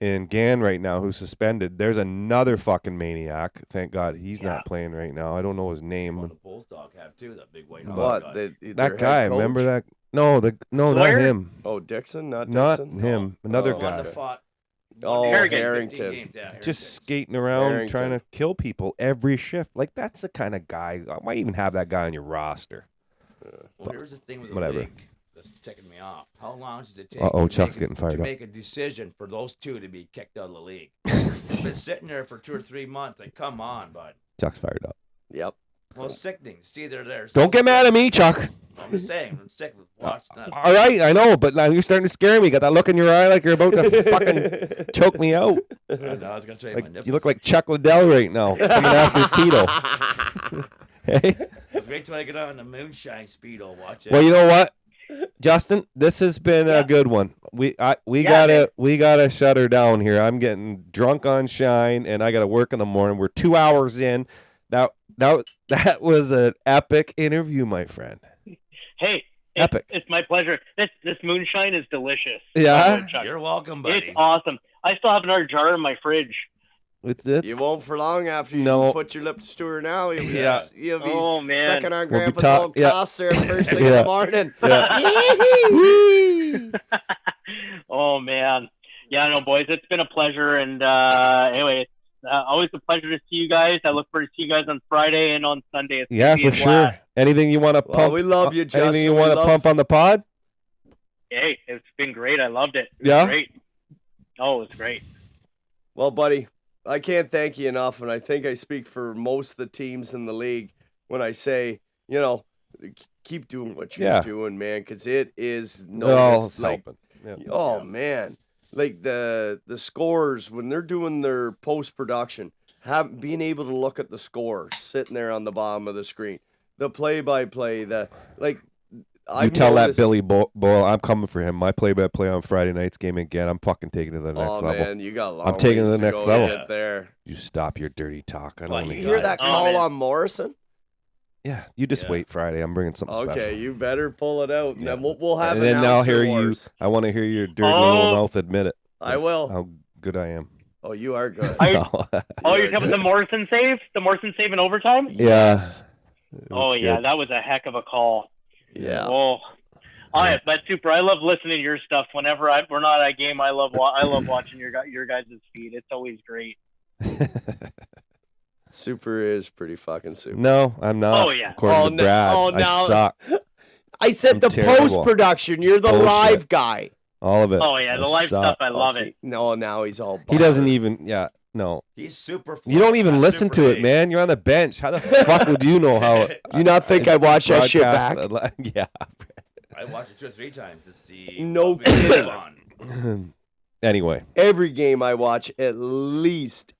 in GAN right now, who's suspended, there's another fucking maniac. Thank God he's Yeah. not playing right now. I don't know his name. Well, the Bulls dog have too. That big white What? guy. Their That head guy, coach? remember that? No, not Lawyer? him. Oh, Dixon, not Not Dixon. him. Oh. Another Oh, One guy. that fought. Oh, Harrigan. Harrington. Just skating around Harrington. trying to kill people every shift. Like that's the kind of guy. Why even have that guy on your roster? Well, here's the thing with the Whatever. league that's ticking me off. How long does it take Uh-oh, to Chuck's make getting fired to up. make a decision for those two to be kicked out of the league? They've been sitting there for 2 or 3 months. Like, come on, bud. Chuck's fired up. Yep. Well, it's sickening. See, they're there. Don't get mad at me, Chuck. I'm just saying. I'm sick of watching that. All right, I know, but now you're starting to scare me. You got that look in your eye like you're about to fucking choke me out. I know, I was gonna say my Like nipples. you look like Chuck Liddell right now, coming after Tito. Hey, Just wait till I get on the moonshine speedo. Watch it. well, you know what, Justin, this has been a good one. We Yeah, gotta shut her down here. I'm getting drunk on shine, and I gotta work in the morning. We're 2 hours in. That was an epic interview, my friend. hey, Epic. It's my pleasure. This moonshine is delicious. Yeah? Chuck. You're welcome, buddy. It's awesome. I still have another jar in my fridge. It's You won't for long after you No. put your lips to her now. You'll be, Yeah. you'll be Oh, man. sucking on We'll be Grandpa's talk- old yeah. costs there first thing in Yeah. the morning. Oh man, yeah, no, boys, it's been a pleasure, and anyway, it's always a pleasure to see you guys. I look forward to see you guys on Friday and on Sunday. It's Yeah, gonna be for a blast. sure. Anything you want to Well, pump? we love you, Justin. Anything you We want to love- pump on the pod? Hey, it's been great. I loved it. It was Yeah? great. Oh, it was great. Well, buddy, I can't thank you enough, and I think I speak for most of the teams in the league when I say, keep doing what you're Yeah. doing, man, because it is all noticed. Like, helping. Yeah. oh man, like the scores when they're doing their post production, being able to look at the score sitting there on the bottom of the screen, the play by play, You tell that Billy Boyle, I'm coming for him. My play-by-play on Friday night's game again. I'm fucking taking it to the next Oh level. man, you got a long I'm taking it ways to the to next go level. get there. You stop your dirty talk. I Well, don't you You need hear that. that Oh, call man. on Morrison? Yeah, you just Yeah. wait Friday. I'm bringing something Okay, special. you better pull it out, and Yeah. then we'll have And then I'll announcer hear wars. you. I want to hear your dirty Oh. little mouth admit it. I will. How good I am. Oh, you are good. Are you, No. oh, are you're talking about the Morrison save? The Morrison save in overtime? Yeah. Yes. It Oh was yeah, good. that was a heck of a call. Yeah. Oh, all right, but super. I love listening to your stuff. Whenever we're not at a game, I love watching your guys' feed. It's always great. Super is pretty fucking super. No, I'm not. Oh, yeah. According Oh, to no- Brad, oh, I now- suck. I said I'm the terrible. post production. You're the Bullshit. live guy. All of it. Oh yeah, the I live suck. stuff. I love it. No, now he's all. He doesn't bummed. even. Yeah. No. He's super. You don't even flat, listen super to it, big. man. You're on the bench. How the fuck would you know how? You not think I watch that shit back? broadcast- Yeah. I watched it 2 or 3 times to see. No what was kidding. on. Anyway, Every game I watch at least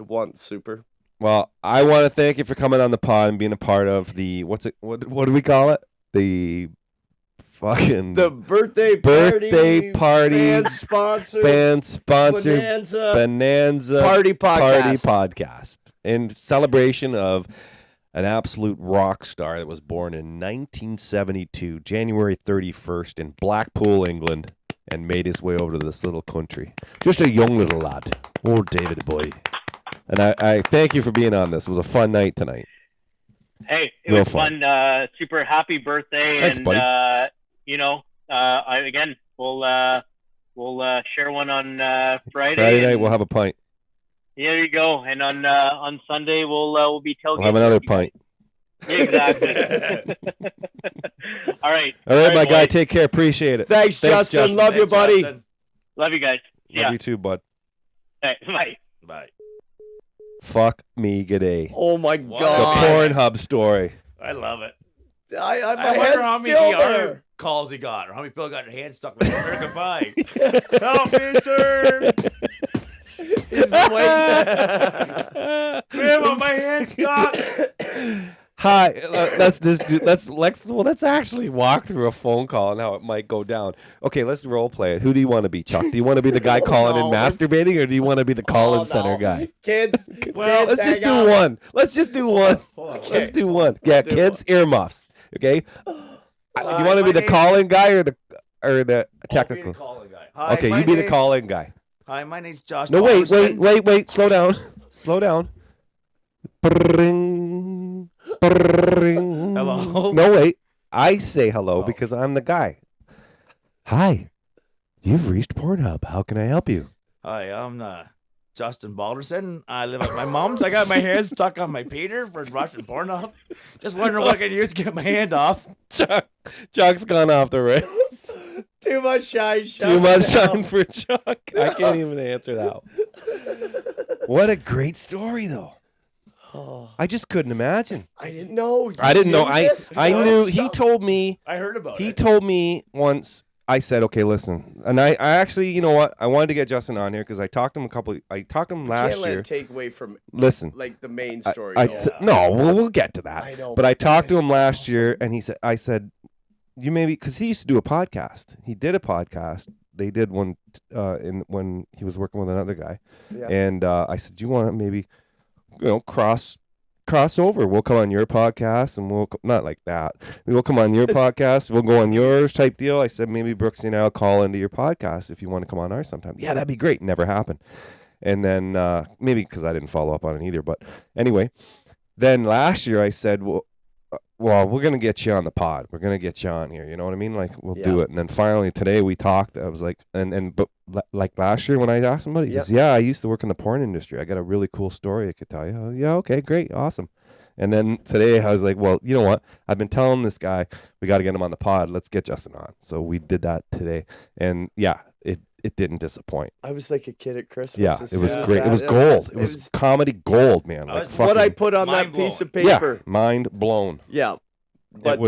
once. Super. well, I want to thank you for coming on the pod and being a part of the what do we call it? The fucking The birthday party fan sponsored fan sponsored Bonanza party Party podcast. podcast in celebration of an absolute rock star that was born in 1972, January 31st in Blackpool, England, and made his way over to this little country. Just a young little lad. Oh, David boy. And I thank you for being on this. It was a fun night tonight. Hey, it Real was fun. Super happy birthday, Thanks, and buddy. again, we'll share one on Friday. Friday night and- we'll have a pint. Yeah, there you go. And on Sunday we'll be tailgating. We'll have another pint. Yeah, exactly. All right. All right, my guy. boys. Take care. Appreciate it. Thanks, Justin. Justin. Love you, Thanks, buddy. Justin. Love you guys. Love Yeah. you too, bud. Hey, bye. Bye. Fuck me, g'day. Oh my Wow. The god. Pornhub story. I love it. My I wonder head's how many still DR there. calls he got, or how many people got their hands stuck with American Pie. Help me, sir! He's been waiting. Grandma, my hand's stuck. Hi, let's actually walk through a phone call and how it might go down. Okay, let's role play it. Who do you want to be, Chuck? Do you want to be the guy calling No. and masturbating, or do you want to be the call-in Oh, center no. guy? Kids, Well, Let's just hang do on. one. Let's just do one. Let's do one. Yeah, do kids, earmuffs. Okay. Do you want to my be the name- call-in guy or the I'll be the technical? calling guy. Hi, Okay, my you be the name's- call-in guy. Hi, my name's Josh. No, wait. Paulson. Slow down. Slow down. Bring, bring. Hello? No, wait. I say hello Oh. because I'm the guy. Hi. You've reached Pornhub. How can I help you? Hi, I'm Justin Balderson. I live at my mom's. I got my hands stuck on my Peter for watching Pornhub. Just wondering what I can use to get my hand off. Chuck's gone off the rails. Too much shine. Too much shine for Chuck. I can't even answer that. What a great story, though. Oh, I just couldn't imagine. I didn't know. You I didn't know. knew I this? I What knew. He stuff? told me. I heard about He it. told me once. I said, okay, listen, and I actually, you know what? I wanted to get Justin on here because I talked to him I talked to him last Can't let year. it take away from Listen, like the main I- story. I, though. no, we'll get to that. I know, But I but talked to that him is last awesome. year, and I said, you maybe because he used to do a podcast. He did a podcast. They did one when he was working with another guy, Yeah. and I said, do you want to maybe, cross over? We'll come on your podcast, and we'll not like that. We'll come on your podcast. We'll go on yours type deal. I said maybe Brooksy and I'll call into your podcast if you want to come on ours sometime. Yeah, that'd be great. Never happened. And then maybe because I didn't follow up on it either. But anyway, then last year I said, well, we're going to get you on the pod. We're going to get you on here. You know what I mean? Like, we'll do it. And then finally today we talked. I was like, but like last year when I asked somebody, he goes, yeah, I used to work in the porn industry. I got a really cool story I could tell you. Yeah, okay, great, awesome. And then today I was like, well, you know what? I've been telling this guy, we got to get him on the pod. Let's get Justin on. So we did that today. And yeah, it didn't disappoint. I was like a kid at Christmas. Yeah, it was great. It was gold. It was comedy gold, man. Like what I put on that piece of paper. Yeah, mind blown. Yeah. But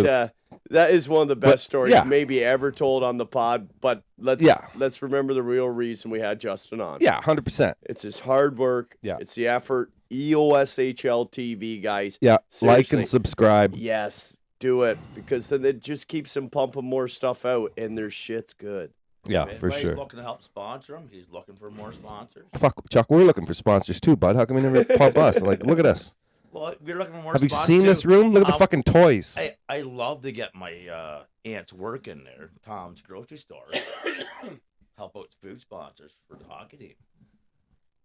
that is one of the best stories maybe ever told on the pod. But let's remember the real reason we had Justin on. Yeah, 100%. It's his hard work. Yeah. It's the effort. EOSHL TV, guys. Yeah, seriously. like and subscribe. Yes, do it. Because then it just keeps him pumping more stuff out, and their shit's good. Yeah, If for anybody's sure. looking to help sponsor him, he's looking for more sponsors. Fuck, Chuck, we're looking for sponsors too, bud. How come we never pump us? Like, look at us. Well, we're looking for more Have you sponsors seen too. this room? Look at the fucking toys. I love to get my aunt's work in there, Tom's grocery store. Help out food sponsors for the hockey team.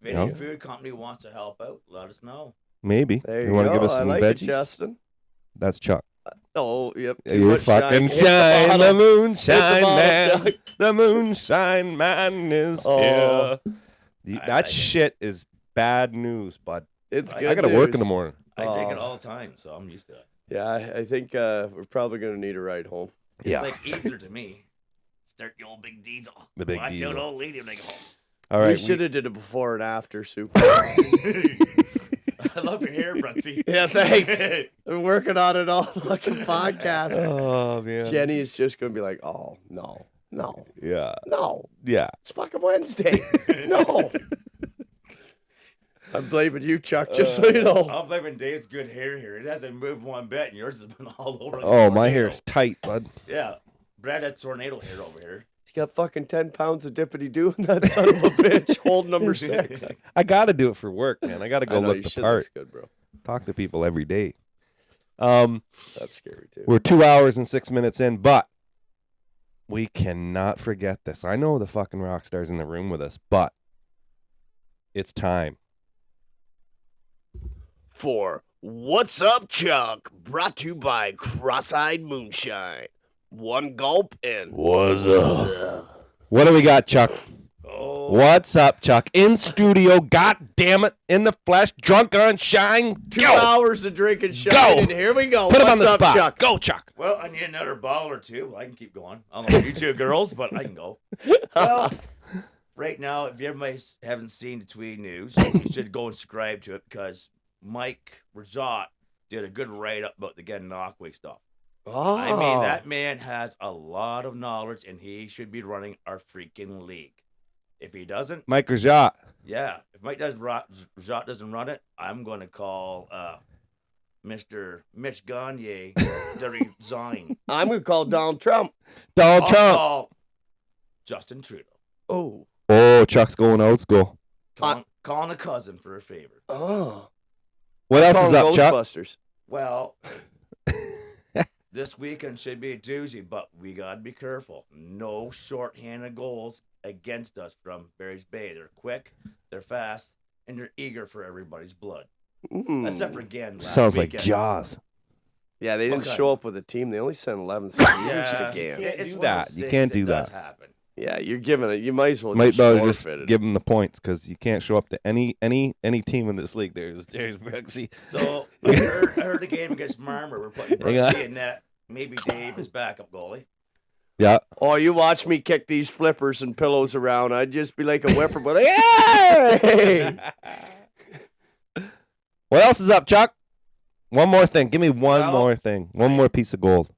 If any food company wants to help out, let us know. Maybe. There you you want to go. give us I some like veggies? it, Justin. That's Chuck. Oh, yep. Too You much fucking Hit the shine, the bottom. moonshine bottom, man. Chuck. The moonshine man is Oh. here. I That like it. shit is bad news, bud. It's good I gotta work in news. the morning. I take it Oh. all the time, so I'm used to it. Yeah, I think we're probably going to need a ride home. It's like ether to me. Start the old big diesel. The big Watch diesel. out, old lady, when I go home. All right. We should have did it before and after, Super. I love your hair, Brooksy. Yeah, thanks. We're working on it all fucking podcast. Oh man. Jenny is just going to be like, oh, no, Yeah. it's fucking Wednesday. No. I'm blaming you, Chuck, just so you know. I'm blaming Dave's good hair here. It hasn't moved one bit, and yours has been all over. like a Oh, my tornado. hair's tight, bud. Yeah. Brad had tornado hair over here. He's got fucking 10 pounds of dippity doo in that son of a bitch. Hold number 6. I gotta do it for work, man. I gotta go I know, look your the shit part. looks good, bro. Talk to people every day. That's scary, too. We're 2 hours and 6 minutes in, but we cannot forget this. I know the fucking rock stars in the room with us, but it's time. For What's Up, Chuck? Brought to you by Cross-Eyed Moonshine. One gulp and What's up? What do we got, Chuck? Oh, What's up, Chuck? In studio, god damn it, in the flesh, drunk on shine. 2 Go! hours of drinking shine, and here we go. Put him What's on the up, spot. Chuck? Go, Chuck. well, I need another bottle or two. I can keep going. I don't know you two girls, but I can go. Well, right now, if you everybody haven't seen the Tweed News, you should go and subscribe to it because Mike Rajat did a good write-up about the Gananoque stuff. Oh. I mean, that man has a lot of knowledge, and he should be running our freaking league. If he doesn't, Mike Rajat. yeah, if Rajat doesn't run it, I'm going to call Mr. Mitch Gagne to resign. I'm going to call Donald Trump. Donald I'll Trump. call Justin Trudeau. Oh. Oh, Chuck's going old school. Calling a cousin for a favor. Oh. What else is Call up, Chuck? Ghostbusters. Well, this weekend should be a doozy, but we got to be careful. No short-handed goals against us from Barry's Bay. They're quick, they're fast, and they're eager for everybody's blood. Except for again last Sounds like weekend. Jaws. Yeah, they didn't Okay. show up with a team. They only sent 11 seniors Yeah, to game. it's do one of that. those You things can't do does that. happen. Yeah, you're giving it. You might as well Might just better just forfeit it. give him the points because you can't show up to any team in this league. There's Brooksy. So I heard the game against Marmor. We're putting Hang on. Brooksy in net. Maybe Dave is backup goalie. Yeah. Oh, you watch me kick these flippers and pillows around. I'd just be like a whipper, but hey! What else is up, Chuck? One more thing. Give me one Well, more thing. One more piece of gold.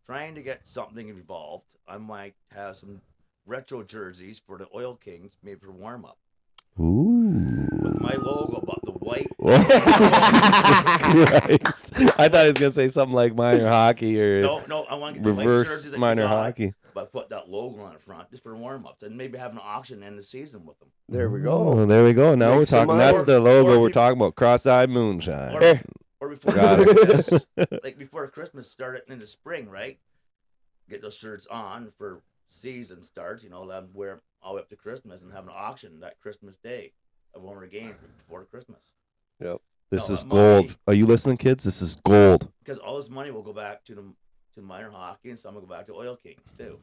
Trying to get something involved. I might have some retro jerseys for the Oil Kings, maybe for warm up. Ooh. With my logo, but the white. Jesus Christ. I thought he was gonna say something like minor hockey or No, I want to get the white reverse jerseys that you minor got, hockey. but put that logo on the front just for warm ups and maybe have an auction in the season with them. There we Oh, go. there we go. Now Make we're some talking. money. That's the logo Or we're we- talking about. Cross-eyed moonshine. Or, or before Got it. Christmas, like before Christmas started in the spring, right? Get those shirts on for season starts, let them wear 'em all the way up to Christmas and have an auction that Christmas Day of one of their games before Christmas. This No, is that gold. money- Are you listening, kids? This is gold. Because all this money will go back to minor hockey, and some will go back to Oil Kings too,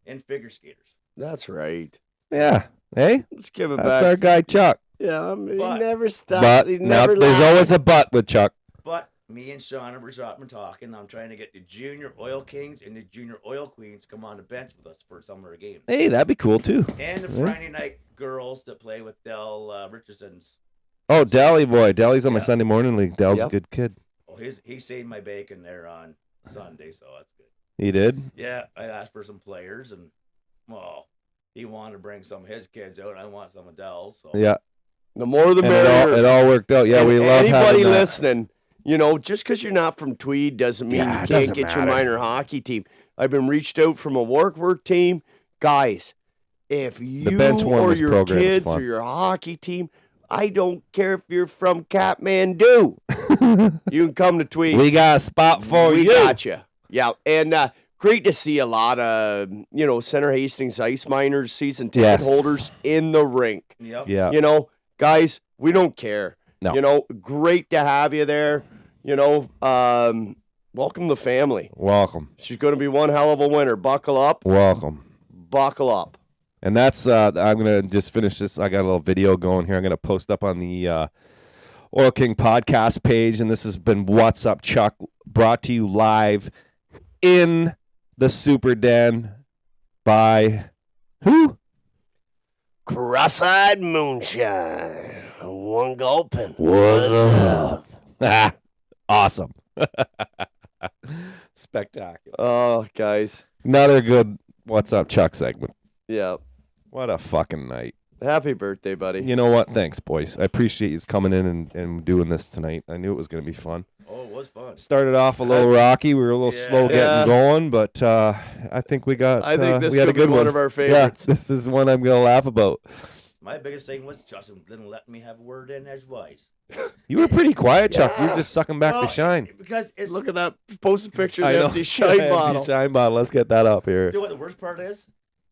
and figure skaters. That's right. Yeah. Hey, Let's give it that's back. our guy Chuck. Yeah, he But- never stops. But He now never there's lies. always a but with Chuck. But me and Sean were talking. I'm trying to get the junior Oil Kings and the junior Oil Queens to come on the bench with us for some of our games, Hey, that'd be cool too. and the Yeah. Friday night girls that play with Dell Richardson's. Oh, Dally boy. Dally's on my Yeah. Sunday morning league. Dell's Yep. a good kid. Oh, he saved my bacon there on Sunday, so that's good. He did. Yeah, I asked for some players, and he wanted to bring some of his kids out. And I want some of Dell's. So Yeah. The more the And merrier. it all worked out. Yeah, And we love anybody having that. listening. Just because you're not from Tweed doesn't mean Yeah, you it can't doesn't get your matter. minor hockey team. I've been reached out from a work team, guys. If you bench or warmers your program is kids or fun. your hockey team, I don't care if you're from Kathmandu, you can come to Tweed. We got a spot for we you. got you. Yeah, and great to see a lot of Center Hastings Ice Miners season ticket Yes. holders in the rink. yep. Yeah. Guys, we don't care. No. Great to have you there. Welcome the family. Welcome. She's going to be one hell of a winner. Buckle up. Welcome. Buckle up. And that's I'm gonna just finish this. I got a little video going here. I'm gonna post up on the Oil King podcast page, and this has been What's Up, Chuck, brought to you live in the Super Den by who? Cross-eyed moonshine. One gulping. What's up? Ah, awesome. Spectacular. Oh, guys. Another good What's Up, Chuck segment. Yeah. What a fucking night. Happy birthday, buddy. You know what? Thanks, boys. I appreciate you coming in and doing this tonight. I knew it was going to be fun. Oh, it was fun. Started off a little rocky. We were a little slow Yeah. getting going, but I think we got. I think this we had a could be good one of our Yeah, favorites. this is one I'm going to laugh about. My biggest thing was Justin didn't let me have a word in edgewise. You were pretty quiet, Chuck. You were just sucking back the Well, shine. Because it's Look at that posted picture of I the know. empty shine Empty bottle. shine bottle. Let's get that up here. You know what the worst part is?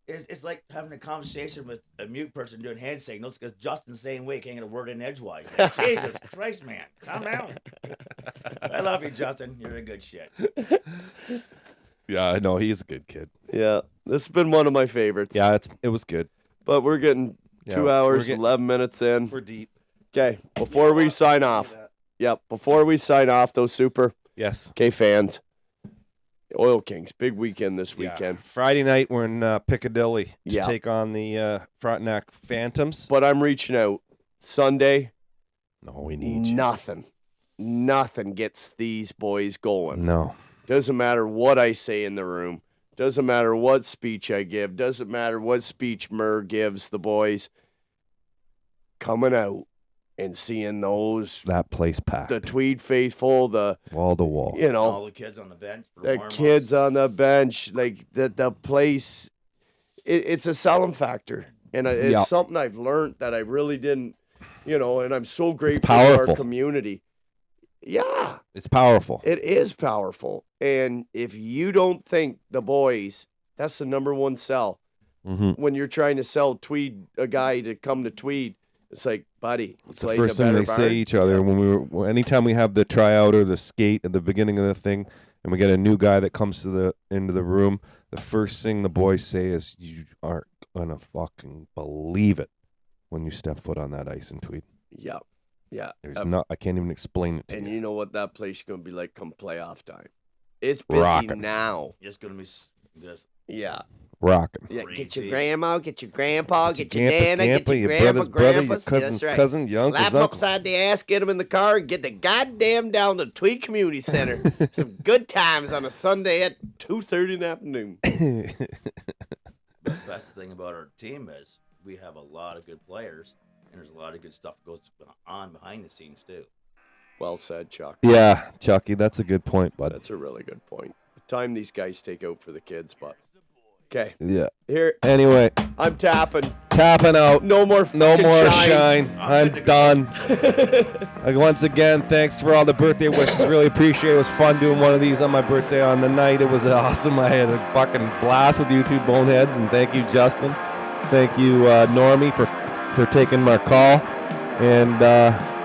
It's like having a conversation with a mute person doing hand signals because Justin's the same way, can't get a word in edgewise. Like, Jesus Christ, man. Calm down. I love you, Justin. You're a good shit. Yeah, I know. He's a good kid. Yeah, this has been one of my favorites. Yeah, it was good. But we're getting Yeah, 2 we're hours, getting- 11 minutes in. We're deep. Okay, before we sign off. Yep, before we sign off, though, Super. Yes. Okay, fans. Oil Kings, big weekend this Yeah. weekend. Friday night, we're in Piccadilly to Yeah. take on the Frontenac Phantoms. But I'm reaching out. Sunday, No, we need you. nothing gets these boys going. No. Doesn't matter what I say in the room. Doesn't matter what speech I give. Doesn't matter what speech Murr gives the boys. Coming out and seeing those, That place packed. the Tweed faithful, the, Wall to wall. All the kids on the bench. For the warm-ups. kids on the bench, like the place, it's a selling factor. And it's Yeah. something I've learned that I really didn't, and I'm so grateful for powerful. our community. Yeah. It's powerful. It is powerful. And if you don't think the boys, that's the number one sell. Mm-hmm. When you're trying to sell a guy to come to Tweed, it's like, buddy, It's play the in a first thing better they say barn. to each other anytime we have the tryout or the skate at the beginning of the thing, and we get a new guy that comes into the room. The first thing the boys say is, "You aren't gonna fucking believe it when you step foot on that ice in Tweed." Yeah. Yeah. There's I can't even explain it to And you. you know what that place is going to be like come playoff time. It's busy Rockin'. now. It's going to be just Yeah. Rocking. Yeah. Get your Crazy. grandma, get your grandpa, get your Grandpa, nana, get Scampa, your your grandma, brother's brother, your grandpas. cousin's That's right. cousin, your uncle's Slap them uncle. upside the ass, get them in the car, and get the goddamn down to Tweed Community Center. Some good times on a Sunday at 2:30 in the afternoon. the best thing about our team is we have a lot of good players, and there's a lot of good stuff that goes on behind the scenes, too. Well said, Chuck. Yeah, Chucky, that's a good point, bud. That's a really good point. The time these guys take out for the kids, but Okay. Yeah. Here, Anyway, I'm tapping. tapping out. No more No fucking more shine. shine. I'm done. Once again, thanks for all the birthday wishes. Really appreciate it. It was fun doing one of these on my birthday on the night. It was awesome. I had a fucking blast with you two boneheads, and thank you, Justin. Thank you, Normie, for taking my call. And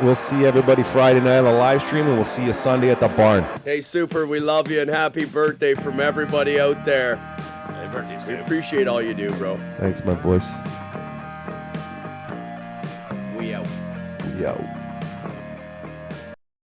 we'll see everybody Friday night on the live stream, and we'll see you Sunday at the barn. Hey, Super, we love you and happy birthday from everybody out there. Happy birthday, We Stu. appreciate all you do, bro. Thanks, my boys. We out. Yo.